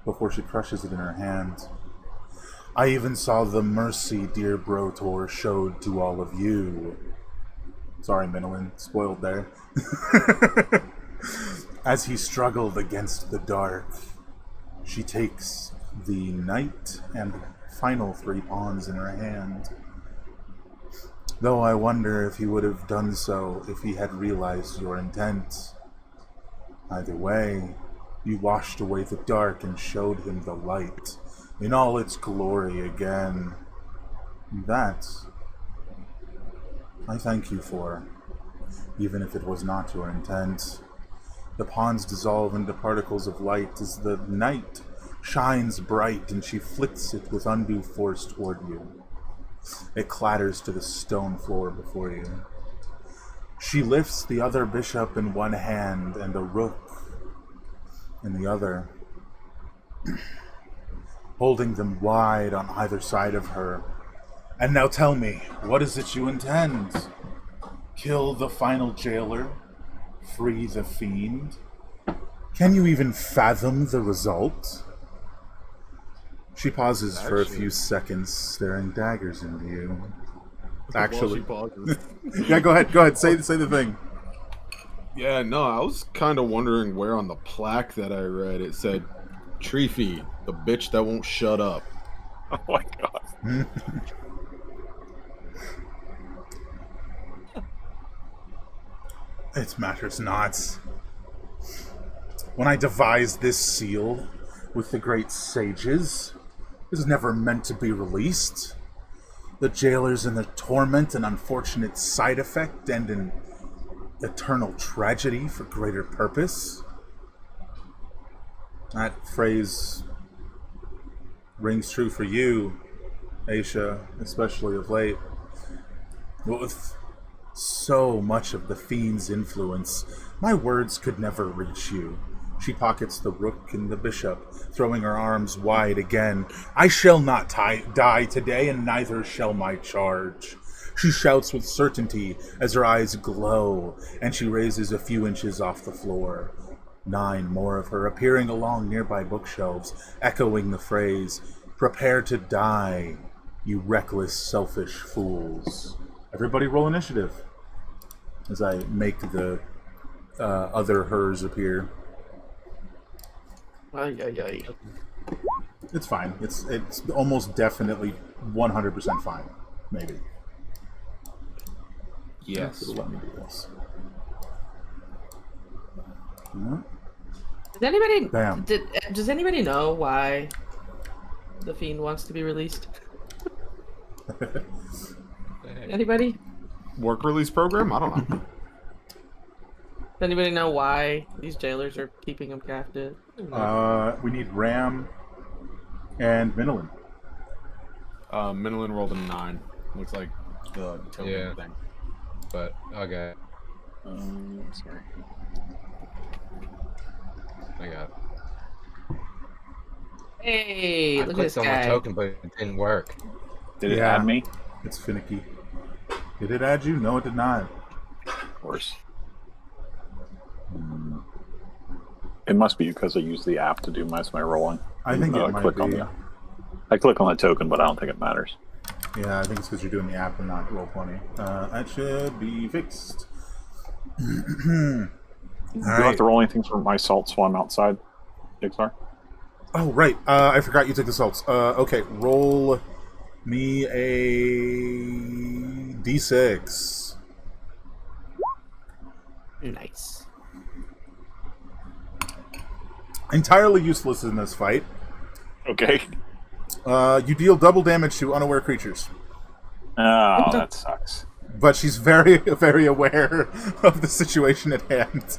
before she crushes it in her hand. I even saw the mercy dear Brotor showed to all of you. Sorry, Minolin, spoiled there. As he struggled against the dark, she takes the knight and final 3 pawns in her hand. Though I wonder if he would have done so if he had realized your intent. Either way, you washed away the dark and showed him the light in all its glory again. That I thank you for, even if it was not your intent. The pawns dissolve into particles of light as the night shines bright and she flicks it with undue force toward you. It clatters to the stone floor before you. She lifts the other bishop in one hand and a rook in the other, holding them wide on either side of her. And now tell me, what is it you intend? Kill the final jailer? Free the fiend? Can you even fathom the result? She pauses for a few seconds, staring daggers into you. Actually, yeah, go ahead. Say the thing. Yeah, no, I was kind of wondering where on the plaque that I read it said, "Treefy, the bitch that won't shut up." Oh my god. It matters not. When I devised this seal with the great sages, it was never meant to be released. The jailers in their torment, an unfortunate side effect, and an eternal tragedy for greater purpose. That phrase rings true for you, Aisha, especially of late. But with so much of the fiend's influence, my words could never reach you. She pockets the rook and the bishop, throwing her arms wide again. I shall not die today, and neither shall my charge. She shouts with certainty as her eyes glow, and she raises a few inches off the floor. 9 more of her appearing along nearby bookshelves, echoing the phrase, "Prepare to die, you reckless, selfish fools." Everybody roll initiative as I make the other hers appear. Ay. It's fine. It's almost definitely 100% fine. Maybe. Yes. It'll let me do this. Does anybody Damn. Does anybody know why the fiend wants to be released? Anybody? Work release program? I don't know. Does anybody know why these jailers are keeping him captive? We need Ram and Minolin. Minolin rolled a 9. Looks like the token thing. But okay, Sorry. I got it. Hey, I look at clicked this on guy. the token, but it didn't work. Did it Yeah. add me? It's finicky. Did it add you? No, it did not. Of course. It must be because I use the app to do my rolling. I think it might be. I click on the token, but I don't think it matters. Yeah, I think it's because you're doing the app and not Roll20. That should be fixed. Do I Alright. have to roll anything for my salts while I'm outside, Jigsaw? Oh, right. I forgot you took the salts. Okay, roll me a d6. Nice. Entirely useless in this fight. Okay. You deal double damage to unaware creatures. Oh, that sucks. But she's very, very aware of the situation at hand.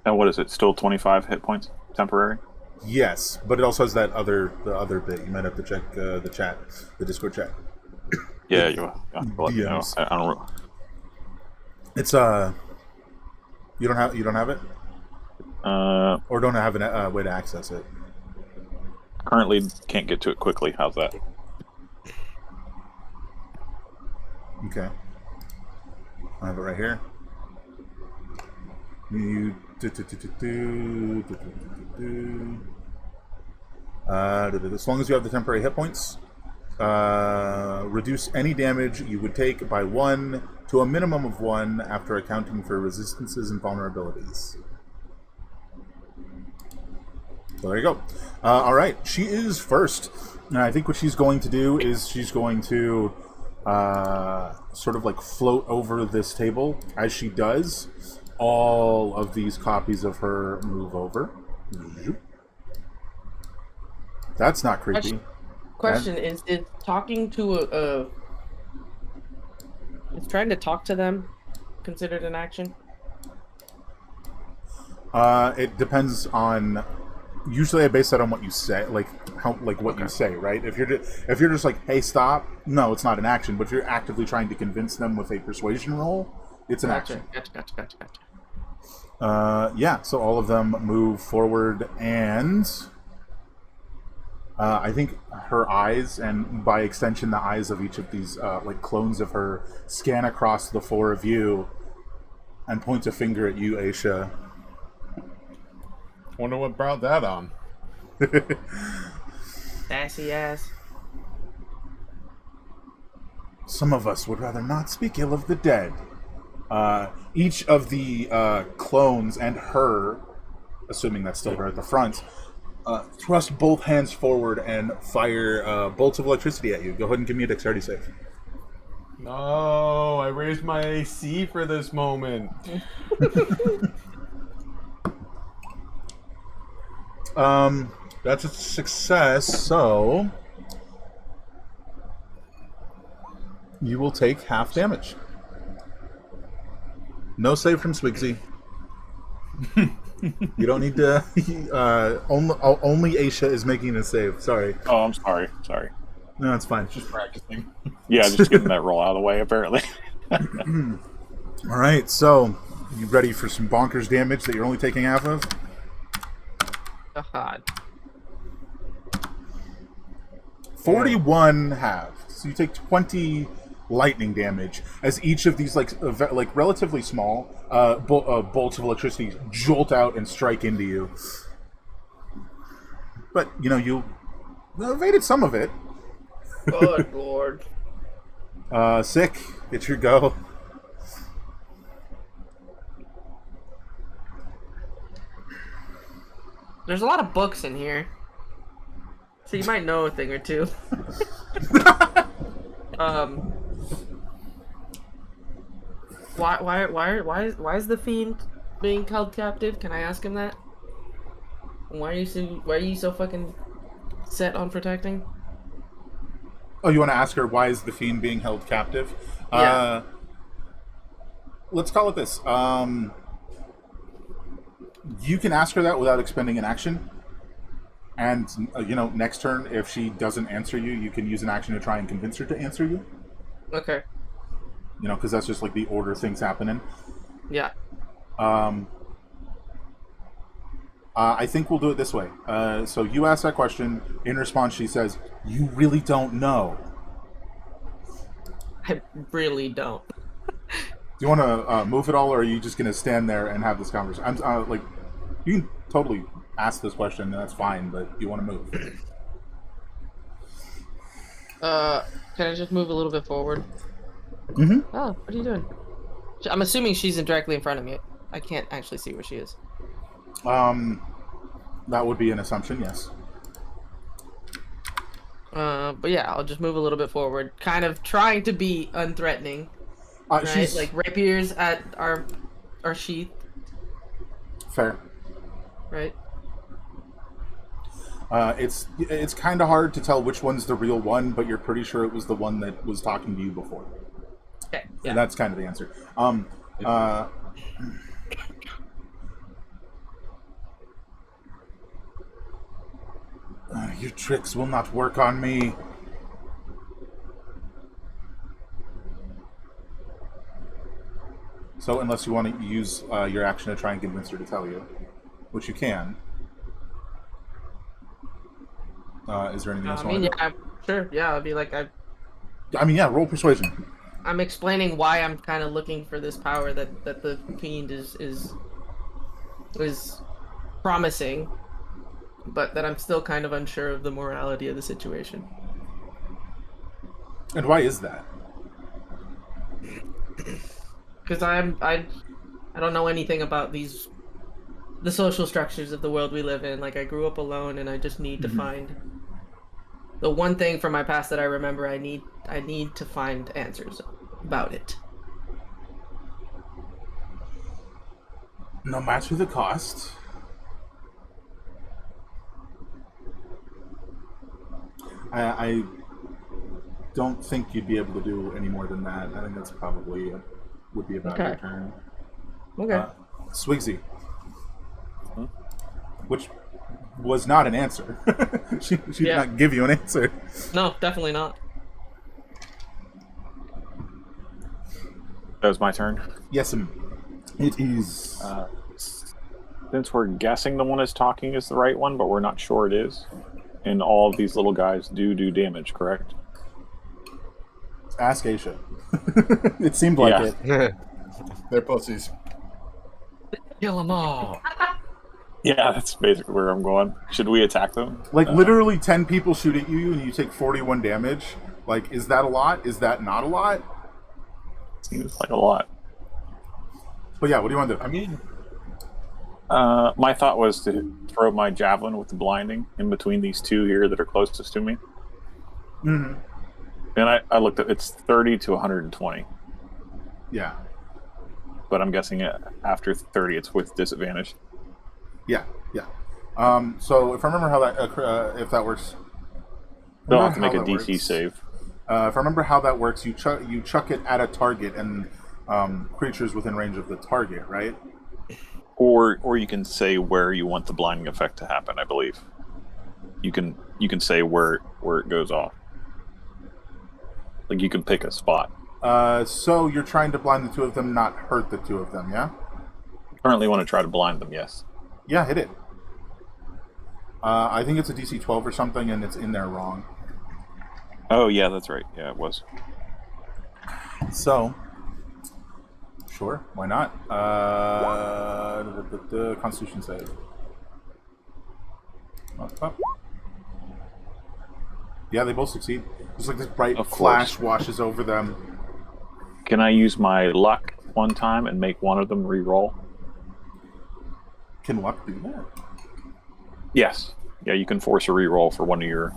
And what is it? Still 25 hit points? Temporary? Yes, but it also has the other bit. You might have to check the chat, the Discord chat. Yeah, you let me know. DMs. I don't. It's you don't have it, or don't have a way to access it. Currently can't get to it quickly. How's that? Okay, I have it right here. You as long as you have the temporary hit points, reduce any damage you would take by 1 to a minimum of 1 after accounting for resistances and vulnerabilities. So there you go. All right, she is first. And I think what she's going to do is she's going to sort of like float over this table. As she does, all of these copies of her move over. That's not creepy. Question is talking to is trying to talk to them considered an action? It depends on. Usually, I base that on what you say, like what you say, right? If you're just like, "Hey, stop," no, it's not an action. But if you're actively trying to convince them with a persuasion roll, it's an action. Gotcha. Yeah. So all of them move forward, and I think her eyes, and by extension, the eyes of each of these like clones of her, scan across the four of you, and point a finger at you, Aisha. Wonder what brought that on. Sassy ass. Some of us would rather not speak ill of the dead. Each of the clones and her, assuming that's still her at the front, thrust both hands forward and fire bolts of electricity at you. Go ahead and give me a dexterity save. No, I raised my AC for this moment. That's a success, so you will take half damage. No save from Swigsy. You don't need to. Only Aisha is making a save. Sorry. Oh, I'm sorry. Sorry. No, it's fine. Just practicing. Yeah, just getting that roll out of the way, apparently. All right, so you ready for some bonkers damage that you're only taking half of? God. 41 half. So you take 20 lightning damage as each of these like relatively small bolts of electricity jolt out and strike into you. But you evaded some of it. Good lord. Sick. It's your go. There's a lot of books in here, so you might know a thing or two. Why is the fiend being held captive? Can I ask him that? Why are you so fucking set on protecting? Oh, you want to ask her why is the fiend being held captive? Yeah. Let's call it this. You can ask her that without expending an action. And, next turn, if she doesn't answer you, you can use an action to try and convince her to answer you. Okay. Because that's just like the order things happen in. Yeah. I think we'll do it this way. So you ask that question. In response, she says, "You really don't know." I really don't. Do you want to move at all, or are you just going to stand there and have this conversation? You can totally ask this question, and that's fine, but you want to move. Can I just move a little bit forward? Mm-hmm. Oh, what are you doing? I'm assuming she's directly in front of me. I can't actually see where she is. That would be an assumption, yes. But yeah, I'll just move a little bit forward, kind of trying to be unthreatening. Right? She's Like rapiers at our sheath. fair. Right. It's kind of hard to tell which one's the real one, but you're pretty sure it was the one that was talking to you before. Okay. Yeah. And that's kind of the answer. Your tricks will not work on me. So unless you want to use your action to try and convince her to tell you, which you can. Is there anything else? Sure. Yeah, I'd be like, roll persuasion. I'm explaining why I'm kind of looking for this power that the fiend is promising, but that I'm still kind of unsure of the morality of the situation. And why is that? Because I don't know anything about the social structures of the world we live in. Like, I grew up alone, and I just need to find the one thing from my past that I remember. I need to find answers about it. No matter the cost. I don't think you'd be able to do any more than that. I think that's probably would be about your turn. Okay. Swigsy. Which was not an answer. She did Yeah. not give you an answer. No, definitely not. That was my turn. Yes, it is. Since we're guessing the one is talking is the right one, but we're not sure it is, and all of these little guys do damage, correct? Ask Aisha. It seemed like Yeah. it. They're pussies. Kill them all. Yeah, that's basically where I'm going. Should we attack them? Like, literally 10 people shoot at you and you take 41 damage. Like, is that a lot? Is that not a lot? Seems like a lot. But yeah, what do you want to do? I mean, My thought was to throw my javelin with the blinding in between these two here that are closest to me. Mm-hmm. And I looked at it's 30 to 120, Yeah. but I'm guessing after 30 it's with disadvantage. Yeah. Yeah. So if I remember how that if that works, They'll have to make remember a how that DC works. save. If I remember how that works, you chuck it at a target and creatures within range of the target, right? Or you can say where you want the blinding effect to happen, I believe. You can say where it goes off. Like you can pick a spot. So you're trying to blind the two of them, not hurt the two of them, yeah? Currently want to try to blind them, yes. Yeah, hit it. I think it's a DC 12 or something, and it's in there wrong. Oh yeah, that's right. Yeah, it was. So, sure, why not? The Constitution save. Up. Yeah, they both succeed. Just like this bright Of course. flash washes over them. Can I use my luck one time and make one of them re-roll? Can luck do that? Yes. Yeah, you can force a re-roll for one of your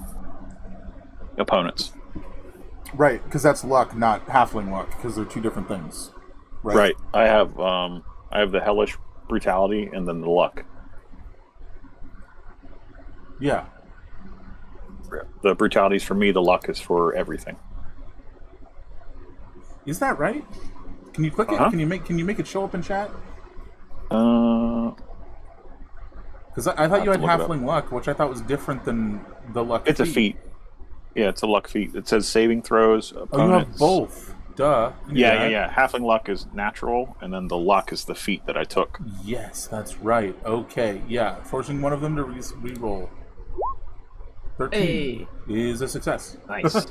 opponents. Right, because that's luck, not halfling luck, because they're two different things. Right. I have the hellish brutality and then the luck. Yeah. The brutality is for me. The luck is for everything. Is that right? Can you click it? Uh-huh. Can you make it show up in chat? Because I thought you had have to look it up. halfling luck, which I thought was different than the luck. It's a feat. Yeah, it's a luck feat. It says saving throws. Oh, you Opponents. have both. Duh. Yeah. Halfling luck is natural, and then the luck is the feat that I took. Yes, that's right. Okay, yeah. Forcing one of them to re-roll. 13 is a success. Nice.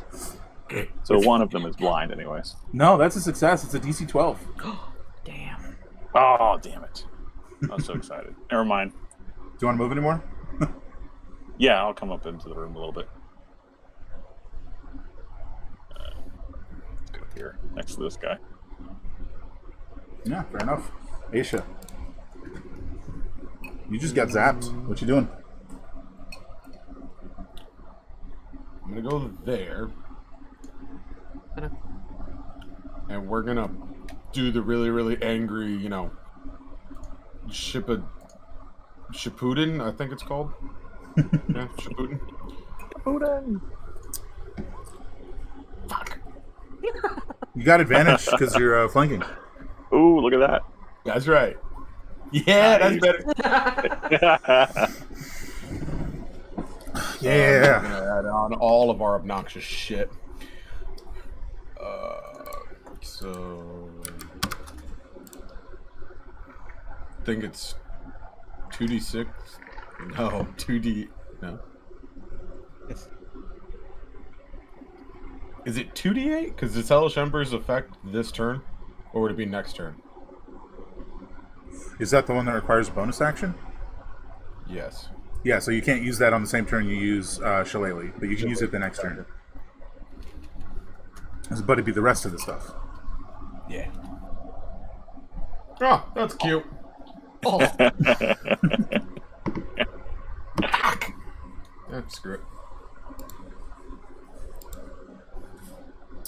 So one of them is blind, anyways. No, that's a success. It's a DC 12. Damn. Oh, damn it! I was so excited. Never mind. Do you want to move anymore? Yeah, I'll come up into the room a little bit. Let's go here, next to this guy. Yeah, fair enough. Aisha. You just got zapped. What you doing? I'm gonna go there, and we're gonna do the really, really angry, Shippuden, I think it's called. Yeah, Shippuden. Fuck. You got advantage because you're flanking. Ooh, look at that. That's right. Yeah, Nice. that's better. Yeah. We're gonna add on all of our obnoxious shit. So I think it's 2d6. No, 2d. No. Is it 2d8? Because does Hellish Embers affect this turn, or would it be next turn? Is that the one that requires bonus action? Yes. Yeah, so you can't use that on the same turn you use Shillelagh, but you can use it the next turn. But it'd be the rest of the stuff. Yeah. Oh, that's cute. Oh, Screw it.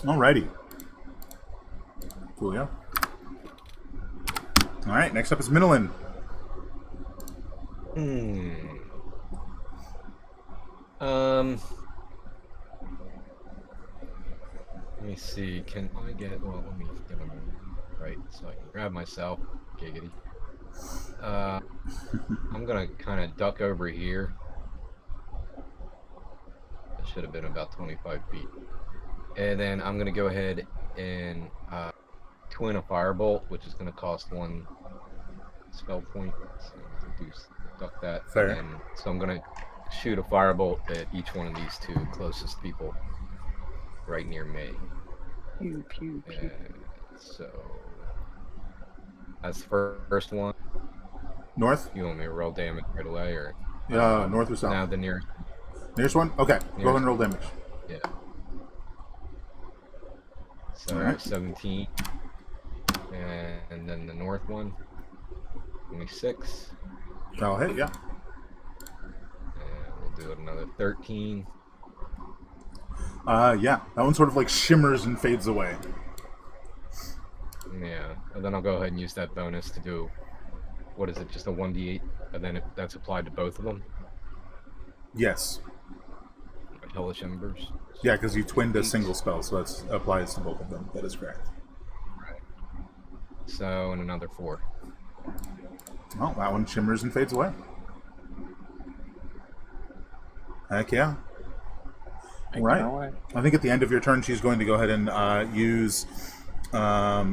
Alrighty. Coolio. Alright, next up is Minolin. Let me see. Can I get? Well, let me get them right so I can grab myself. Giggity. I'm gonna kind of duck over here. It should have been about 25 feet. And then I'm gonna go ahead and twin a firebolt, which is gonna cost 1 spell point. So duck that. Fair. And then, so I'm gonna shoot a firebolt at each one of these 2 closest people, right near me. Pew, pew, pew. And so that's the first one. North? You want me to roll damage right away, or North or south? now the nearest? Nearest one? Okay. Go ahead and roll damage. Yeah. So Alright. 17, and then the north one, 26, Oh, hey, yeah. and we'll do another 13. Yeah. That one sort of like shimmers and fades away. Yeah, and then I'll go ahead and use that bonus to do, what is it, just a 1d8, and then that's applied to both of them. Yes. Hellish Embers. Yeah, because you twinned a single spell, so that applies to both of them. That is correct. Right. So, and another 4. Oh, that one shimmers and fades away. Heck yeah. All right. I think at the end of your turn, she's going to go ahead and use. Yeah,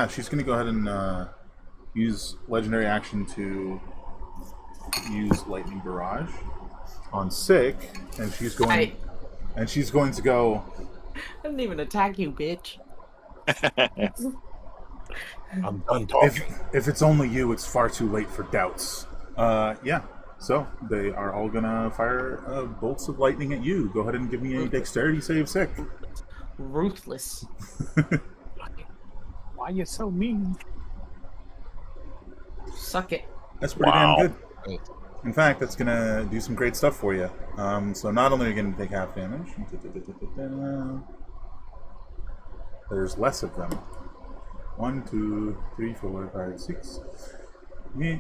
she's going to go ahead and use legendary action to use lightning barrage on Sick, and she's going. And she's going to go. I didn't even attack you, bitch. I'm done talking. If it's only you, it's far too late for doubts. Yeah. So they are all gonna fire bolts of lightning at you. Go ahead and give me a dexterity save, Sick. Ruthless. Why are you so mean? Suck it. That's pretty Wow. damn good. In fact, that's gonna do some great stuff for you. So not only are you gonna take half damage, there's less of them. 1, 2, 3, 4, 5, 6. Yeah.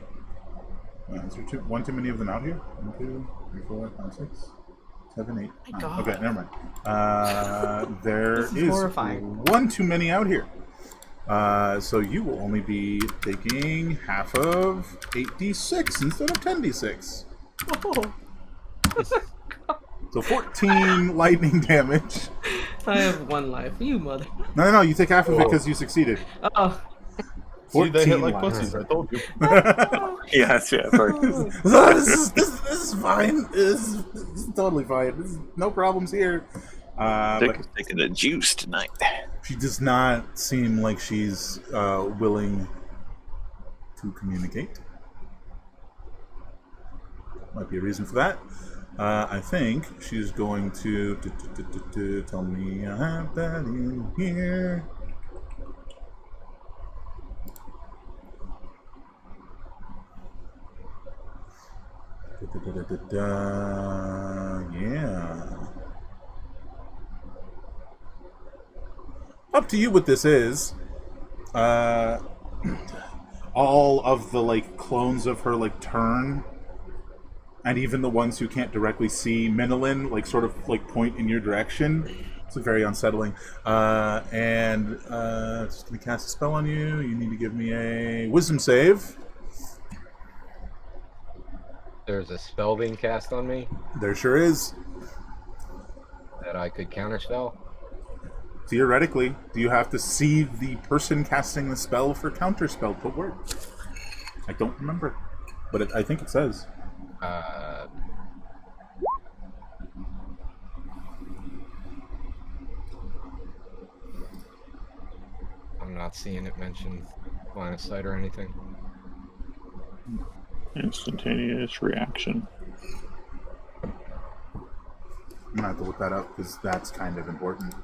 Is there one too many of them out here? 1, 2, 3, 4, 5, 6, 7, 8. My 9. God. Okay, never mind. There This is is horrifying. one too many out here. So you will only be taking half of 8d6 instead of 10d6. Oh, So 14 lightning damage. I have 1 life. You mother. No, you take half of it because you succeeded. Oh. See, they hit 14 like lives. pussies. I told you. Yeah, sorry. This is fine. This is totally fine. No problems here. Dick But is taking the juice tonight. she does not seem like she's willing to communicate. Might be a reason for that. I think she's going to tell me I have that in here. Yeah. Up to you what this is. All of the like clones of her like turn, and even the ones who can't directly see Minolin like sort of like point in your direction. It's very unsettling. And just gonna cast a spell on you. You need to give me a wisdom save. There's a spell being cast on me There sure is. that I could counterspell. Theoretically, do you have to see the person casting the spell for counterspell to work? I don't remember, but I think it says. I'm not seeing it mentioned line of sight or anything. Instantaneous reaction. I'm gonna have to look that up because that's kind of important.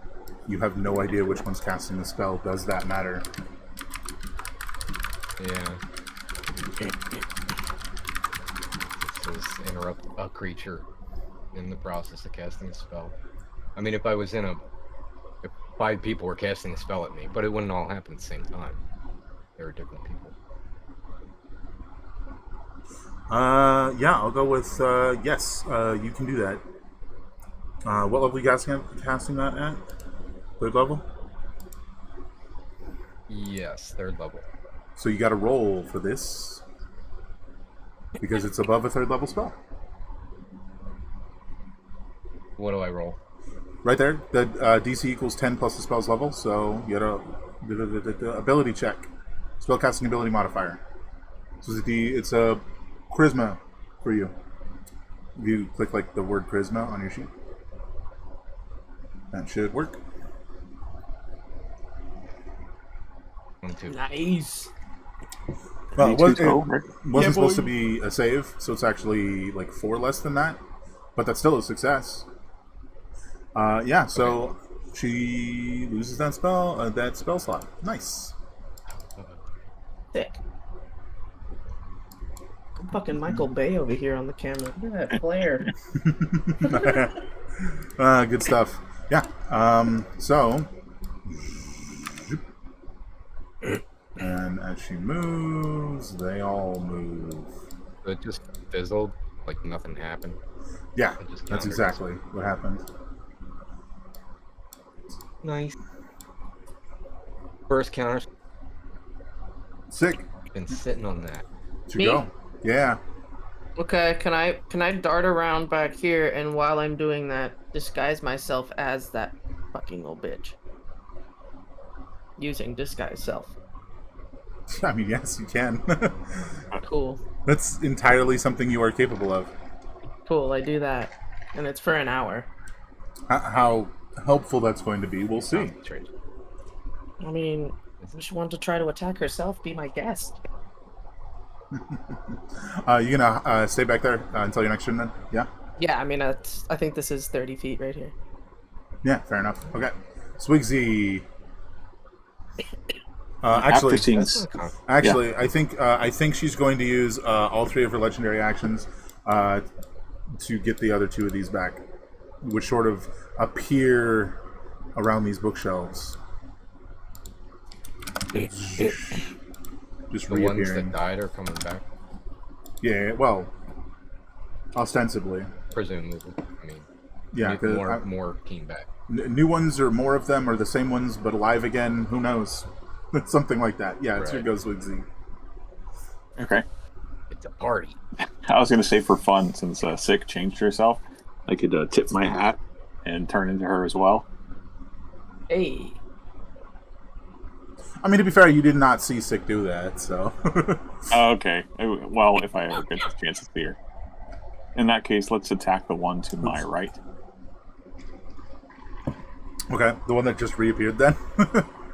You have no idea which one's casting the spell. Does that matter? Yeah. It says interrupt a creature in the process of casting a spell. I mean, if 5 people were casting a spell at me, but it wouldn't all happen at the same time. They were different people. Yeah, I'll go with yes. You can do that. What level are you casting that at? Third level? Yes, third level. So you got to roll for this because it's above a third level spell. What do I roll? Right there, the DC equals 10 plus the spell's level, so you got a ability check. Spellcasting ability modifier. So it's a charisma for you. If you click like the word charisma on your sheet, that should work. 1, 2. Nice. Well, it wasn't Yeah, supposed to boy. be a save, so it's actually like 4 less than that, but that's still a success. Yeah, so she loses that spell slot. Nice. Sick. I'm fucking Michael Bay over here on the camera. Look at that flare. Good stuff. Yeah. So, and as she moves, they all move. So it just fizzled, like nothing happened. Yeah, It just that's countered. exactly what happened. Nice. First counter. Sick. Been sitting on that. To Me? go. Yeah. Okay, can I dart around back here and while I'm doing that, disguise myself as that fucking old bitch? Using disguise self. I mean, yes, you can. Cool. That's entirely something you are capable of. Cool, I do that. And it's for an hour. How helpful that's going to be, we'll see. Concentrate. I mean, if she wanted to try to attack herself, be my guest. You gonna stay back there until your next turn then? Yeah? Yeah, I mean, I think this is 30 feet right here. Yeah, fair enough. Okay. Swigsy. After Actually, seeing I think she's going to use all 3 of her legendary actions to get the other 2 of these back, which sort of appear around these bookshelves. Just The ones reappearing. that died are coming back, Yeah, well, ostensibly. presumably. I mean, Yeah, because more came back. new ones or more of them, or the same ones but alive again. Who knows? Something like that. Yeah, it's Right. here goes Wigsy. Okay. It's a party. I was going to say for fun, since Sick changed herself, I could tip my hat and turn into her as well. Hey. I mean, to be fair, you did not see Sick do that, so. Okay. Well, if I ever get the chance to see her. In that case, let's attack the one to my right. Okay, the one that just reappeared then?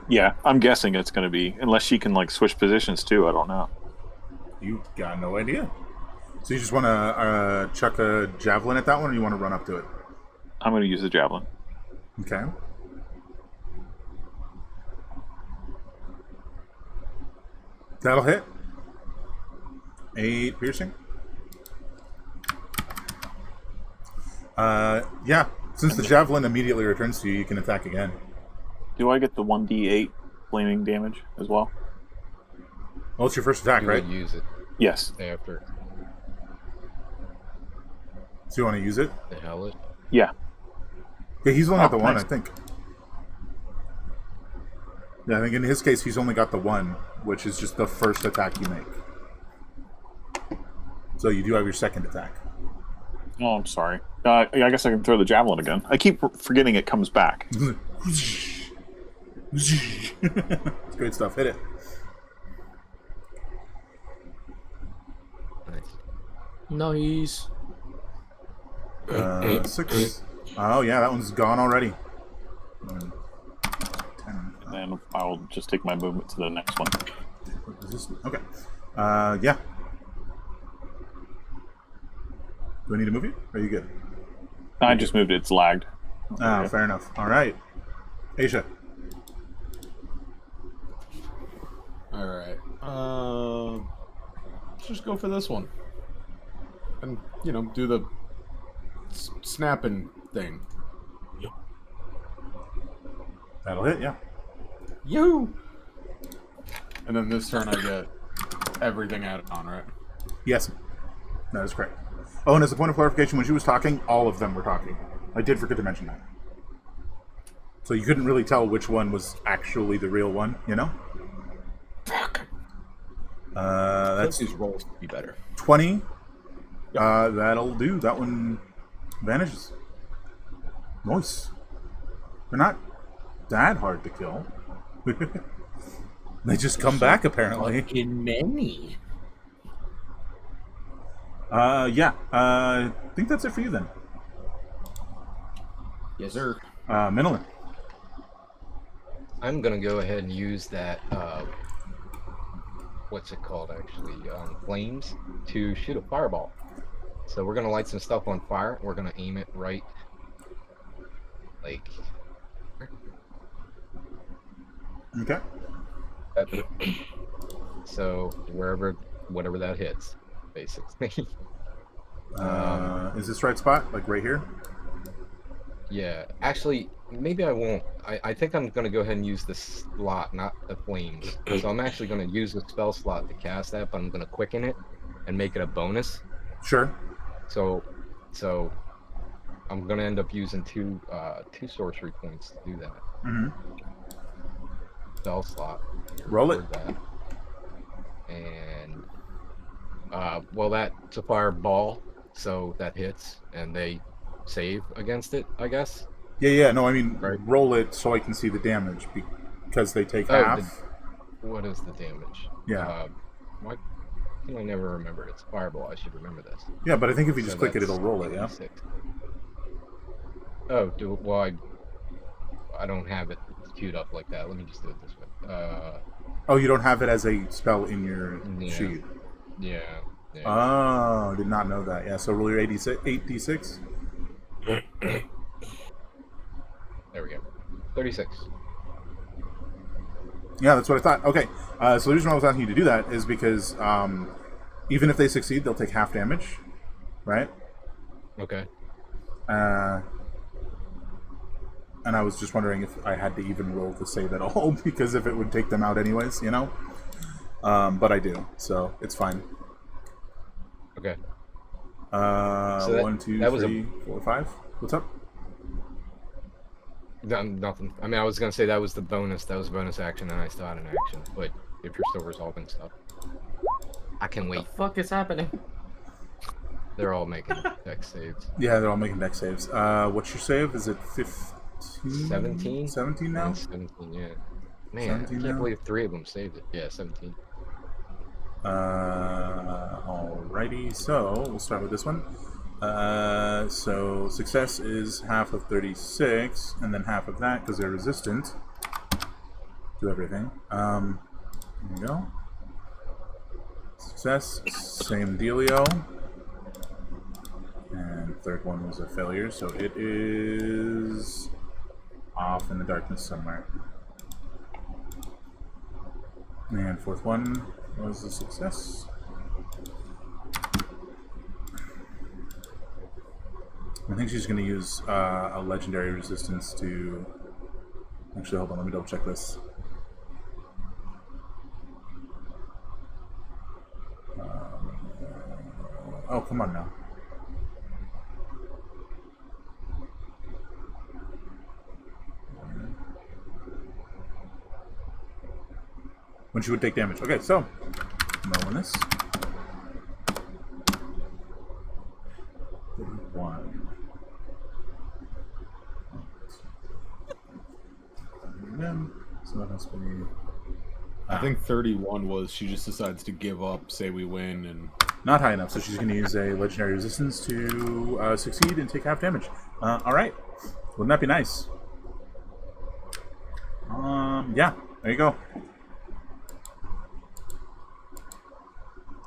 Yeah, I'm guessing it's going to be, unless she can like switch positions too. I don't know. You got no idea. So you just want to chuck a javelin at that one, or you want to run up to it? I'm going to use the javelin. Okay. That'll hit. 8 piercing. Yeah. Since the javelin immediately returns to you, you can attack again. Do I get the 1d8 flaming damage as well? Well, it's your first attack, You right? would use it Yes. after So you want to use it? the hellish. Yeah. Yeah, he's only got the one, nice. I think. Yeah, I think in his case, he's only got the one, which is just the first attack you make. So you do have your second attack. Oh, I'm sorry. I guess I can throw the javelin again. I keep forgetting it comes back. It's great stuff. Hit it. Nice. Nice. 6. Oh, yeah, that one's gone already. 10. And I'll just take my movement to the next one. What is this? Okay. Yeah. Do I need to move you? Or are you good? I just moved it. It's lagged. Ah, fair enough. All right. Asia. All right. Let's just go for this one, and do the snapping thing. That'll hit, yeah. Yoo! And then this turn I get everything added on, right? Yes. That is correct. Oh, and as a point of clarification, when she was talking, all of them were talking. I did forget to mention that. So you couldn't really tell which one was actually the real one, you know? Fuck. That's These rolls would be better. 20. That'll do. That one vanishes. Nice. They're not that hard to kill. They just come back, apparently. In many. Yeah. I think that's it for you then. Yes, sir. Minolin. I'm gonna go ahead and use that. What's it called actually? Flames to shoot a fireball. So we're gonna light some stuff on fire. We're gonna aim it right, like. Okay. So whatever that hits, basically. Is this right spot? Like right here? Yeah, actually, maybe I won't. I think I'm gonna go ahead and use the slot, not the flames. So I'm actually gonna use the spell slot to cast that, but I'm gonna quicken it and make it a bonus. Sure. So I'm gonna end up using two sorcery points to do that. Mm-hmm. Spell slot. Roll it. That. And well, that's a fireball, so that hits, and they save against it, I guess. Yeah. No, I mean, Right. roll it so I can see the damage because they take half. What is the damage? Yeah. Why can I never remember? It's fireball. I should remember this. Yeah, but I think if you just So click it, that's it'll roll it. Yeah. 86. Oh, well, I don't have it queued up like that. Let me just do it this way. Oh, you don't have it as a spell in your Yeah. sheet. Yeah. Oh, did not know that. Yeah, so roll your 8d6. There we go. 36. Yeah, that's what I thought. Okay, so the reason why I was asking you to do that is because even if they succeed, they'll take half damage, right? Okay. And I was just wondering if I had to even roll to save at all, because if it would take them out anyways, you know? But I do, so it's fine. Okay. So 1, 2, 3, 4, 5. What's up? Nothing. I mean, I was gonna say that was the bonus. That was a bonus action, and I still had an action. But if you're still resolving stuff, I can wait. What the fuck is happening? They're all making dex saves. Yeah, they're all making dex saves. What's your save? Is it 15? 17? 17 now? 17, yeah. Man, 17 I can't now? believe 3 of them saved it. Yeah, 17. Alrighty, so we'll start with this one. So success is half of 36, and then half of that because they're resistant to everything. There you go. Success, same dealio. And third one was a failure, so it is off in the darkness somewhere. And fourth one was a success. I think she's going to use a legendary resistance to... Actually, hold on, let me double check this. Oh, come on now. When she would take damage. Okay, so knowing this. 31. So that must be. I think 31 was she just decides to give up, say we win, and Not high enough, so she's going to use a legendary resistance to succeed and take half damage. Alright. Wouldn't that be nice? Yeah, there you go.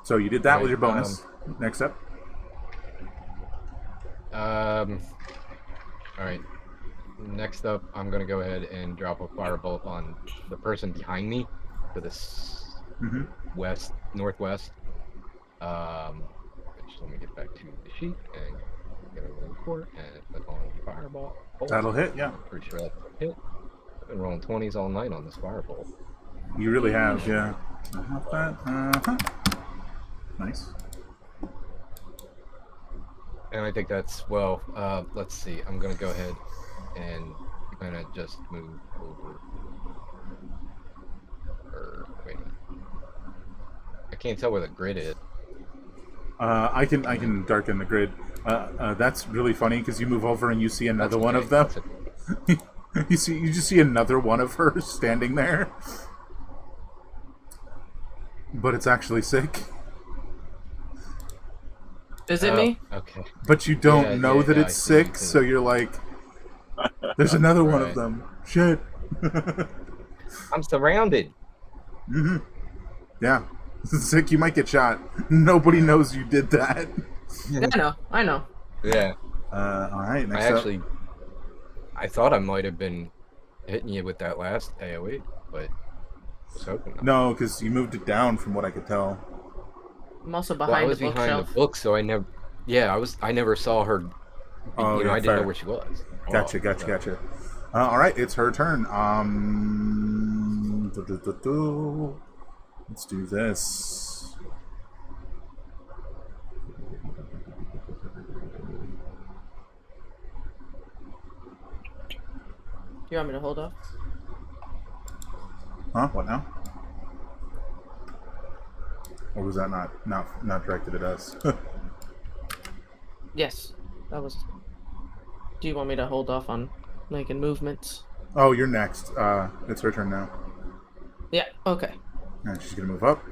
So you did that with your bonus. Next up. Alright. Next up, I'm gonna go ahead and drop a firebolt on the person behind me to the northwest. Just let me get back to the sheet and get over to the court and click on fireball. That'll hit, yeah. I'm pretty sure that's a hit. I've been rolling 20s all night on this fireball. You really have, yeah. Not that. Nice. And I think that's, well, let's see. I'm going to go ahead and gonna just move over. Wait. I can't tell where the grid is. I can darken the grid. That's really funny because you move over and you see another one of them. you just see another one of her standing there, but it's actually sick. Is it me? Okay. But you don't know that it's I see, you sick, can- so you're like, "There's another one of Right. them." Shit. I'm surrounded. Mm-hmm. Yeah. Sick, you might get shot. Nobody knows you did that. I know. Yeah. Alright, next I thought I might have been hitting you with that last AoE, but I was hoping not. No, because you moved it down from what I could tell. I'm also Well, I behind was the behind bookshelf. the book, so I never. Yeah, I never saw her. Oh, yeah, I didn't fair. know where she was. Gotcha. Alright, it's her turn. Let's do this. You want me to hold off? Huh? What now? Or was that not directed at us? Yes. That was. Do you want me to hold off on making movements? Oh, you're next. It's her turn now. Yeah. Okay. And she's gonna move up.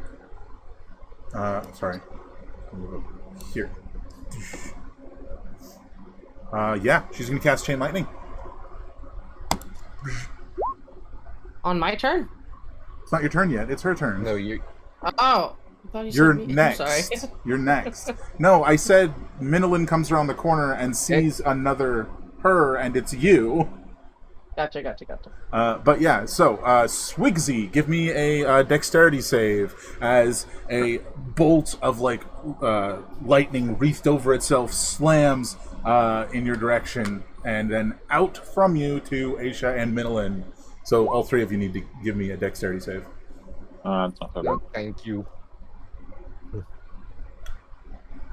Sorry. Move up here. Yeah, she's gonna cast Chain Lightning. On my turn? It's not your turn yet. It's her turn. No, you. Oh. I thought you said You're me. I'm next. sorry. You're next. No, I said Minolin comes around the corner and sees another her, and it's you. Gotcha. But yeah, so Swigsy, give me a dexterity save as a bolt of lightning wreathed over itself slams in your direction, and then out from you to Aisha and Minolin. So all three of you need to give me a dexterity save. It's not that bad. Thank you.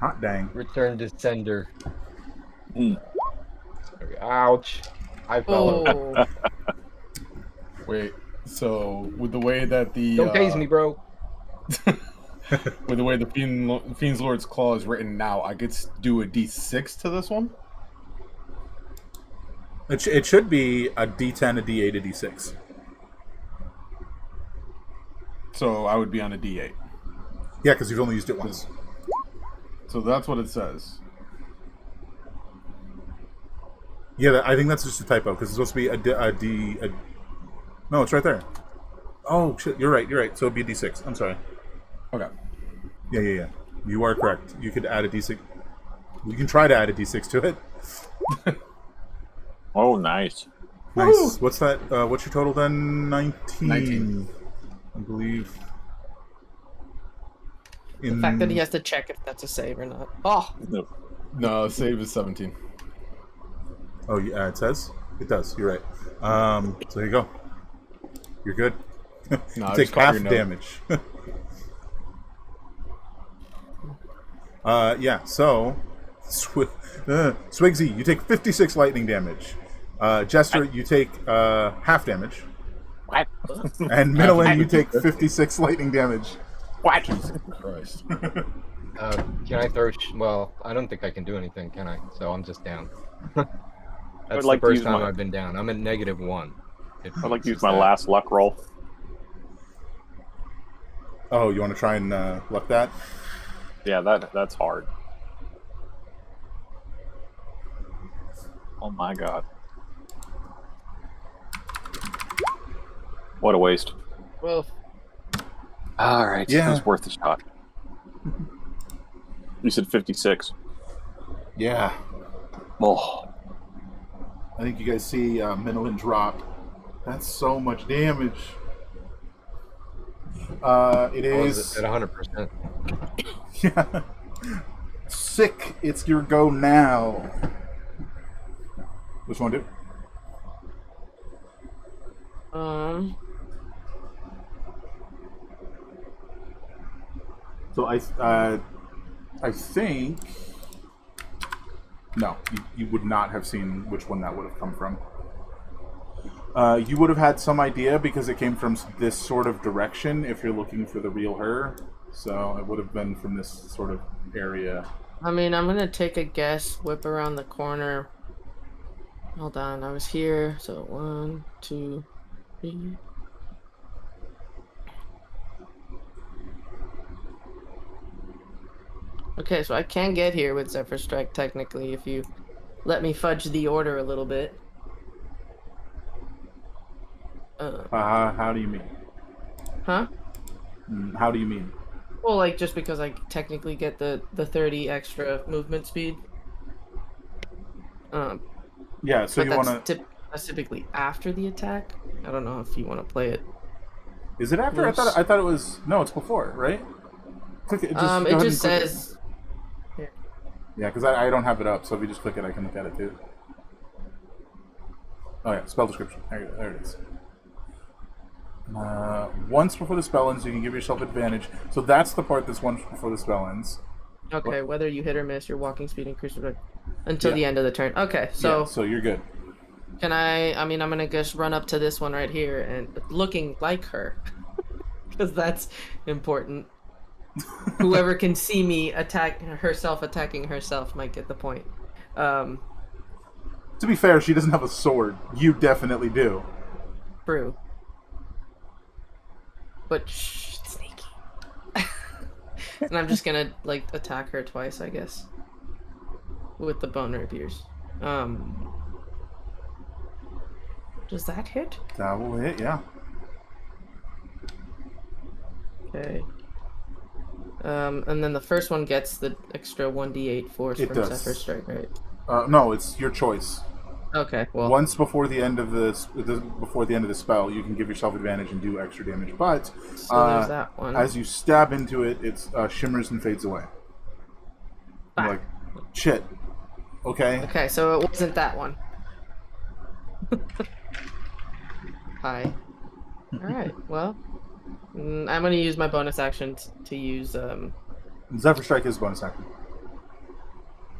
Hot dang. Return to sender. Mm. Sorry. Ouch. I fell. Oh. Wait, so with the way that the Don't tase me, bro. with the way the Fiend's Lord's Claw is written now, I could do a D6 to this one. It should be a D10, a D8, a D6. So I would be on a D8. Yeah, because you've only used it once. So that's what it says. Yeah, I think that's just a typo because it's supposed to be a D. No, it's right there. Oh shit, you're right. So it'd be a D6. I'm sorry. Okay. Yeah. You are correct. You could add a D6. You can try to add a D6 to it. Oh, nice. Nice. Woo! What's that? What's your total then? 19. 19. I believe. The fact that he has to check if that's a save or not. Oh. No. No, save is 17. Oh, yeah, it says? It does. You're right. So here you go. You're good. No, You I take just caught half your note. damage. Yeah, so... Swigsy, you take 56 lightning damage. Jester, you take half damage. What? And Minolin, you take 56 lightning damage. What? Christ. Can I throw? Well, I don't think I can do anything, can I? So I'm just down. That's like the to first use time my- I've been down. I'm at -1. I'd like to use my last luck roll. Oh, you want to try and luck that? Yeah, that's hard. Oh my god. What a waste. Well, Alright, Yeah. it's worth a shot. You said 56. Yeah. Oh. I think you guys see Minolin drop. That's so much damage. It I was is... at 100%. Yeah. Sick, it's your go now. Which one do? So I think... No, you would not have seen which one that would have come from. You would have had some idea because it came from this sort of direction if you're looking for the real her. So it would have been from this sort of area. I mean, I'm gonna take a guess, whip around the corner. Hold on, I was here. So 1, 2, 3. Okay, so I can get here with Zephyr Strike technically if you let me fudge the order a little bit. How do you mean? Huh? How do you mean? Well, like, just because I technically get the 30 extra movement speed. Yeah, so but you want to... that's typically after the attack. I don't know if you want to play it. Is it after? I thought it was... No, it's before, right? Click it. It just says... Here. Yeah, because I don't have it up, so if you just click it, I can look at it too. Oh yeah, spell description. There it is. Once before the spell ends, you can give yourself advantage. So that's the part that's once before the spell ends. Okay, whether you hit or miss, your walking speed increases until the end of the turn. Okay, so... Yeah, so you're good. Can I mean, I'm gonna just run up to this one right here and looking like her. Because that's important. Whoever can see me attacking herself might get the point. To be fair, she doesn't have a sword. You definitely do. True. But shh, it's sneaky. And I'm just gonna like attack her twice, I guess. With the bone rapiers. Does that hit? That will hit, yeah. Okay. And then the first one gets the extra 1d8 force from Zephyr Strike, right? No, it's your choice. Okay, well. Once before the end of the spell, you can give yourself advantage and do extra damage. But so there's that one. As you stab into it, it shimmers and fades away. Like, shit. Okay. Okay, so it wasn't that one. Hi. All right. Well, I'm gonna use my bonus action to use. Zephyr Strike is bonus action.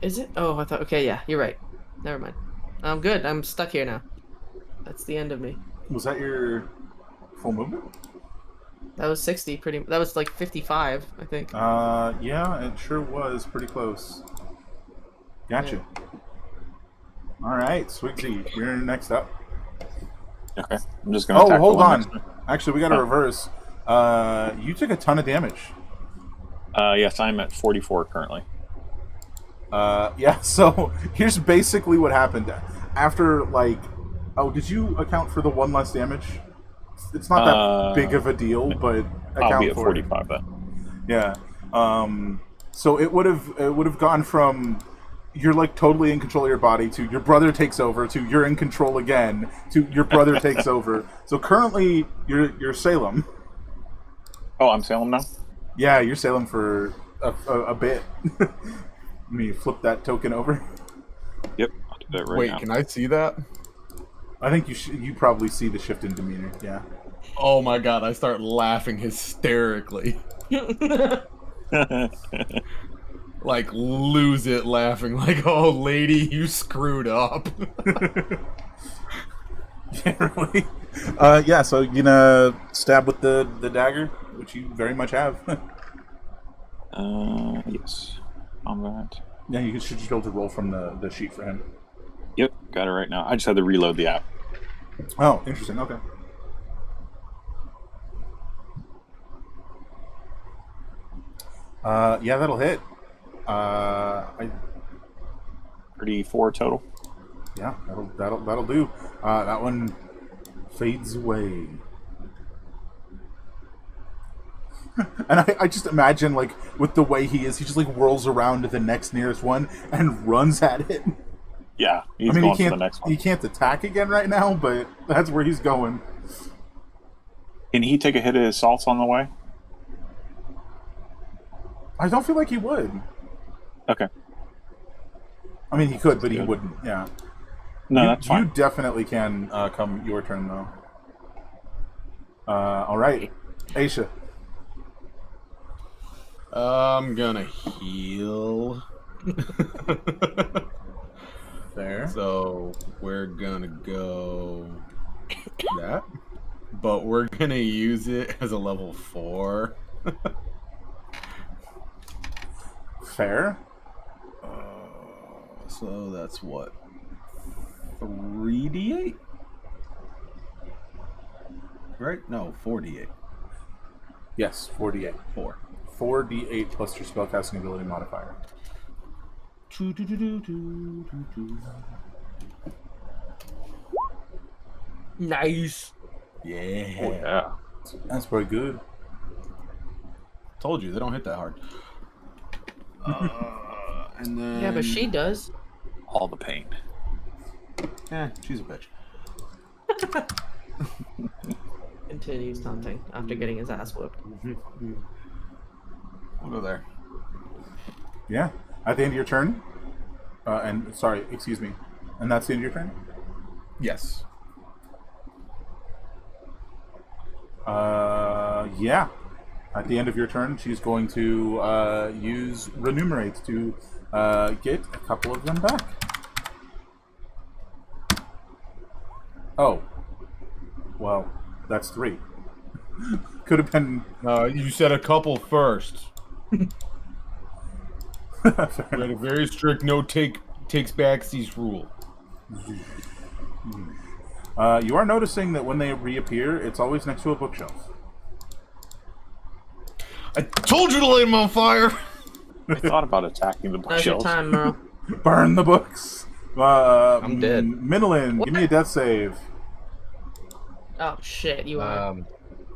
Is it? Oh, I thought. Okay, yeah, you're right. Never mind. I'm good. I'm stuck here now. That's the end of me. Was that your full movement? That was 60. That was like 55, I think. Yeah, it sure was pretty close. Gotcha. Yeah. All right, Swigsy, you're next up. Okay, I'm just gonna. Oh, hold on. Actually, we got to reverse. You took a ton of damage. Yes, I'm at 44 currently. Yeah, so here's basically what happened. After, like... Oh, did you account for the one less damage? It's not that big of a deal, but account I'll be at for 45 it. then. Yeah. So it would have gone from you're like totally in control of your body to your brother takes over to you're in control again to your brother takes over. So currently you're Salem. Oh, I'm Salem now? Yeah, you're Salem for a bit. Let me flip that token over. Yep, I'll do that right now. Wait, can I see that? I think you probably see the shift in demeanor, yeah. Oh my god, I start laughing hysterically. Like, lose it laughing, like, oh lady, you screwed up. Yeah, really. Yeah, so you gonna stab with the dagger, which you very much have. Yes. Combat. Yeah, you should just be able to roll from the sheet for him. Yep, got it right now. I just had to reload the app. Oh, interesting. Okay. Yeah, that'll hit. 34 total. Yeah, that'll do. That one fades away. And I just imagine, like, with the way he is, he just like whirls around to the next nearest one and runs at it. Yeah, he's going to the next one. He can't attack again right now, but that's where he's going. Can he take a hit of his salts on the way? I don't feel like he would. Okay. I mean, he could, but he wouldn't. Yeah. No, that's fine. You definitely can come your turn, though. All right. Aisha. I'm gonna heal. There. So we're gonna go that, but we're gonna use it as a level 4. Fair. So that's what? 3d8? Right? No, 4d8. Yes, 4d8. 4. 4d8 plus your spellcasting ability modifier. Nice. Yeah. Oh, yeah. That's pretty good. Told you, they don't hit that hard. And then... Yeah, but she does. All the pain. she's a bitch. Continues taunting after getting his ass whipped. We'll go there. Yeah. At the end of your turn, and that's the end of your turn? Yes. Yeah. At the end of your turn, she's going to use Renumerate to get a couple of them back. Oh. Well, that's 3. Could have been... You said a couple first. We had a very strict takes backsies rule. You are noticing that when they reappear, it's always next to a bookshelf. I told you to light them on fire! I thought about attacking the Now's your bookshelves. time, Merle. Burn the books! I'm dead. Minolin, give me a death save. Oh shit, you are.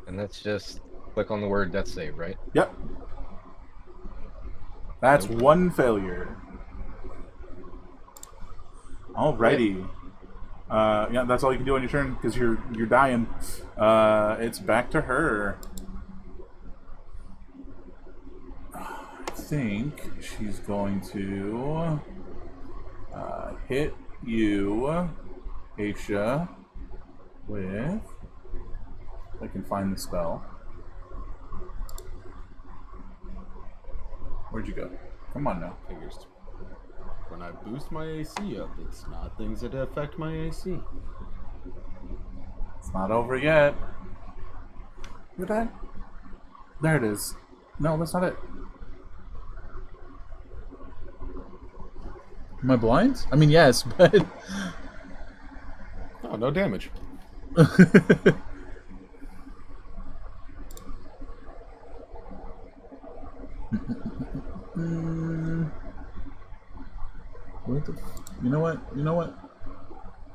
And let's just click on the word death save, right? Yep. That's 1 failure. Alrighty. Yeah, that's all you can do on your turn because you're dying. It's back to her. I think she's going to hit you, Aisha, with... if I can find the spell. Where'd you go? Come on now. Figures. When I boost my AC up, it's not things that affect my AC. It's not over yet. Look at that. There it is. No, that's not it. Am I blind? I mean, yes, but... Oh, no damage. What the you know what? You know what?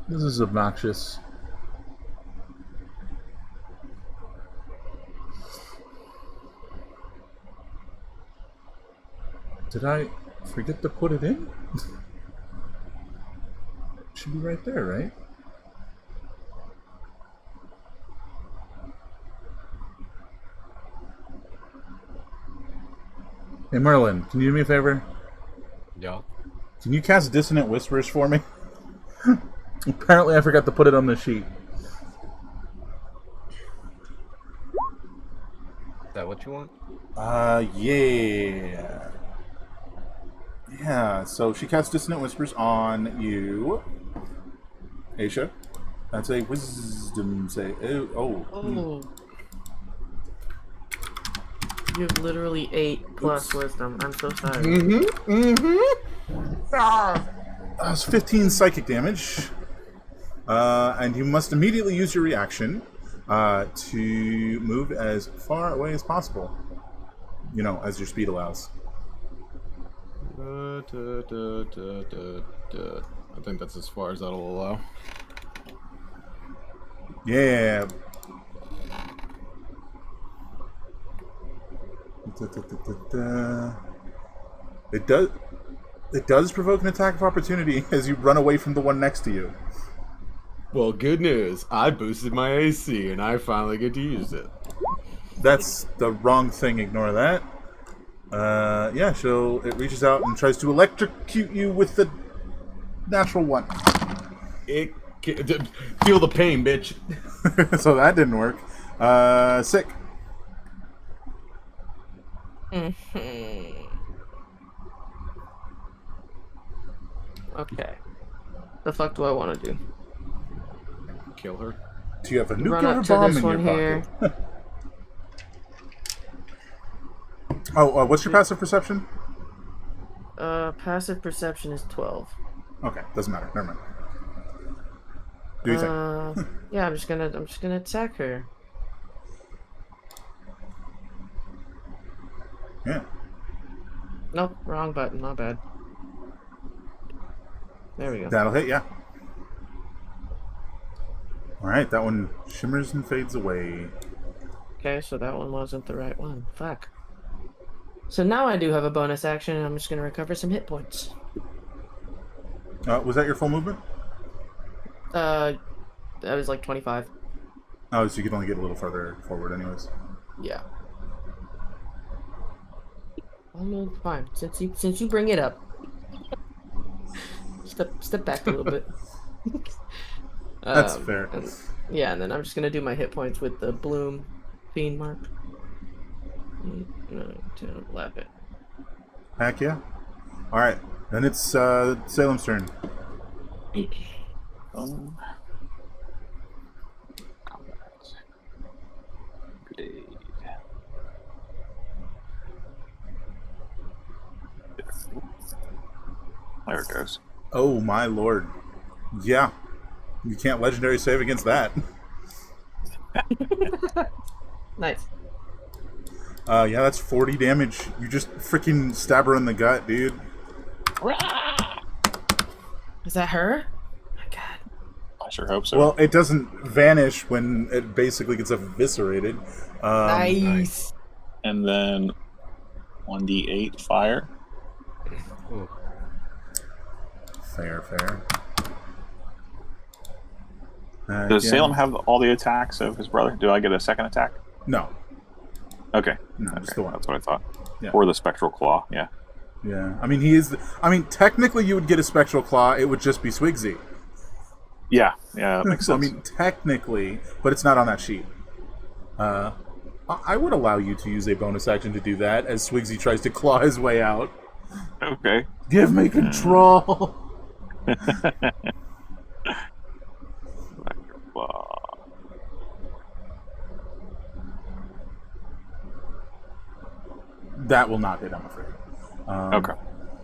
This is obnoxious. Did I forget to put it in? Should be right there, right? Hey Merlin, can you do me a favor? Yeah. Can you cast Dissonant Whispers for me? Apparently I forgot to put it on the sheet. Is that what you want? Yeah. Yeah, so she casts Dissonant Whispers on you, Aisha. That's a wisdom save. Oh. Oh. You have literally 8 plus wisdom. I'm so sorry. That's 15 psychic damage. And you must immediately use your reaction to move as far away as possible. You know, as your speed allows. I think that's as far as that'll allow. Yeah. It does provoke an attack of opportunity as you run away from the one next to you. Well, good news. I boosted my AC and I finally get to use it. That's the wrong thing. Ignore that. Yeah, so it reaches out and tries to electrocute you with the natural one. Feel the pain, bitch. So that didn't work. Sick. Okay. The fuck do I want to do? Kill her. Do you have a Run nuclear up to bomb this in your one here. pocket? Oh, what's your passive perception? Passive perception is 12. Okay, doesn't matter. Never mind. Do you think? Yeah, I'm just gonna attack her. Yeah. Nope, wrong button. My bad. There we go. That'll hit, yeah. Alright, that one shimmers and fades away. Okay, so that one wasn't the right one. Fuck. So now I do have a bonus action, and I'm just gonna recover some hit points. Was that your full movement? That was like 25. Oh, so you could only get a little further forward anyways. Yeah. I mean, fine. Since you bring it up, step back a little bit. That's fair. Yeah, and then I'm just gonna do my hit points with the bloom fiend mark. 9, 10, 11. Heck yeah. Alright, then it's Salem's turn. Blade. There it goes. Oh my lord. Yeah. You can't legendary save against that. Nice. Yeah, that's 40 damage. You just freaking stab her in the gut, dude. Is that her? Oh my god. I sure hope so. Well, it doesn't vanish when it basically gets eviscerated. Nice. And then 1d8 fire. Fair. Does Salem have all the attacks of his brother? Do I get a second attack? No. Okay. No, Okay, just the one. that's what I thought. Yeah. Or the spectral claw, yeah. Yeah. I mean, he is... technically you would get a Spectral Claw. It would just be Swigsy. Yeah, that makes So, sense. technically, but it's not on that sheet. I would allow you to use a bonus action to do that as Swigsy tries to claw his way out. Okay. Give me control! That will not hit, I'm afraid. Okay.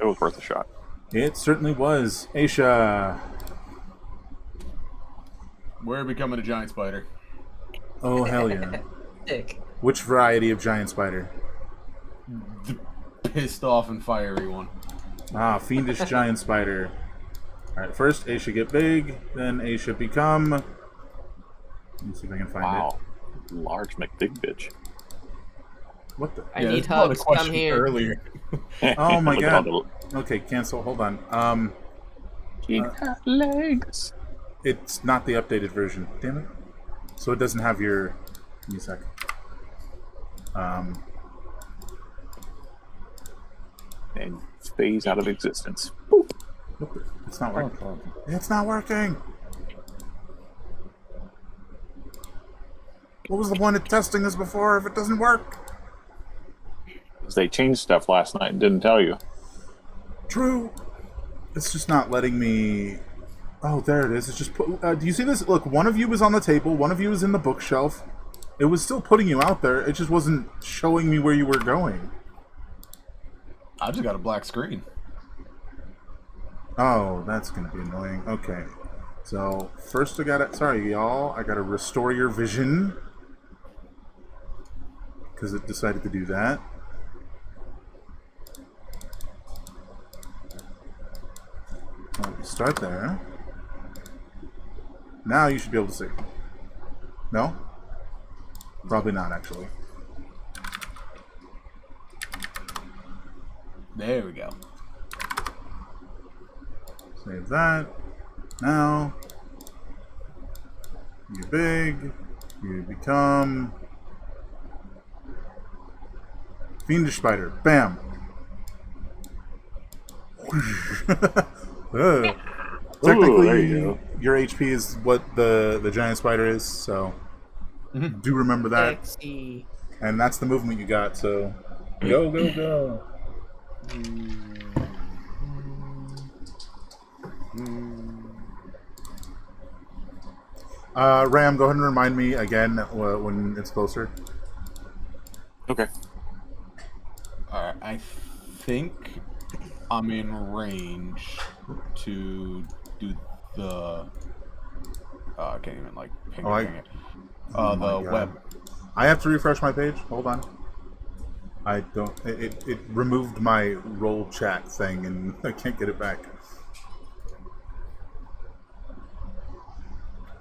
It was worth a shot. It certainly was. Aisha. We're becoming a giant spider. Oh, hell yeah. Sick. Which variety of giant spider? The pissed off and fiery one. Fiendish giant spider. Alright, first Aisha get big, then Aisha become... Let me see if I can find Wow. Large McBig bitch. it. What the... I need hugs. Come here. Earlier. Oh my Look at all god. the- Okay, cancel. Hold on. She got legs. It's not the updated version. Damn it. So it doesn't have your... Give me a sec. And phase out of existence. What the... It's not working. It's not working! What was the point of testing this before if it doesn't work? They changed stuff last night and didn't tell you. True. It's just not letting me... Oh, there it is. It's just... do you see this? Look, one of you was on the table, one of you was in the bookshelf. It was still putting you out there. It just wasn't showing me where you were going. I just got a black screen. Oh, that's going to be annoying. Okay. So, first I gotta... Sorry, y'all. I gotta restore your vision. Because it decided to do that. So, start there. Now you should be able to see. No? Probably not, actually. There we go. Save that. Now, you're big. You become... Fiendish Spider. Bam! Technically, there you go. your HP is what the giant spider is, so do remember that. Sexy. And that's the movement you got, so go, go, go. Ram, go ahead and remind me again when it's closer. Okay. Alright, I think I'm in range to do the. I can't even ping it. Oh my The God. web. I have to refresh my page. Hold on. I don't. It removed my roll chat thing, and I can't get it back.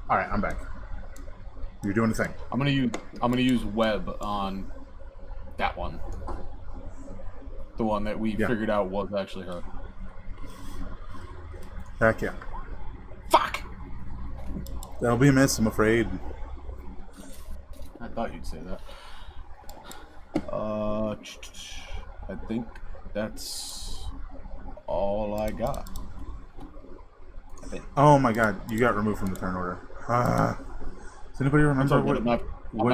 All right, I'm back. You're doing the thing. I'm gonna use web on that one. The one that we figured out was actually her. Heck yeah. Fuck! That'll be a miss, I'm afraid. I thought you'd say that. I think that's all I got. I think. Oh my God, you got removed from the turn order. Does anybody remember what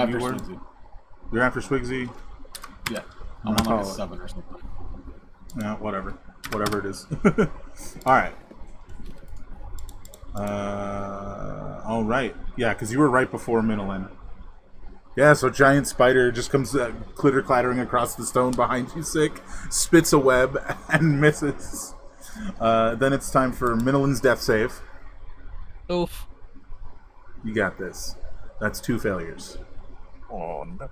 you were? Swigsy. You're after Swigsy? Yeah. I'm on like a 7 or something. Yeah, whatever. Whatever it is. Alright. Alright. Yeah, because you were right before Minolin. Yeah, so giant spider just comes clitter clattering across the stone behind you, sick, spits a web, and misses. Then it's time for Minolin's death save. Oof. You got this. That's 2 failures. Oh, no.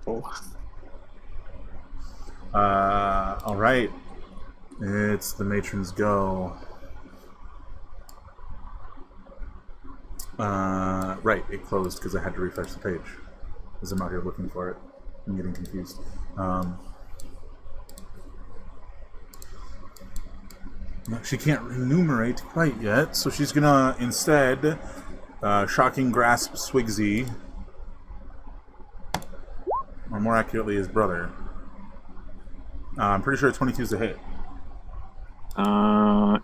Alright. It's the matron's go. Right, it closed because I had to refresh the page. Because I'm out here looking for it. I'm getting confused. No, she can't enumerate quite yet, so she's gonna instead shocking grasp Swigsy. Or more accurately, his brother. I'm pretty sure 22 is a hit.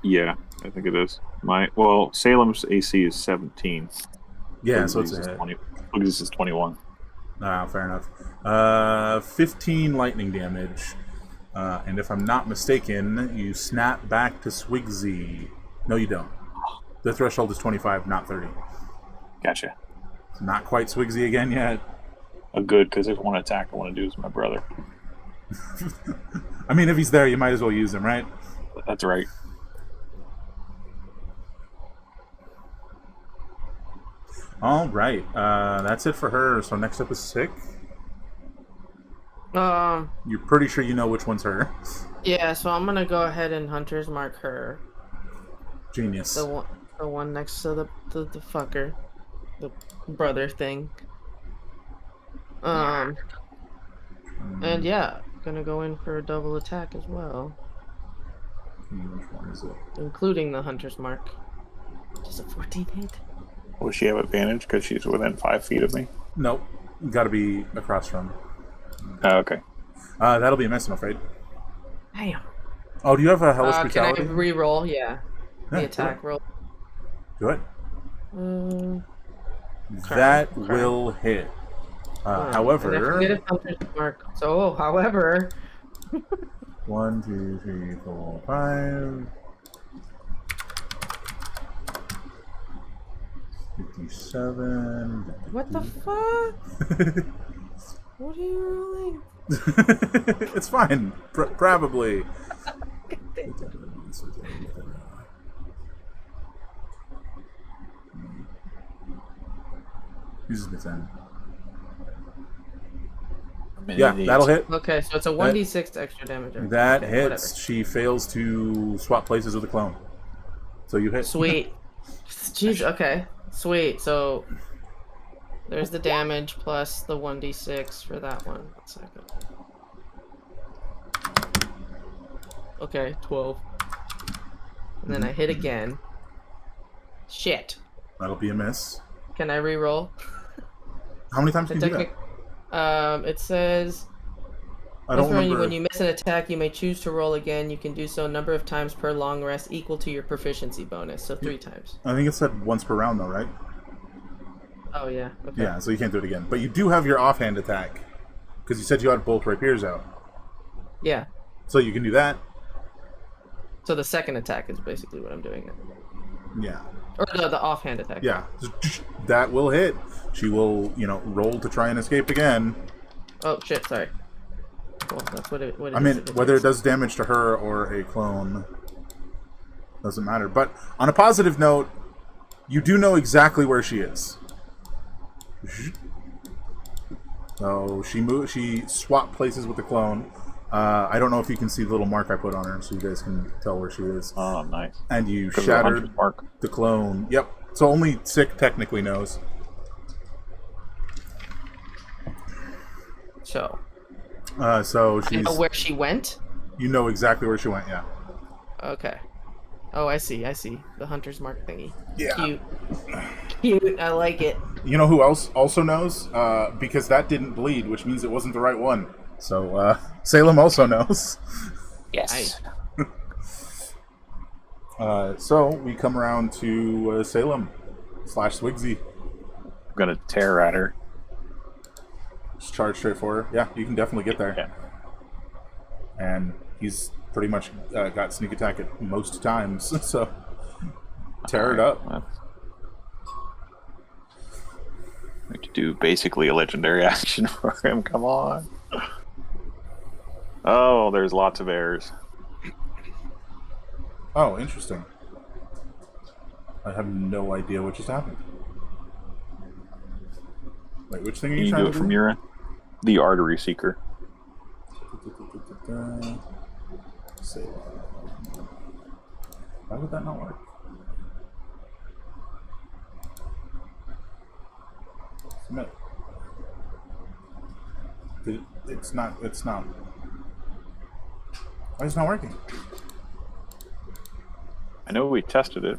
Yeah, I think it is. Salem's AC is 17. Yeah, so it's a hit. This is 21. Fair enough. 15 lightning damage. And if I'm not mistaken, you snap back to Swigsy. No, you don't. The threshold is 25, not 30. Gotcha. It's not quite Swigsy again yet. Good, because if one attack I want to do is my brother. I mean, if he's there, you might as well use him, right? That's right. All right. That's it for her. So next up is Sick. You're pretty sure you know which one's her. Yeah, so I'm gonna go ahead and Hunter's mark her. Genius. The one next to the fucker. The brother thing. And yeah, gonna go in for a double attack as well. Which one is it? Including the Hunter's mark. Just a 14 hit. Will she have advantage because she's within 5 feet of me? Nope. Got to be across from. Okay. That'll be a miss, I'm afraid. Damn. Oh, do you have a Hellish Brutality? Can I re-roll? Yeah. The Yeah, attack roll. Do it. That will hit. And However... I forget a Hunter's mark. So, however... 1, 2, 3, 4, 5... 57... What the fuck? What are you rolling? It's fine. Probably. Uses the 10. Yeah, that'll hit. Okay, so it's a 1d6 extra damage. That Okay, hits. whatever. She fails to swap places with the clone. So you hit. Sweet. Jeez, okay. Sweet, so... There's the damage plus the 1d6 for that one. 1 second. Okay, 12. And then I hit again. Shit. That'll be a miss. Can I re-roll? How many times can you do that? It says... I don't remember. When you miss an attack, you may choose to roll again. You can do so a number of times per long rest equal to your proficiency bonus, so 3 times. I think it said once per round, though, right? Oh, yeah. Okay. Yeah, so you can't do it again. But you do have your offhand attack. Because you said you had both rapiers out. Yeah. So you can do that. So the second attack is basically what I'm doing. Yeah. Or the offhand attack. Yeah, that will hit. She will, roll to try and escape again. Oh shit! Sorry. Well, that's what it is. I mean, if whether it hits. does damage to her or a clone doesn't matter. But on a positive note, you do know exactly where she is. So she swapped places with the clone. I don't know if you can see the little mark I put on her, so you guys can tell where she is. Oh, nice. And you 'Cause of the shattered hunter's mark. the clone. Yep. So only Sick technically knows. So. So I she's. know where she went. You know exactly where she went. Yeah. Okay. Oh, I see. The hunter's mark thingy. Yeah. Cute. I like it. You know who else also knows? Because that didn't bleed, which means it wasn't the right one. So Salem also knows. Yes. So we come around to Salem / Swigsy. I'm gonna tear at her. Just charge straight for her. Yeah, you can definitely get there. Yeah. And he's pretty much got sneak attack at most times. So tear it up. We have to do basically a legendary action for him. Come on. Oh, there's lots of errors. Oh, interesting. I have no idea what just happened. Wait, which thing are Can you you trying do to it from your end? The artery seeker. Salem. Why would that not work? Submit. It's not. Why is it not working? I know we tested it.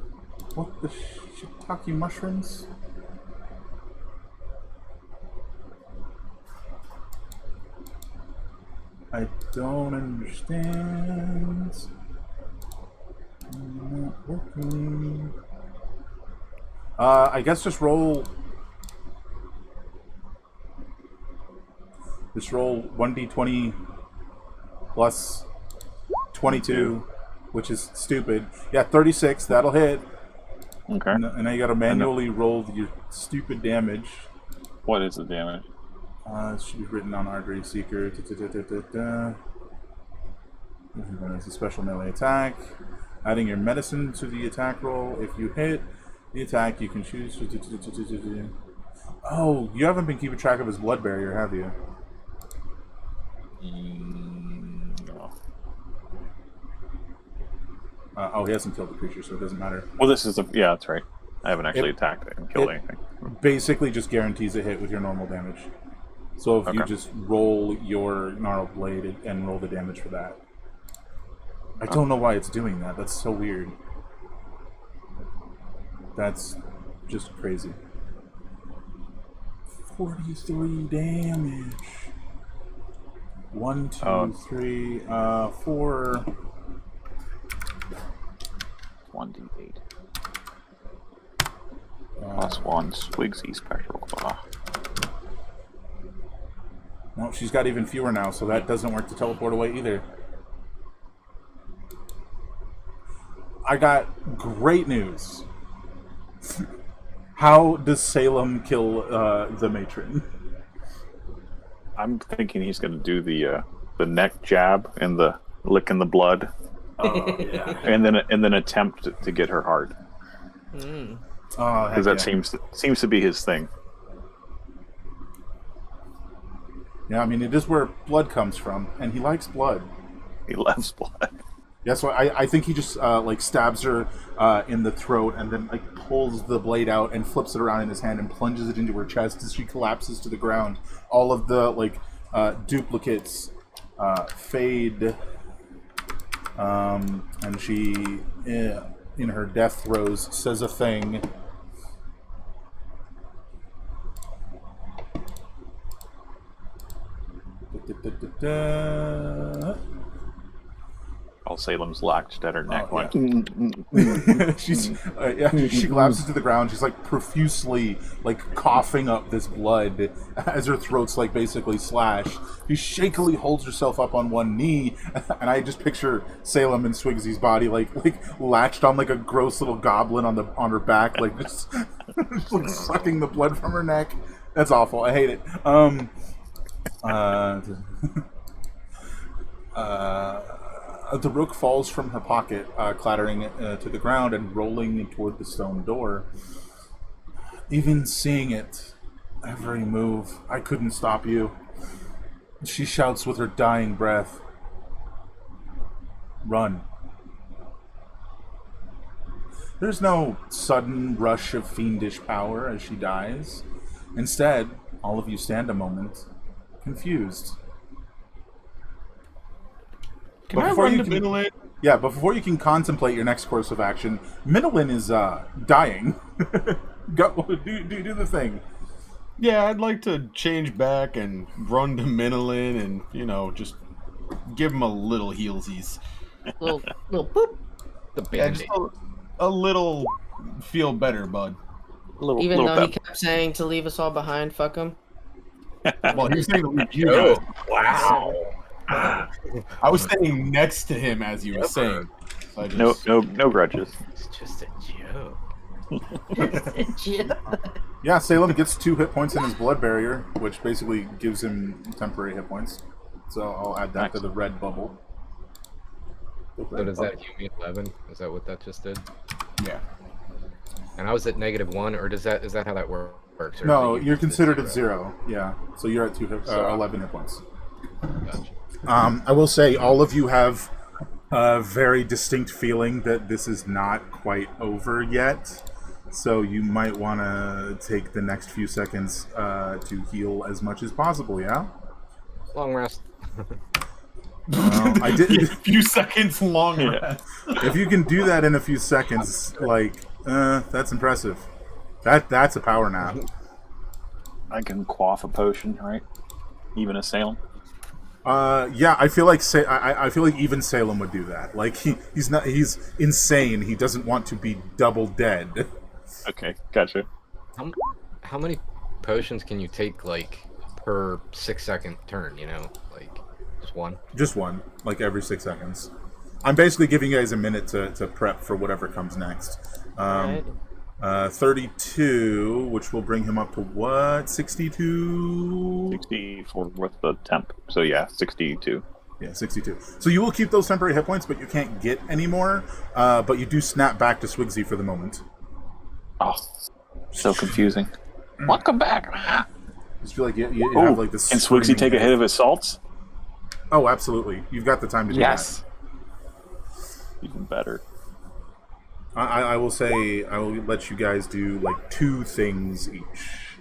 What the shiitake mushrooms? I don't understand. Not working. I guess just roll. Just roll 1d20 plus 22, which is stupid. Yeah, 36. That'll hit. Okay. And now you gotta manually roll your stupid damage. What is the damage? It should be written on Artery Seeker. It's a special melee attack. Adding your medicine to the attack roll. If you hit the attack, you can choose. Oh, you haven't been keeping track of his blood barrier, have you? No. Oh, he hasn't killed the creature, so it doesn't matter. Well, this is yeah, that's right. I haven't actually attacked it and killed anything. Basically just guarantees a hit with your normal damage. So if you just roll your gnarled blade and roll the damage for that. I don't know why it's doing that. That's so weird. That's just crazy. 43 damage. 1, 2, 3, 4. 1d8. Plus 1 Swigsy Spectral Claw. No, she's got even fewer now, so that doesn't work to teleport away either. I got great news. How does Salem kill the matron? I'm thinking he's going to do the neck jab and the lick in the blood. Oh, yeah. and then attempt to get her heart. Because that seems to be his thing. Yeah, I mean, it is where blood comes from, and he likes blood. He loves blood. Yeah, so I think he just stabs her in the throat and then pulls the blade out and flips it around in his hand and plunges it into her chest as she collapses to the ground. All of the duplicates fade, and she, in her death throes, says a thing. Salem's latched at her neck. Oh, Like, she collapses to the ground. She's like profusely like coughing up this blood as her throat's like basically slashed. She shakily holds herself up on one knee, and I just picture Salem and Swigsy's body like latched on like a gross little goblin on her back, like just, just like sucking the blood from her neck. That's awful. I hate it. The rook falls from her pocket, clattering to the ground and rolling toward the stone door. Even seeing it, every move, I couldn't stop you. She shouts with her dying breath, "Run." There's no sudden rush of fiendish power as she dies. Instead, all of you stand a moment, confused. Can I run to Minolin? Yeah, but before you can contemplate your next course of action, Minolin is dying. Go, do the thing. Yeah, I'd like to change back and run to Minolin and, just give him a little healsies. Little boop. The Yeah, band-aid. just a little feel better, bud. Even though he kept saying to leave us all behind, fuck him. Well, he was saying to leave you guys. Wow. I was standing next to him as he was saying. So I just... no grudges. It's just a joke. Yeah, Salem gets 2 hit points in his blood barrier, which basically gives him temporary hit points. So I'll add that to the red bubble. So does that give me 11? Is that what that just did? Yeah. And I was at -1, or is that how that works? Or No, do you you're just considered at 0. Yeah, so you're at 11 hit points. Gotcha. I will say all of you have a very distinct feeling that this is not quite over yet. So you might want to take the next few seconds to heal as much as possible, yeah? Long rest. I did. A few seconds long rest. If you can do that in a few seconds, that's impressive. That's a power nap. I can quaff a potion, right? Even a Salem. Yeah, I feel like I feel like even Salem would do that. Like he's insane. He doesn't want to be double dead. Okay, gotcha. How many potions can you take per 6-second turn? Like just one. Just one, like every 6 seconds. I'm basically giving you guys a minute to prep for whatever comes next. 32, which will bring him up to what? 62? 64 with the temp. So yeah, 62. Yeah, 62. So you will keep those temporary hit points, but you can't get any more. But you do snap back to Swigsy for the moment. Oh, so confusing. Welcome back. Just feel like you have like this. Can Swigsy take a hit of his salts? Oh, absolutely. You've got the time to do that. Even better. I will say, I will let you guys do like 2 things each.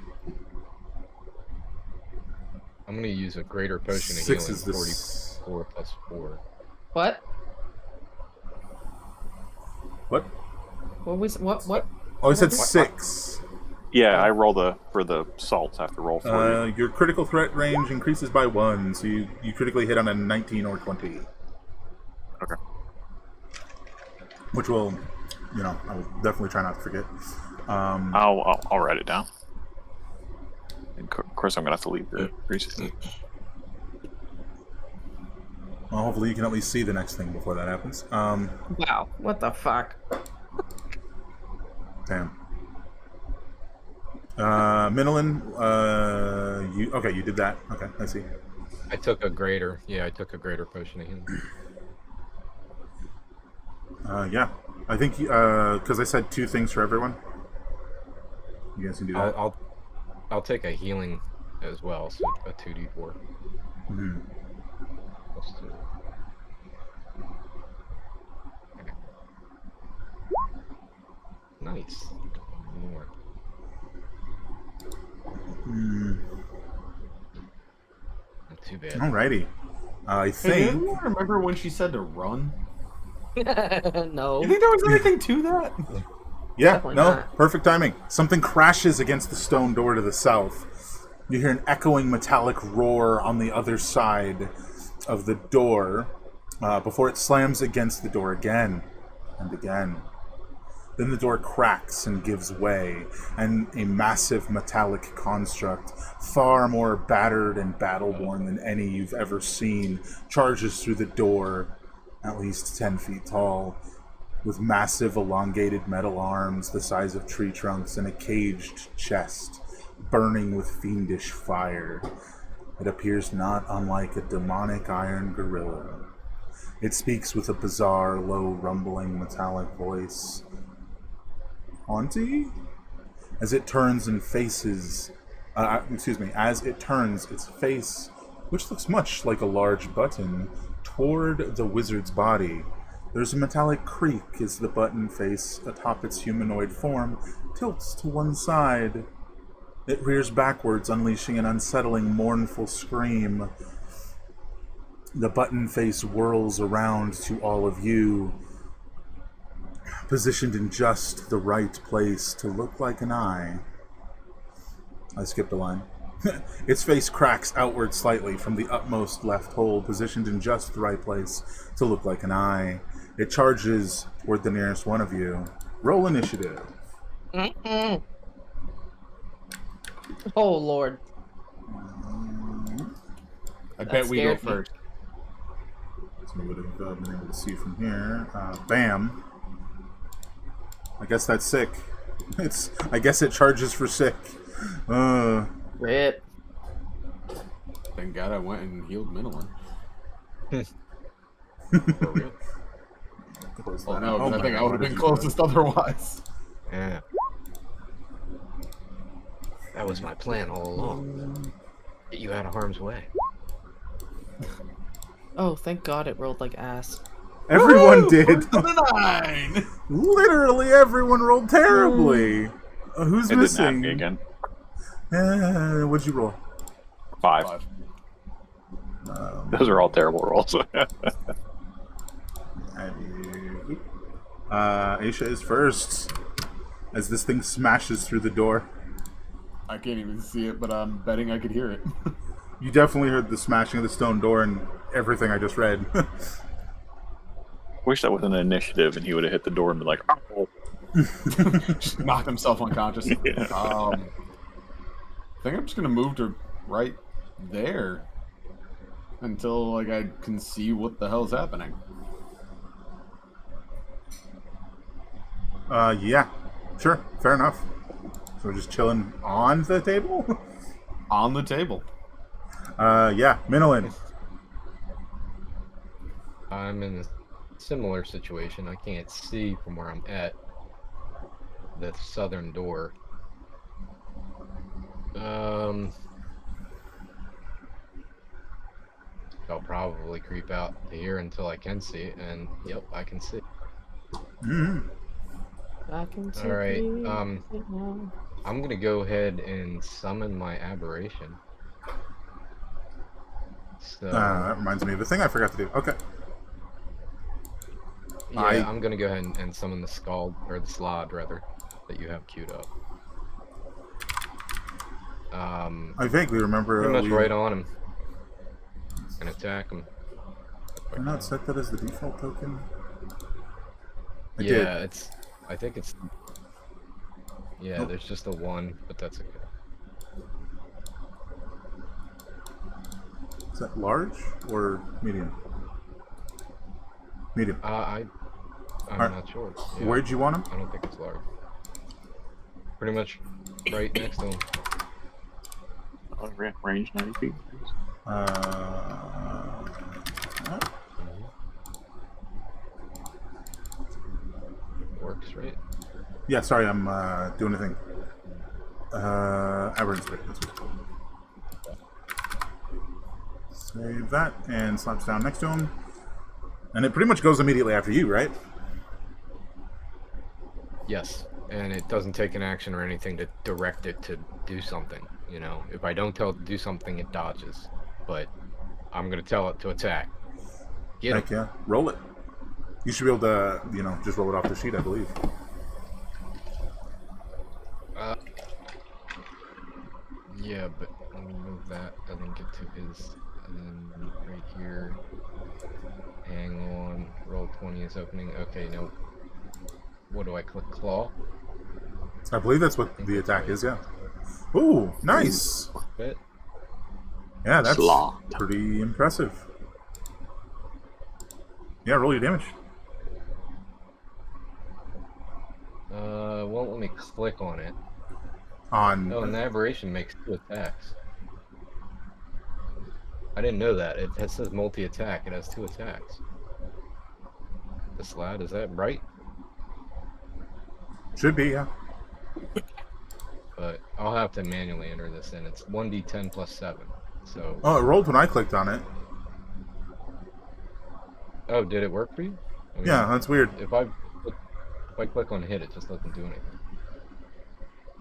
I'm gonna use a greater potion of 6 healing. is this. 44 plus 4. What? What? What? Oh, I said 6. Yeah, I roll for the salts. I have to roll for you. Your critical threat range increases by 1, so you critically hit on a 19 or 20. Okay. Which will, I will definitely try not to forget. I'll write it down. And of course, I'm gonna have to leave pretty soon. Well, hopefully you can at least see the next thing before that happens. Wow, what the fuck? Damn. Minolin, you did that. Okay, I see. I took a greater potion of healing. Yeah. I think, because I said 2 things for everyone. You guys can do that. I'll take a healing as well, so a 2d4. Mm-hmm. Plus 2. Okay. Nice. More. Not too bad. Alrighty. I Hey, think... anyone remember when she said to run? No. You think there was anything to that? Yeah, Definitely no, not. perfect timing. Something crashes against the stone door to the south. You hear an echoing metallic roar on the other side of the door, before it slams against the door again and again. Then the door cracks and gives way, and a massive metallic construct, far more battered and battle-worn than any you've ever seen, charges through the door, at least 10 feet tall, with massive elongated metal arms the size of tree trunks and a caged chest, burning with fiendish fire. It appears not unlike a demonic iron gorilla. It speaks with a bizarre, low, rumbling, metallic voice. Auntie? As it turns and faces... as it turns its face, which looks much like a large button, toward the wizard's body, there's a metallic creak as the button face atop its humanoid form tilts to one side. It rears backwards, unleashing an unsettling, mournful scream. The button face whirls around to all of you, positioned in just the right place to look like an eye. I skipped a line. Its face cracks outward slightly from the utmost left hole, positioned in just the right place to look like an eye. It charges toward the nearest one of you. Roll initiative. Mm-mm. Oh, Lord. I That bet we go scared me. first. So we would have been able to see from here. Bam. I guess that's sick. I guess it charges for sick. Rip. Thank God I went and healed Minolin. For real? Close Oh that no, out. 'cause I think I God, would have why been did you do closest otherwise. Yeah. That was my plan all along. Get you out of harm's way. Oh, thank God it rolled like ass. that? Everyone did. 9! Literally everyone rolled terribly. Who's It didn't happen missing? again. What'd you roll? 5. Those are all terrible rolls. Aisha is first as this thing smashes through the door. I can't even see it, but I'm betting I could hear it. You definitely heard the smashing of the stone door and everything I just read. Wish that was an initiative and he would have hit the door and been like, oh. Just knocked himself unconscious. Yeah. I think I'm just gonna move to right there until like I can see what the hell's happening. Yeah, sure, fair enough. So we're just chilling on the table? On the table. Yeah, Minolin. I'm in a similar situation. I can't see from where I'm at the southern door. I'll probably creep out to here until I can see, and yep, I can see. Mm-hmm. I can see. All right. it. I'm gonna go ahead and summon my aberration. So That reminds me of a thing I forgot to do. Okay. yeah, I'm gonna go ahead and summon the scald or the slod rather that you have queued up. I vaguely remember. Pretty much right on him. And attack him. Did I not set that as the default token? I Yeah, did. I think it's. Yeah, Nope. there's just a 1, but that's okay. Is that large or medium? Medium. I'm Alright. not sure. Yeah, Where'd you want him? I don't think it's large. Pretty much right next to him. Range 90 feet. Works, right? Yeah, sorry, I'm doing a thing. Aberrant Spirit. That's what it's called. Save that and slaps down next to him. And it pretty much goes immediately after you, right? Yes, and it doesn't take an action or anything to direct it to do something. You know, if I don't tell it to do something, it dodges. But I'm gonna tell it to attack. Get him. Heck yeah. Roll it. You should be able to, just roll it off the sheet, I believe. Yeah, but let me move that. I didn't get to his. And then right here, hang D20 is opening. Okay, no. What do I click? Claw? I believe that's what the attack is, yeah. Ooh, nice! Bit. Yeah, that's Slaw. pretty impressive. Yeah, roll your damage. Won't let me click on it. On Oh, and the aberration makes 2 attacks. I didn't know that. It says multi-attack. It has 2 attacks. The slide, is that right? should be, yeah. But I'll have to manually enter this in. It's 1d10 plus 7. So. Oh, it rolled when I clicked on it. Oh, did it work for you? I mean, Yeah, that's weird. If I click on hit, it just doesn't do anything.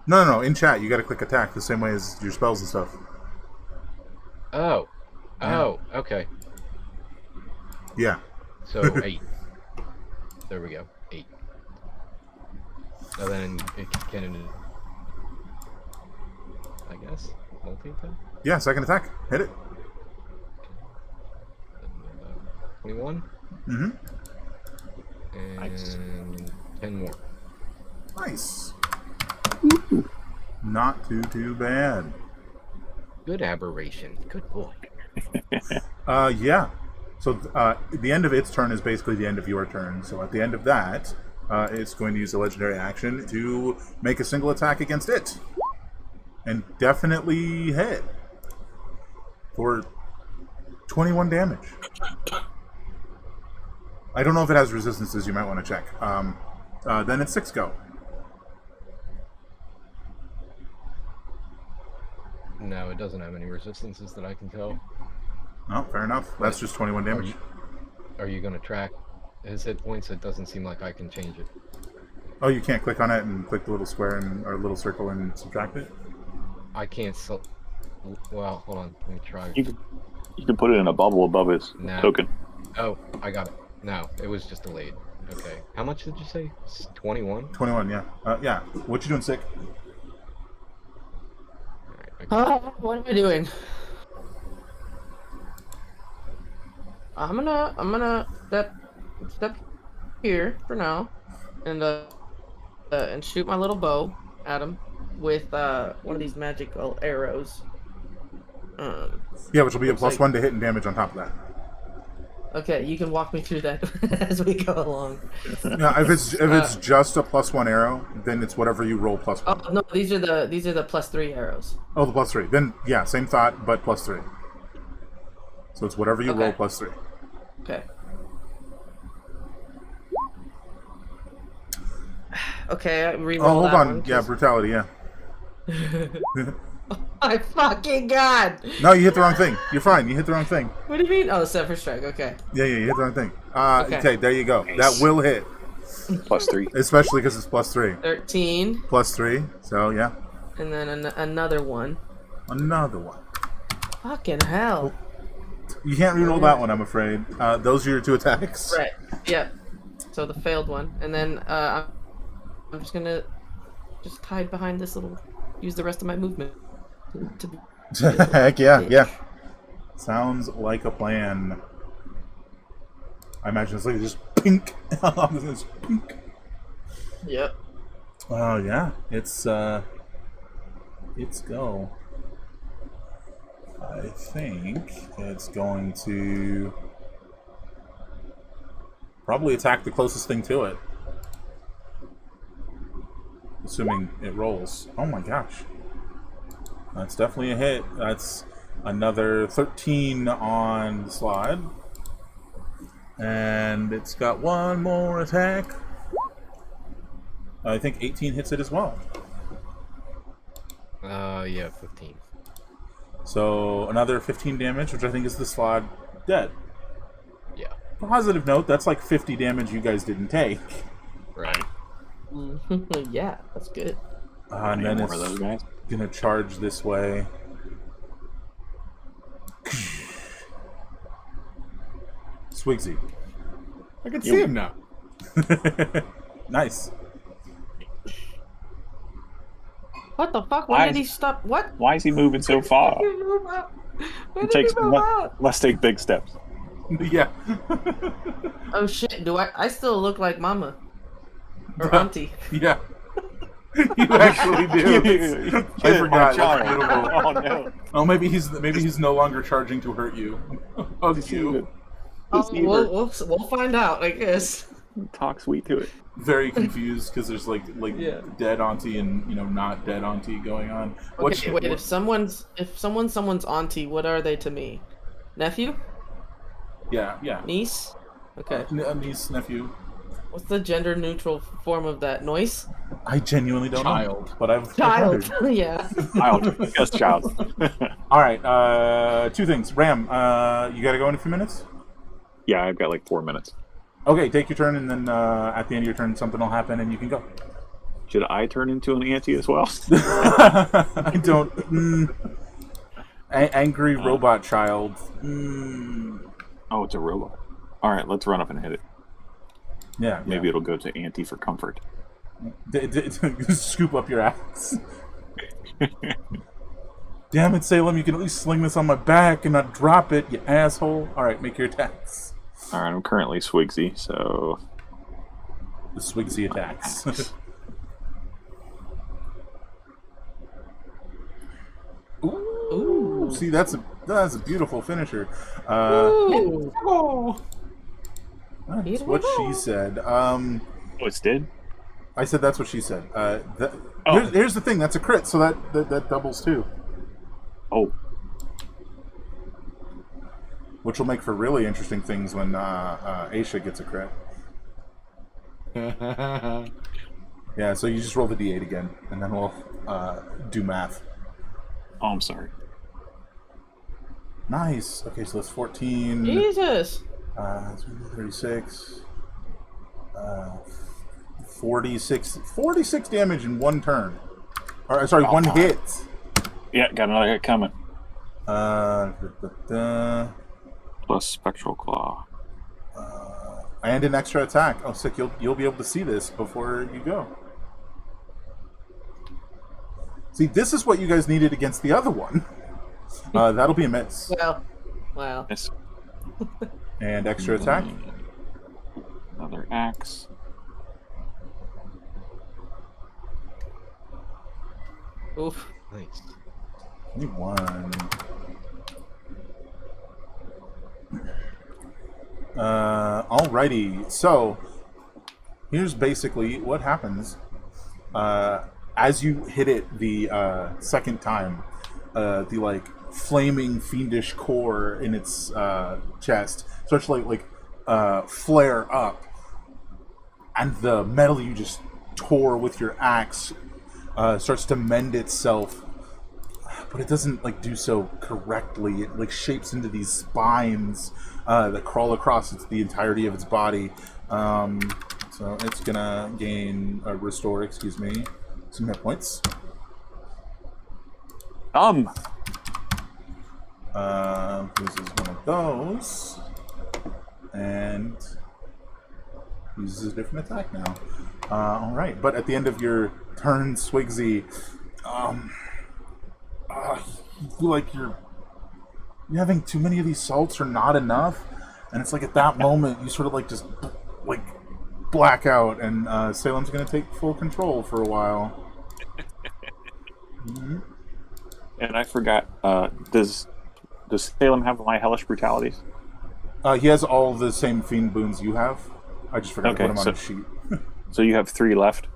No. In chat, you got to click attack the same way as your spells and stuff. Oh. Yeah. Oh, okay. Yeah. So 8. There we go. 8. And then it can, I guess, multi-attack? Yeah, second attack. Hit it. 21. Mm-hmm. And Nice. 10 more. Nice. Not too bad. Good aberration. Good boy. Yeah. So the end of its turn is basically the end of your turn. So at the end of that, it's going to use a legendary action to make a single attack against it. And definitely hit. For 21 damage. I don't know if it has resistances, you might want to check. Then it's 6 go. No, it doesn't have any resistances that I can tell. No, fair enough. That's just 21 damage. Are you going to track his hit points? It doesn't seem like I can change it. Oh, you can't click on it and click the little square or little circle and subtract it? I can't. Well, hold on. Let me try. You can put it in a bubble above his No. token. Oh, I got it. No, it was just delayed. Okay. How much did you say? 21? 21, yeah. Yeah. What you doing, Sick? What am I doing? I'm gonna step here for now, and shoot my little bow at him with one of these magical arrows. Yeah, which will be a Looks plus like- 1 to hit and damage on top of that. Okay, you can walk me through that as we go along. Yeah, if it's just a plus 1 arrow, then it's whatever you roll plus 1. Oh no, these are the +3 arrows. Oh, the plus 3. Then yeah, same thought, but plus 3. So it's whatever you roll Okay. plus 3. Okay. Okay, I re-roll Oh, hold that on. one, Yeah, 'cause- brutality. Yeah. My fucking god! No, you hit the wrong thing. You're fine. You hit the wrong thing. What do you mean? Oh, set for strike. Okay. Yeah, you hit the wrong thing. Okay. Okay, there you go. Nice. That will hit, +3. especially because it's plus 3. 13, Plus 3. So yeah, and then another one. another one. Fucking hell. You can't reroll that one, I'm afraid. Those are your 2 attacks. Right. Yep. So the failed one, and then I'm just gonna hide behind this little. Use the rest of my movement to Heck yeah, yeah. Sounds like a plan. I imagine it's like just pink. Just pink. Yep. Oh yeah, it's go. I think it's going to probably attack the closest thing to it. Assuming it rolls. Oh my gosh. That's definitely a hit. That's another 13 on the slide. And it's got one more attack. I think 18 hits it as well. Yeah, 15. So another 15 damage, which I think is the slide dead. Yeah. Positive note, that's like 50 damage you guys didn't take. Right. Yeah, that's good. And then more it's of those guys. gonna charge this way. Swigsy. I can see him now. Nice. What the fuck? Why When did is- he stop? What? Why is he moving so far? When It did takes he move out? let's take big steps. Yeah. Oh shit! Do I still look like Mama or Auntie? Yeah. You actually do. I forgot. That's beautiful. Oh no. Oh, maybe he's no longer charging to hurt you. Hug you. Oh, we'll find out, I guess. Talk sweet to it. Very confused because there's like Yeah. dead auntie and not dead auntie going on. Okay, wait. If someone's someone's auntie, what are they to me? Nephew? Yeah. Niece? Okay. Niece, nephew. What's the gender neutral form of that? Noise? I genuinely don't know, but I've Child. wondered. Yeah. Child. Yes, child. All right. Two things. Ram, you got to go in a few minutes. Yeah, I've got like 4 minutes. Okay, take your turn, and then at the end of your turn, something will happen, and you can go. Should I turn into an auntie as well? I don't. Angry robot child. Oh, it's a robot. All right, let's run up and hit it. Yeah. Maybe it'll go to auntie for comfort. Scoop up your axe. Damn it, Salem! You can at least sling this on my back and not drop it, you asshole. All right, make your attacks. All right, I'm currently Swigsy, so The Swigsy attacks. Ooh. See, that's a beautiful finisher. Ooh. That's what she said. oh, it's dead. I said that's what she said. Oh. Here's the thing. That's a crit, so that doubles too. Oh, Which will make for really interesting things when Aisha gets a crit. Yeah, so you just roll the d8 again, and then we'll do math. oh, I'm sorry. Nice. Okay, so that's 14. Jesus. 36. 46 damage in one turn. Or, sorry, one hit. Yeah, got another hit coming. Plus Spectral Claw. And an extra attack. Oh, sick! You'll be able to see this before you go. See, this is what you guys needed against the other one. That'll be a miss. Well, wow. Yes. And extra attack. Another axe. Oof. Nice. 21. Alrighty, so here's basically what happens. As you hit it the second time, the like flaming fiendish core in its chest starts to like flare up, and the metal you just tore with your axe starts to mend itself, but it doesn't like do so correctly. It like shapes into these spines that crawl across the entirety of its body. So it's gonna restore, some hit points. Loses one of those, and uses a different attack now. All right, but at the end of your turn, Swigsy, you feel like you're having too many of these salts or not enough, and it's like at that moment you sort of like just like black out, and Salem's going to take full control for a while. Mm-hmm. And I forgot. Does Salem have my hellish brutalities? He has all the same fiend boons you have. I just forgot to put them on so, his sheet. So you have 3 left.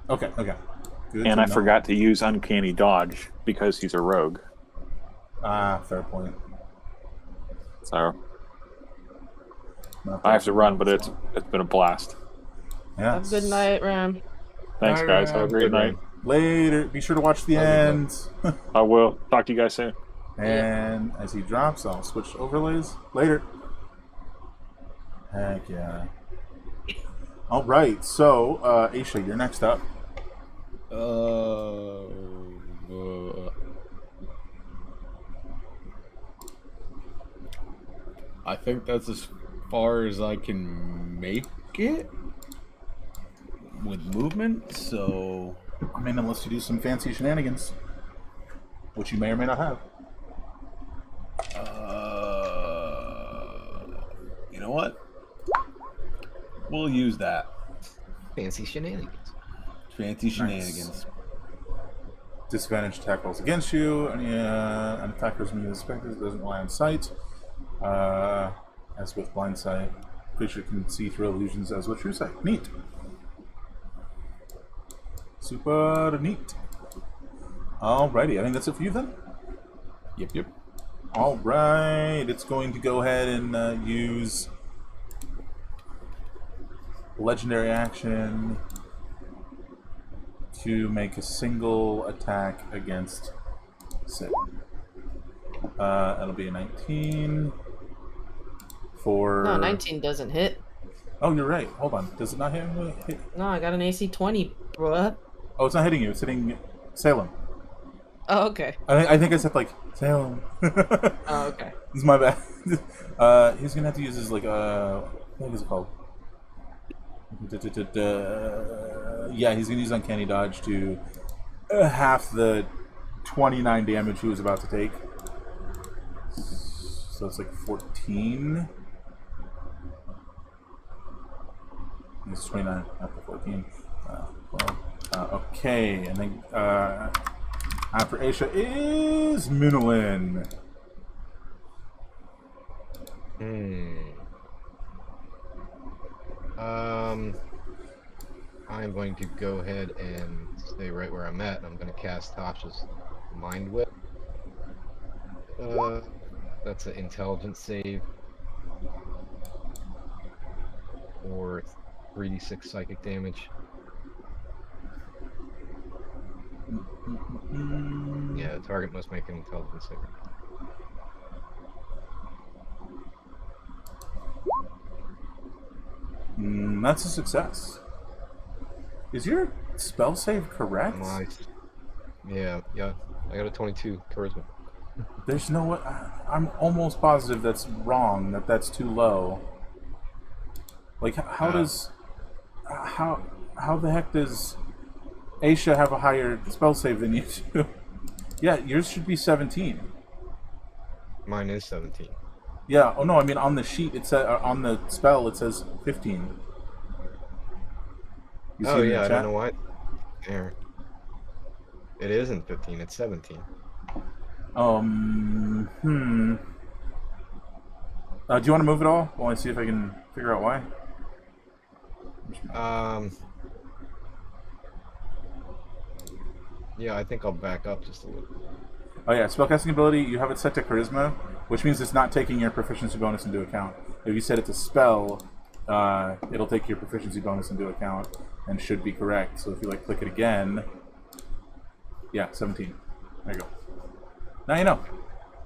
Okay. Good And to I know. forgot to use Uncanny Dodge because he's a rogue. Fair point. So Not I have to run, bad. but it's been a blast. Yeah. Have a good night, Ram. Thanks, Bye, guys. Ram. Have a great night. Later. Be sure to watch the end. I will. Talk to you guys soon. And as he drops, I'll switch overlays. Later. Heck yeah. All right. So, Aisha, you're next up. I think that's as far as I can make it with movement, so I mean, unless you do some fancy shenanigans, which you may or may not have. We'll use that. Fancy shenanigans. Fancy shenanigans. Disadvantage attack rolls against you. An attacker's immune to specters doesn't rely on sight. As with blind sight, creature can see through illusions as with true sight. Neat. Super neat. Alrighty, I think that's it for you then. Yep. Alright, it's going to go ahead and use legendary action to make a single attack against Sid. That'll be a 19 for... No, 19 doesn't hit. Oh, you're right. Hold on. Does it not hit? No, I got an AC 20, bro. Oh, it's not hitting you. It's hitting Salem. Oh, okay. I think I said, like, Salem. Oh, okay. This is my bad. He's gonna have to use his, like, what is it called? Yeah, he's gonna use Uncanny Dodge to half the 29 damage he was about to take. So it's like 14. It's 29 after 14. Okay, and then after Aisha is Minolin. I'm going to go ahead and stay right where I'm at. I'm going to cast Tasha's Mind Whip. That's an intelligence save. Or 3d6 psychic damage. Yeah, the target must make an intelligence save. That's a success. Is your spell save correct? Nice. Yeah. I got a 22 charisma. There's no way. I'm almost positive that's wrong. That's too low. Like, how does... How the heck does Aisha have a higher spell save than you do? Yeah, yours should be 17. Mine is 17. Yeah. Oh no, I mean on the sheet it says on the spell it says 15. You see Oh it in yeah, the I chat? don't know why. There. It isn't 15. It's 17. Do you want to move it all? While I see if I can figure out why. Yeah, I think I'll back up just a little. Oh yeah, spellcasting ability, you have it set to charisma, which means it's not taking your proficiency bonus into account. If you set it to spell, it'll take your proficiency bonus into account and should be correct. So if you like click it again, yeah, 17. There you go. Now you know.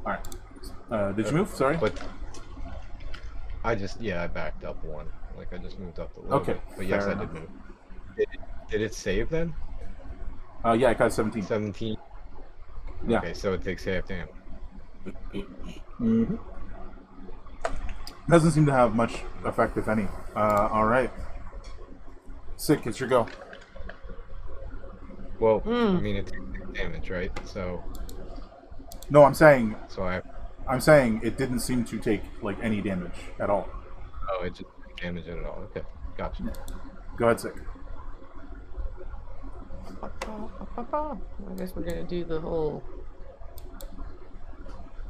All right. Did you move? Sorry. But I backed up one. Like I just moved up the little Okay, bit. But yes, fair I did enough. move. Did it save then? Yeah, I got 17. 17. Yeah. Okay, so it takes half damage. Mm-hmm. Doesn't seem to have much effect, if any. All right. Sick, it's your go. Well, I mean it takes damage, right? So No, I'm saying it didn't seem to take like any damage at all. Oh, it just didn't damage it at all. Okay, gotcha. Go ahead, Sick. I guess we're gonna do the whole.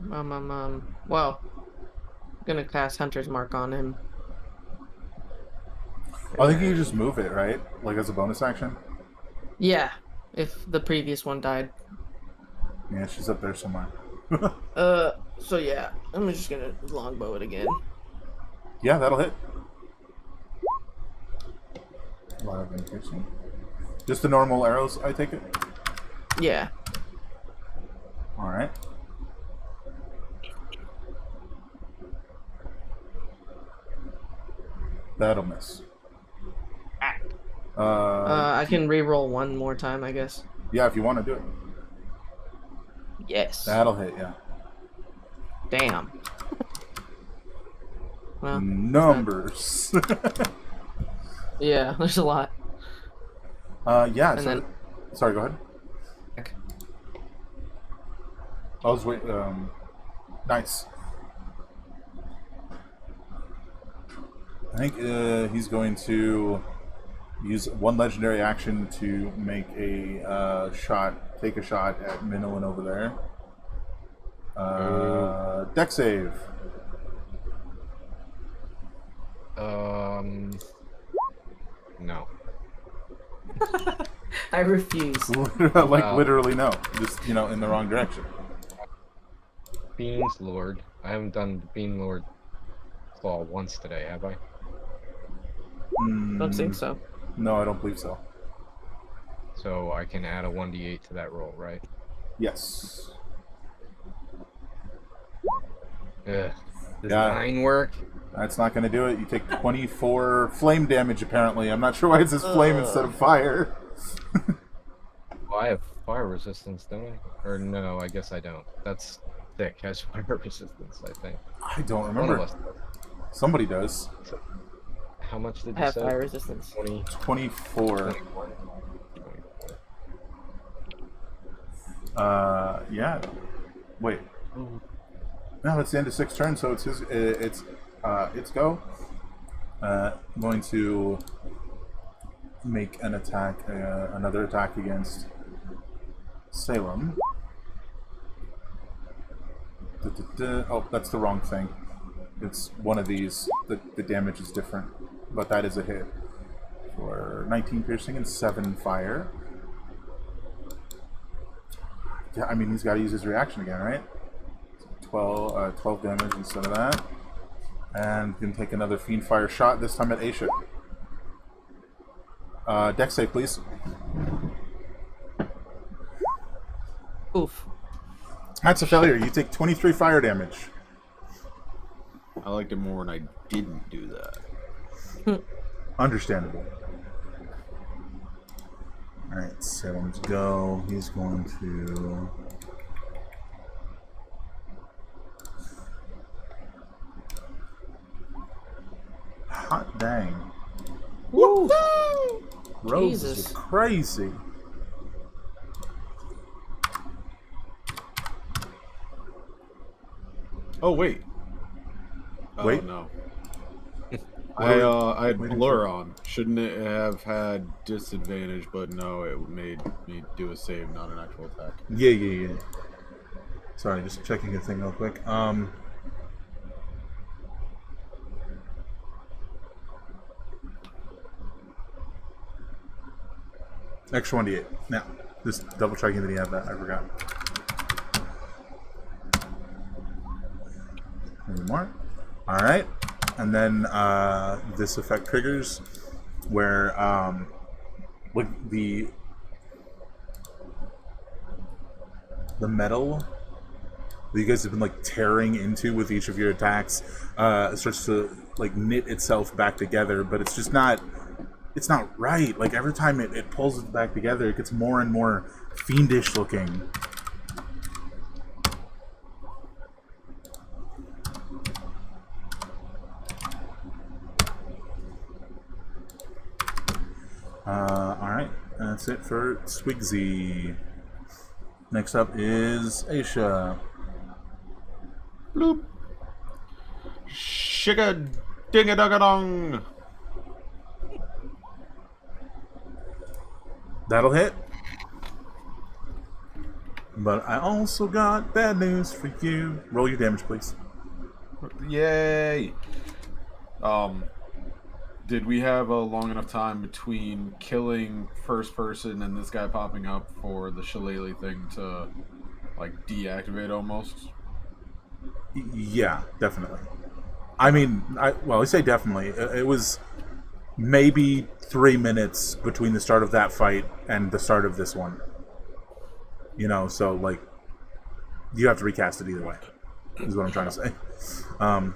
Well, I'm gonna cast Hunter's Mark on him. I think you can just move it, right? Like as a bonus action. Yeah, if the previous one died. Yeah, she's up there somewhere. So yeah, I'm just gonna longbow it again. Yeah, that'll hit. Live increasing. Just the normal arrows, I take it? Yeah. Alright. That'll miss. I can re-roll one more time, I guess. Yeah, if you want to do it. Yes. That'll hit, yeah. Damn. Well, Numbers. yeah, there's a lot. Yeah, And so... then- Sorry, go ahead. I was waiting, nice. I think he's going to use one legendary action to make a take a shot at Minoan over there. Deck save. No. I refuse. Literally no. Just, in the wrong direction. Beans Lord. I haven't done the Bean Lord claw once today, have I? Don't think so. No, I don't believe so. So I can add a 1d8 to that roll, right? Yes. Ugh. Does Yeah. 9 work? That's not going to do it. You take 24 flame damage, apparently. I'm not sure why it says flame instead of fire. Well, I have fire resistance, don't I? Or no, I guess I don't. That's thick. Has fire resistance, I think. I don't One remember. of us does. Somebody does. So, how much did I you have say? fire resistance. 20. 24. Yeah. Wait. No, that's the end of 6 turns, so it's it's go. Going to make an attack, another attack against Salem. Oh, that's the wrong thing. It's one of these. The damage is different, but that is a hit for 19 piercing and 7 fire. Yeah, I mean, he's got to use his reaction again, right? 12 damage instead of that. And can take another Fiend Fire shot, this time at Aisha. Dex save, please. Oof. That's a failure. You take 23 fire damage. I liked it more when I didn't do that. Understandable. Alright, Salem's go. He's going to... Hot dang. Woo! Rose Jesus. is crazy. Oh wait. Wait. Oh no. What I had waiting blur on. Shouldn't it have had disadvantage? But no, it made me do a save, not an actual attack. Yeah. Sorry, just checking a thing real quick. Extra 1d8. Now, just double checking that he had that. I forgot. Any more? Alright. And then this effect triggers where like the metal that you guys have been like tearing into with each of your attacks starts to like knit itself back together, but it's just not right. Like every time it pulls it back together, it gets more and more fiendish looking. Alright, that's it for Swigsy. Next up is Aisha. Bloop. Shigga dinga dugga dong. That'll hit. But I also got bad news for you. Roll your damage, please. Yay. Did we have a long enough time between killing first person and this guy popping up for the shillelagh thing to like deactivate almost? Yeah, definitely. I mean, I say definitely. It was maybe 3 minutes between the start of that fight and the start of this one. You know, so like you have to recast it either way, is what I'm trying to say.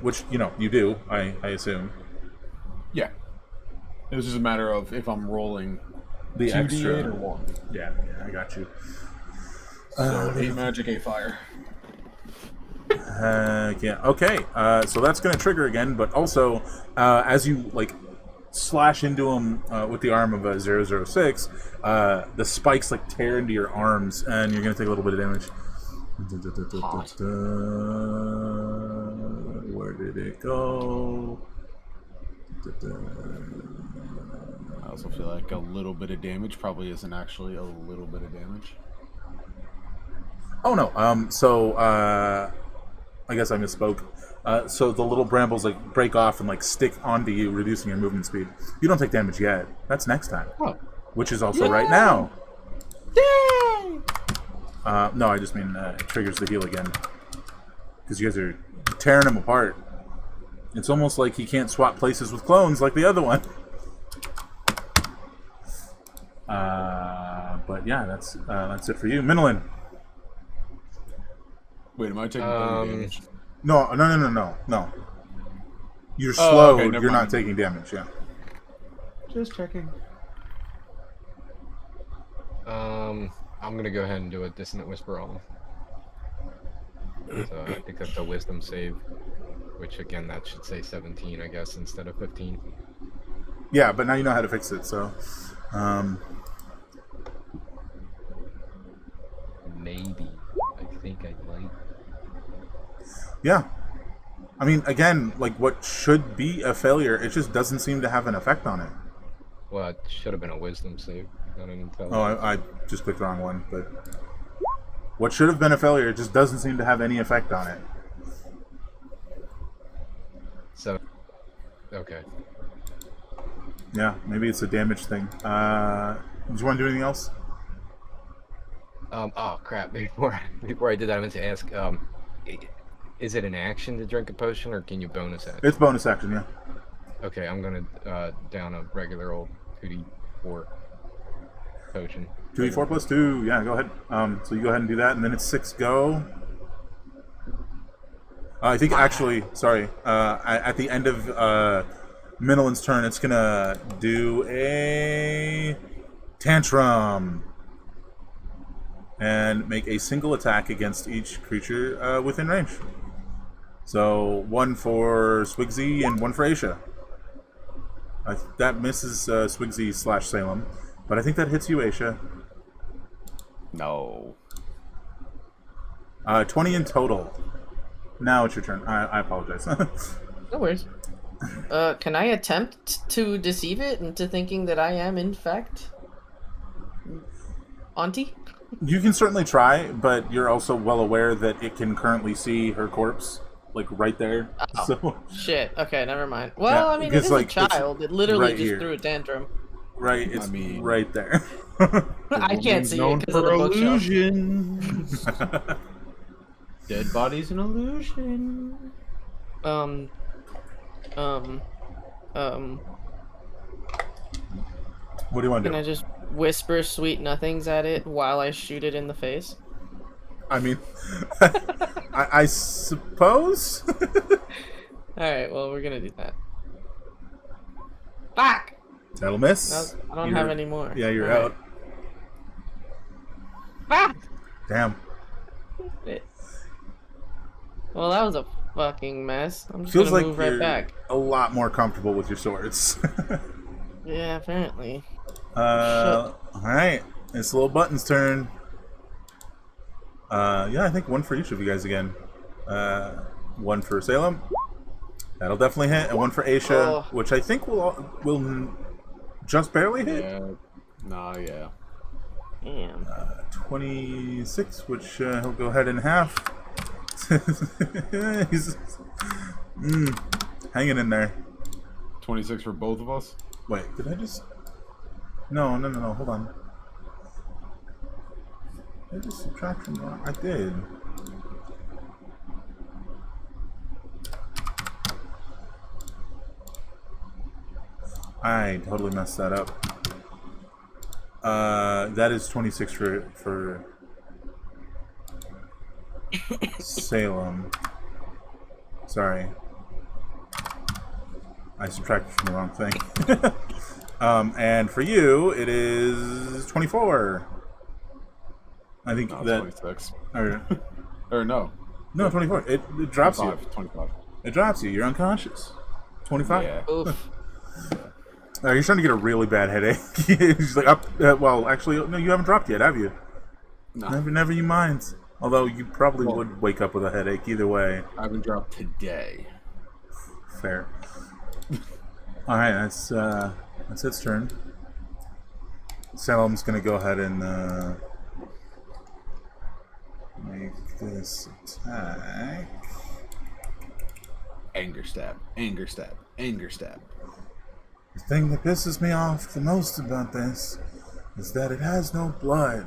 Which, you know, you do, I assume. Yeah. It was just a matter of if I'm rolling The 2d8 extra. or 1. Yeah, I got you. So 8 magic, 8 fire. Yeah. Okay. So that's going to trigger again, but also as you like slash into him with the arm of a 006, the spikes like tear into your arms, and you're going to take a little bit of damage. Where did it go? I also feel like a little bit of damage probably isn't actually a little bit of damage. Oh no. I guess I misspoke. So the little brambles like break off and like stick onto you, reducing your movement speed. You don't take damage yet. That's next time. Oh. Which is also right now. Yay! No, I just mean it triggers the heal again. Because you guys are tearing him apart. It's almost like he can't swap places with clones like the other one. But yeah, that's it for you. Minolin. Wait, am I taking damage? No. You're Oh, slowed. okay, never You're not mind. taking damage, yeah. Just checking. I'm gonna go ahead and do a Dissonant Whisper on him. So I think that's a Wisdom save, which again that should say 17, I guess, instead of 15. Yeah, but now you know how to fix it, so... Maybe. I think I might. Yeah. I mean, again, like, what should be a failure, it just doesn't seem to have an effect on it. Well, it should have been a Wisdom save, not an intelligence. Oh, I just clicked the wrong one, but... What should have been a failure, it just doesn't seem to have any effect on it. So, okay. Yeah, maybe it's a damage thing. Did you want to do anything else? Oh crap! Before I did that, I meant to ask. Is it an action to drink a potion, or can you bonus action? It's bonus action, yeah. Okay, I'm gonna down a regular old 2d4 potion. 2d4 plus 2, yeah, go ahead. So you go ahead and do that, and then it's 6 go. I think actually, sorry, at the end of Minolin's turn, it's gonna do a tantrum and make a single attack against each creature within range. So 1 for Swigsy and 1 for Aisha. That misses Swigsy / Salem, but I think that hits you, Aisha. No. 20 in total. Now it's your turn. I apologize. No worries. Can I attempt to deceive it into thinking that I am, in fact, Auntie? You can certainly try, but you're also well aware that it can currently see her corpse, like, right there. Oh, So, shit. Okay, never mind. Well, Yeah, I mean, it because, is like, a it's child. It literally right just here. threw a tantrum. right, it's I mean- right there. I can't see it Known because of for the bookshelf. illusion. Dead body's an illusion. What do you want to Can do? I just whisper sweet nothings at it while I shoot it in the face? I mean, I suppose? Alright, well, we're gonna do that. Fuck! That'll miss. No, I don't You're- have any more. Yeah, you're Alright. out. Fuck! Damn. Well, that was a fucking mess. I'm just Feels gonna like move right you're back. a lot more comfortable with your swords. Yeah, apparently. Alright. It's Little Button's turn. Yeah, I think 1 for each of you guys again. 1 for Salem. That'll definitely hit. And 1 for Aisha, Oh. which I think will just barely hit. Yeah. Nah, yeah. Damn. 26, which he'll go ahead and half. He's hanging in there. 26 for both of us? Wait, did I just... No, hold on. Did I just subtract from that? I did. I totally messed that up. That is 26 for Salem. Sorry. I subtracted from the wrong thing. And for you, it is 24. I think No, that... 26. Or, no. no, 24. It drops you. 25. It drops you. You're unconscious. 25. Yeah. Oof. You're starting to get a really bad headache. She's like, well, actually, no, you haven't dropped yet, have you? No. Never you mind. Although you probably would wake up with a headache either way. I haven't dropped today. Fair. All right, that's its turn. Salem's gonna go ahead and make this attack. Anger stab, anger stab, anger stab. The thing that pisses me off the most about this is that it has no blood.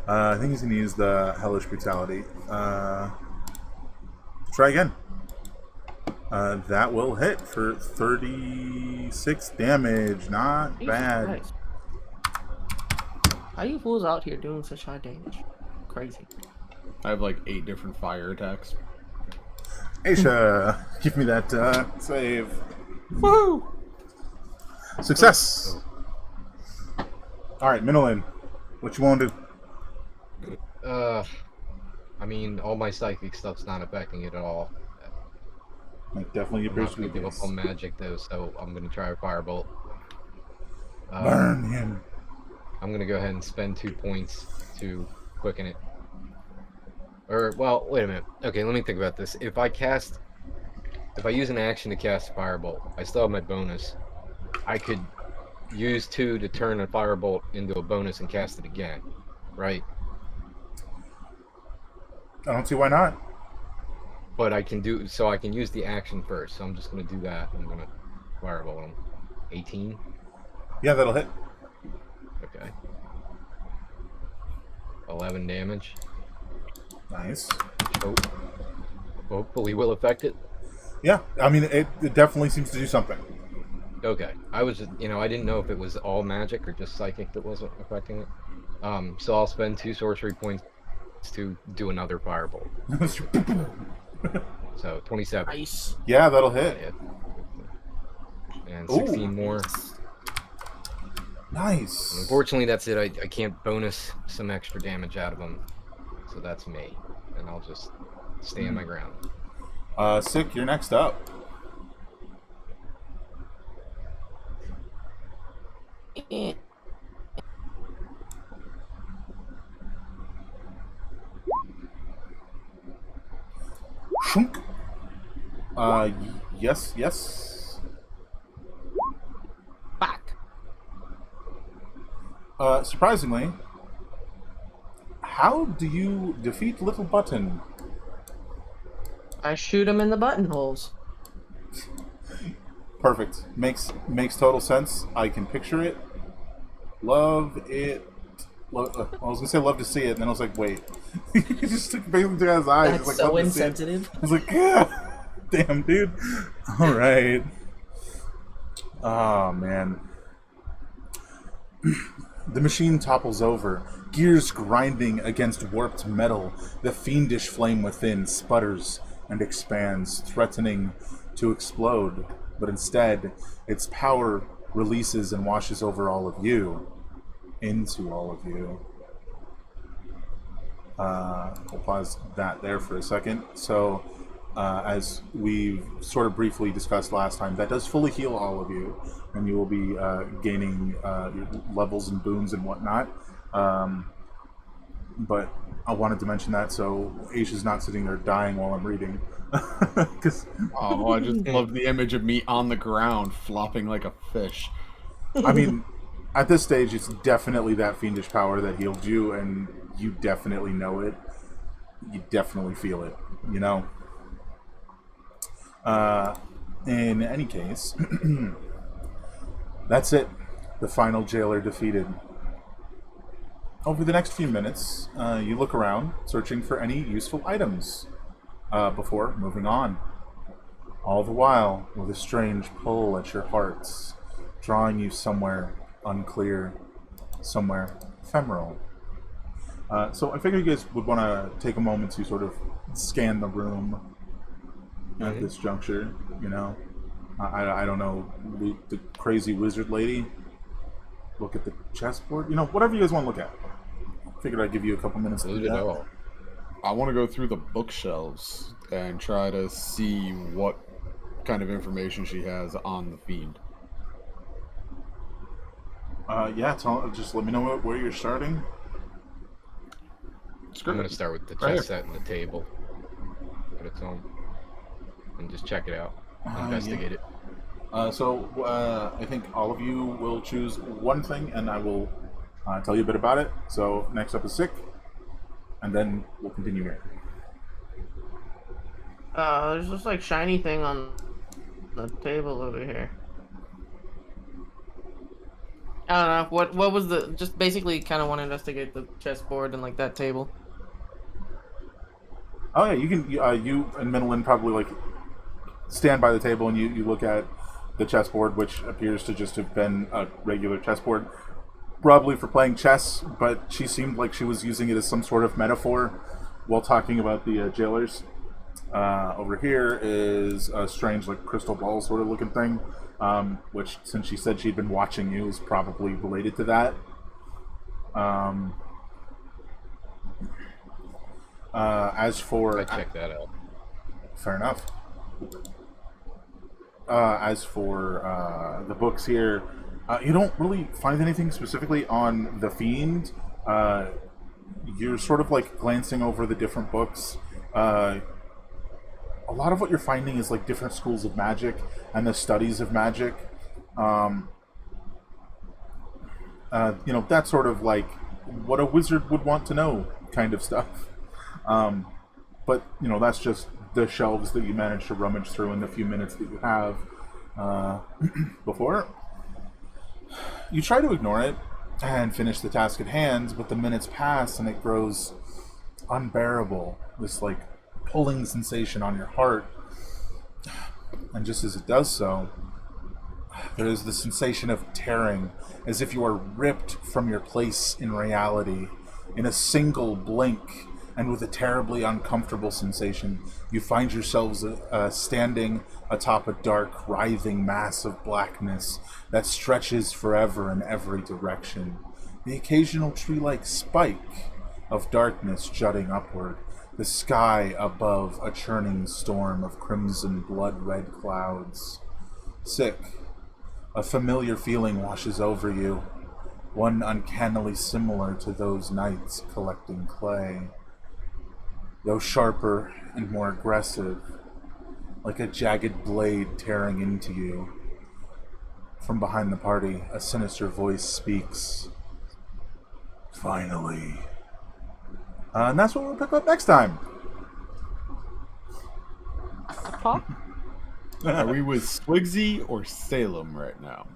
I think he's gonna use the Hellish Brutality. Try again. That will hit for 36 damage. Not Jesus bad. Christ. How you fools out here doing such high damage? Crazy. I have like 8 different fire attacks. Aisha, give me that save. Woohoo! Success! Alright, Minolin. What you want to do? I mean, all my psychic stuff's not affecting it at all. Like, definitely I'm not appears to gonna be give up on magic though, so I'm gonna try a firebolt. Burn him. I'm gonna go ahead and spend 2 points to quicken it. Or, well, wait a minute. Okay, let me think about this. If I use an action to cast firebolt, I still have my bonus. I could use 2 to turn a firebolt into a bonus and cast it again, right? I don't see why not. But I can use the action first. So I'm just gonna do that. I'm gonna firebolt him. 18. Yeah, that'll hit. Okay. 11 damage. Nice. Hopefully will affect it. Yeah, I mean, it definitely seems to do something. Okay. I was just, I didn't know if it was all magic or just psychic that wasn't affecting it. So I'll spend 2 sorcery points to do another firebolt. So 27. Nice. Yeah, that'll hit. And 16 more. Nice. Unfortunately, that's it. I can't bonus some extra damage out of them. So that's me. And I'll just stay on my ground. Sick, you're next up. Shunk. Yes. Back. Surprisingly, how do you defeat Little Button? I shoot him in the buttonholes. Perfect. Makes total sense. I can picture it. Love it. I was gonna say love to see it, and then I was like, wait. He just basically took out his eyes. That's like, so love to see it. insensitive. I was like, yeah. Damn, dude. All right. Oh, man. The machine topples over, gears grinding against warped metal. The fiendish flame within sputters and expands, threatening to explode. But instead, its power releases and washes over all of you. Into all of you. We'll pause that there for a second. So, as we sort of briefly discussed last time, that does fully heal all of you, and you will be gaining your levels and boons and whatnot. But I wanted to mention that so Aisha's not sitting there dying while I'm reading. Oh, I just love the image of me on the ground flopping like a fish. I mean, at this stage, it's definitely that fiendish power that healed you, and you definitely know it. You definitely feel it, you know? In any case, that's it. The final jailer defeated. Over the next few minutes, you look around, searching for any useful items before moving on. All the while, with a strange pull at your hearts, drawing you somewhere unclear, somewhere ephemeral. So I figured you guys would want to take a moment to sort of scan the room at this juncture, you know. I don't know, the crazy wizard lady. Look at the chessboard, you know, whatever you guys want to look at. Figured I'd give you a couple minutes to do that. I want to go through the bookshelves and try to see what kind of information she has on the fiend. Yeah, just let me know where you're starting. I'm going to start with the chess set and the table. What it's on. and just check it out, Yeah. investigate it. So I think all of you will choose one thing, and I will tell you a bit about it. So next up is sick, and then we'll continue here. There's this like shiny thing on the table over here. I don't know what was the just basically kind of want to investigate the chessboard and like that table. Oh yeah, you can. You and Minolin probably like stand by the table and you look at the chessboard, which appears to just have been a regular chessboard, probably for playing chess. But she seemed like she was using it as some sort of metaphor while talking about the jailers. Over here is a strange, like crystal ball sort of looking thing, which, since she said she'd been watching you, is probably related to that. As for I check that out. fair enough. As for the books here, you don't really find anything specifically on the Fiend. You're sort of like glancing over the different books. A lot of what you're finding is like different schools of magic and the studies of magic. You know, that sort of like what a wizard would want to know kind of stuff. But, you know, that's just the shelves that you manage to rummage through in the few minutes that you have before. You try to ignore it and finish the task at hand, but the minutes pass and it grows unbearable. This, like, pulling sensation on your heart. And just as it does so, there is the sensation of tearing, as if you are ripped from your place in reality in a single blink. And with a terribly uncomfortable sensation, you find yourselves standing atop a dark, writhing mass of blackness that stretches forever in every direction. The occasional tree-like spike of darkness jutting upward, the sky above a churning storm of crimson blood-red clouds. Sick, a familiar feeling washes over you, one uncannily similar to those nights collecting clay. Though sharper and more aggressive, like a jagged blade tearing into you. From behind the party, a sinister voice speaks. Finally. And that's what we'll pick up next time. Are we with Swigsy or Salem right now?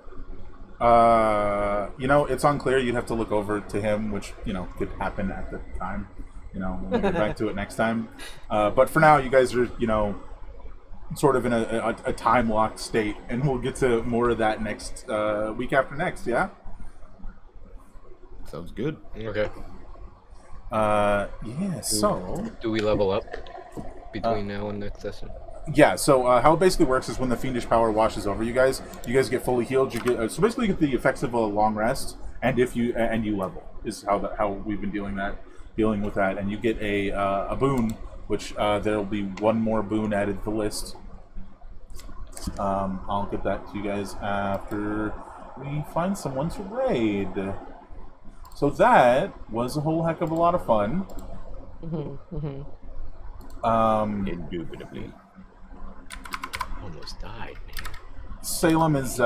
You know, it's unclear. You'd have to look over to him, which, you know, could happen at the time. You know, when we get back to it next time. But for now, you guys are, you know, sort of in a time-locked state, and we'll get to more of that next week after next, yeah? Sounds good. Okay. Yeah, so... Do we level up between now and next session? Yeah, so how it basically works is when the fiendish power washes over you guys get fully healed. You get so basically you get the effects of a long rest, and if you level is how we've been dealing with that, and you get a boon, which there'll be one more boon added to the list. I'll get that to you guys after we find someone to raid. So that was a whole heck of a lot of fun. Indubitably. Almost died, man. Salem is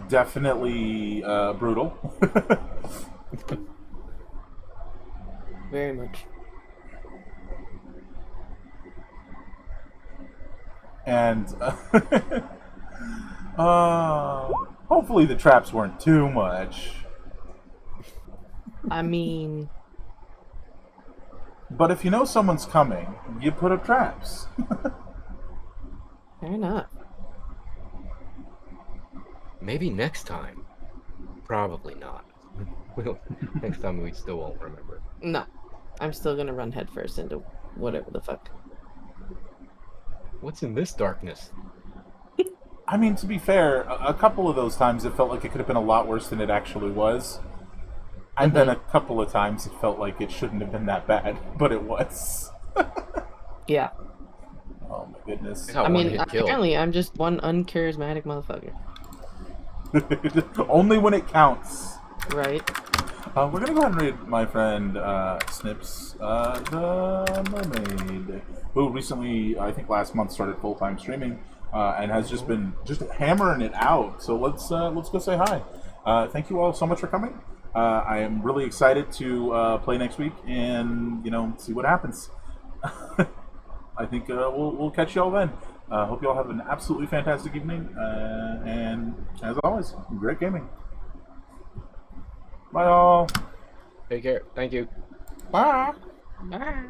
definitely brutal. Very much. And hopefully the traps weren't too much. I mean, But if you know someone's coming, you put up traps. fair enough. Maybe next time. Probably not. Next time we still won't remember. No, I'm still gonna run headfirst into whatever the fuck. What's in this darkness? I mean, to be fair, a couple of those times it felt like it could have been a lot worse than it actually was. And then a couple of times it felt like it shouldn't have been that bad, but it was. Yeah. Oh my goodness. got I one mean, hit kill. apparently I'm just one uncharismatic motherfucker. Only when it counts. Right? We're gonna go ahead and read my friend Snips, the mermaid, who recently, I think last month, started full-time streaming and has just been hammering it out. So let's go say hi. Thank you all so much for coming. I am really excited to play next week and see what happens. I think we'll catch you all then. Hope you all have an absolutely fantastic evening, and as always, great gaming. Bye all. Take care. Thank you. Bye. Bye.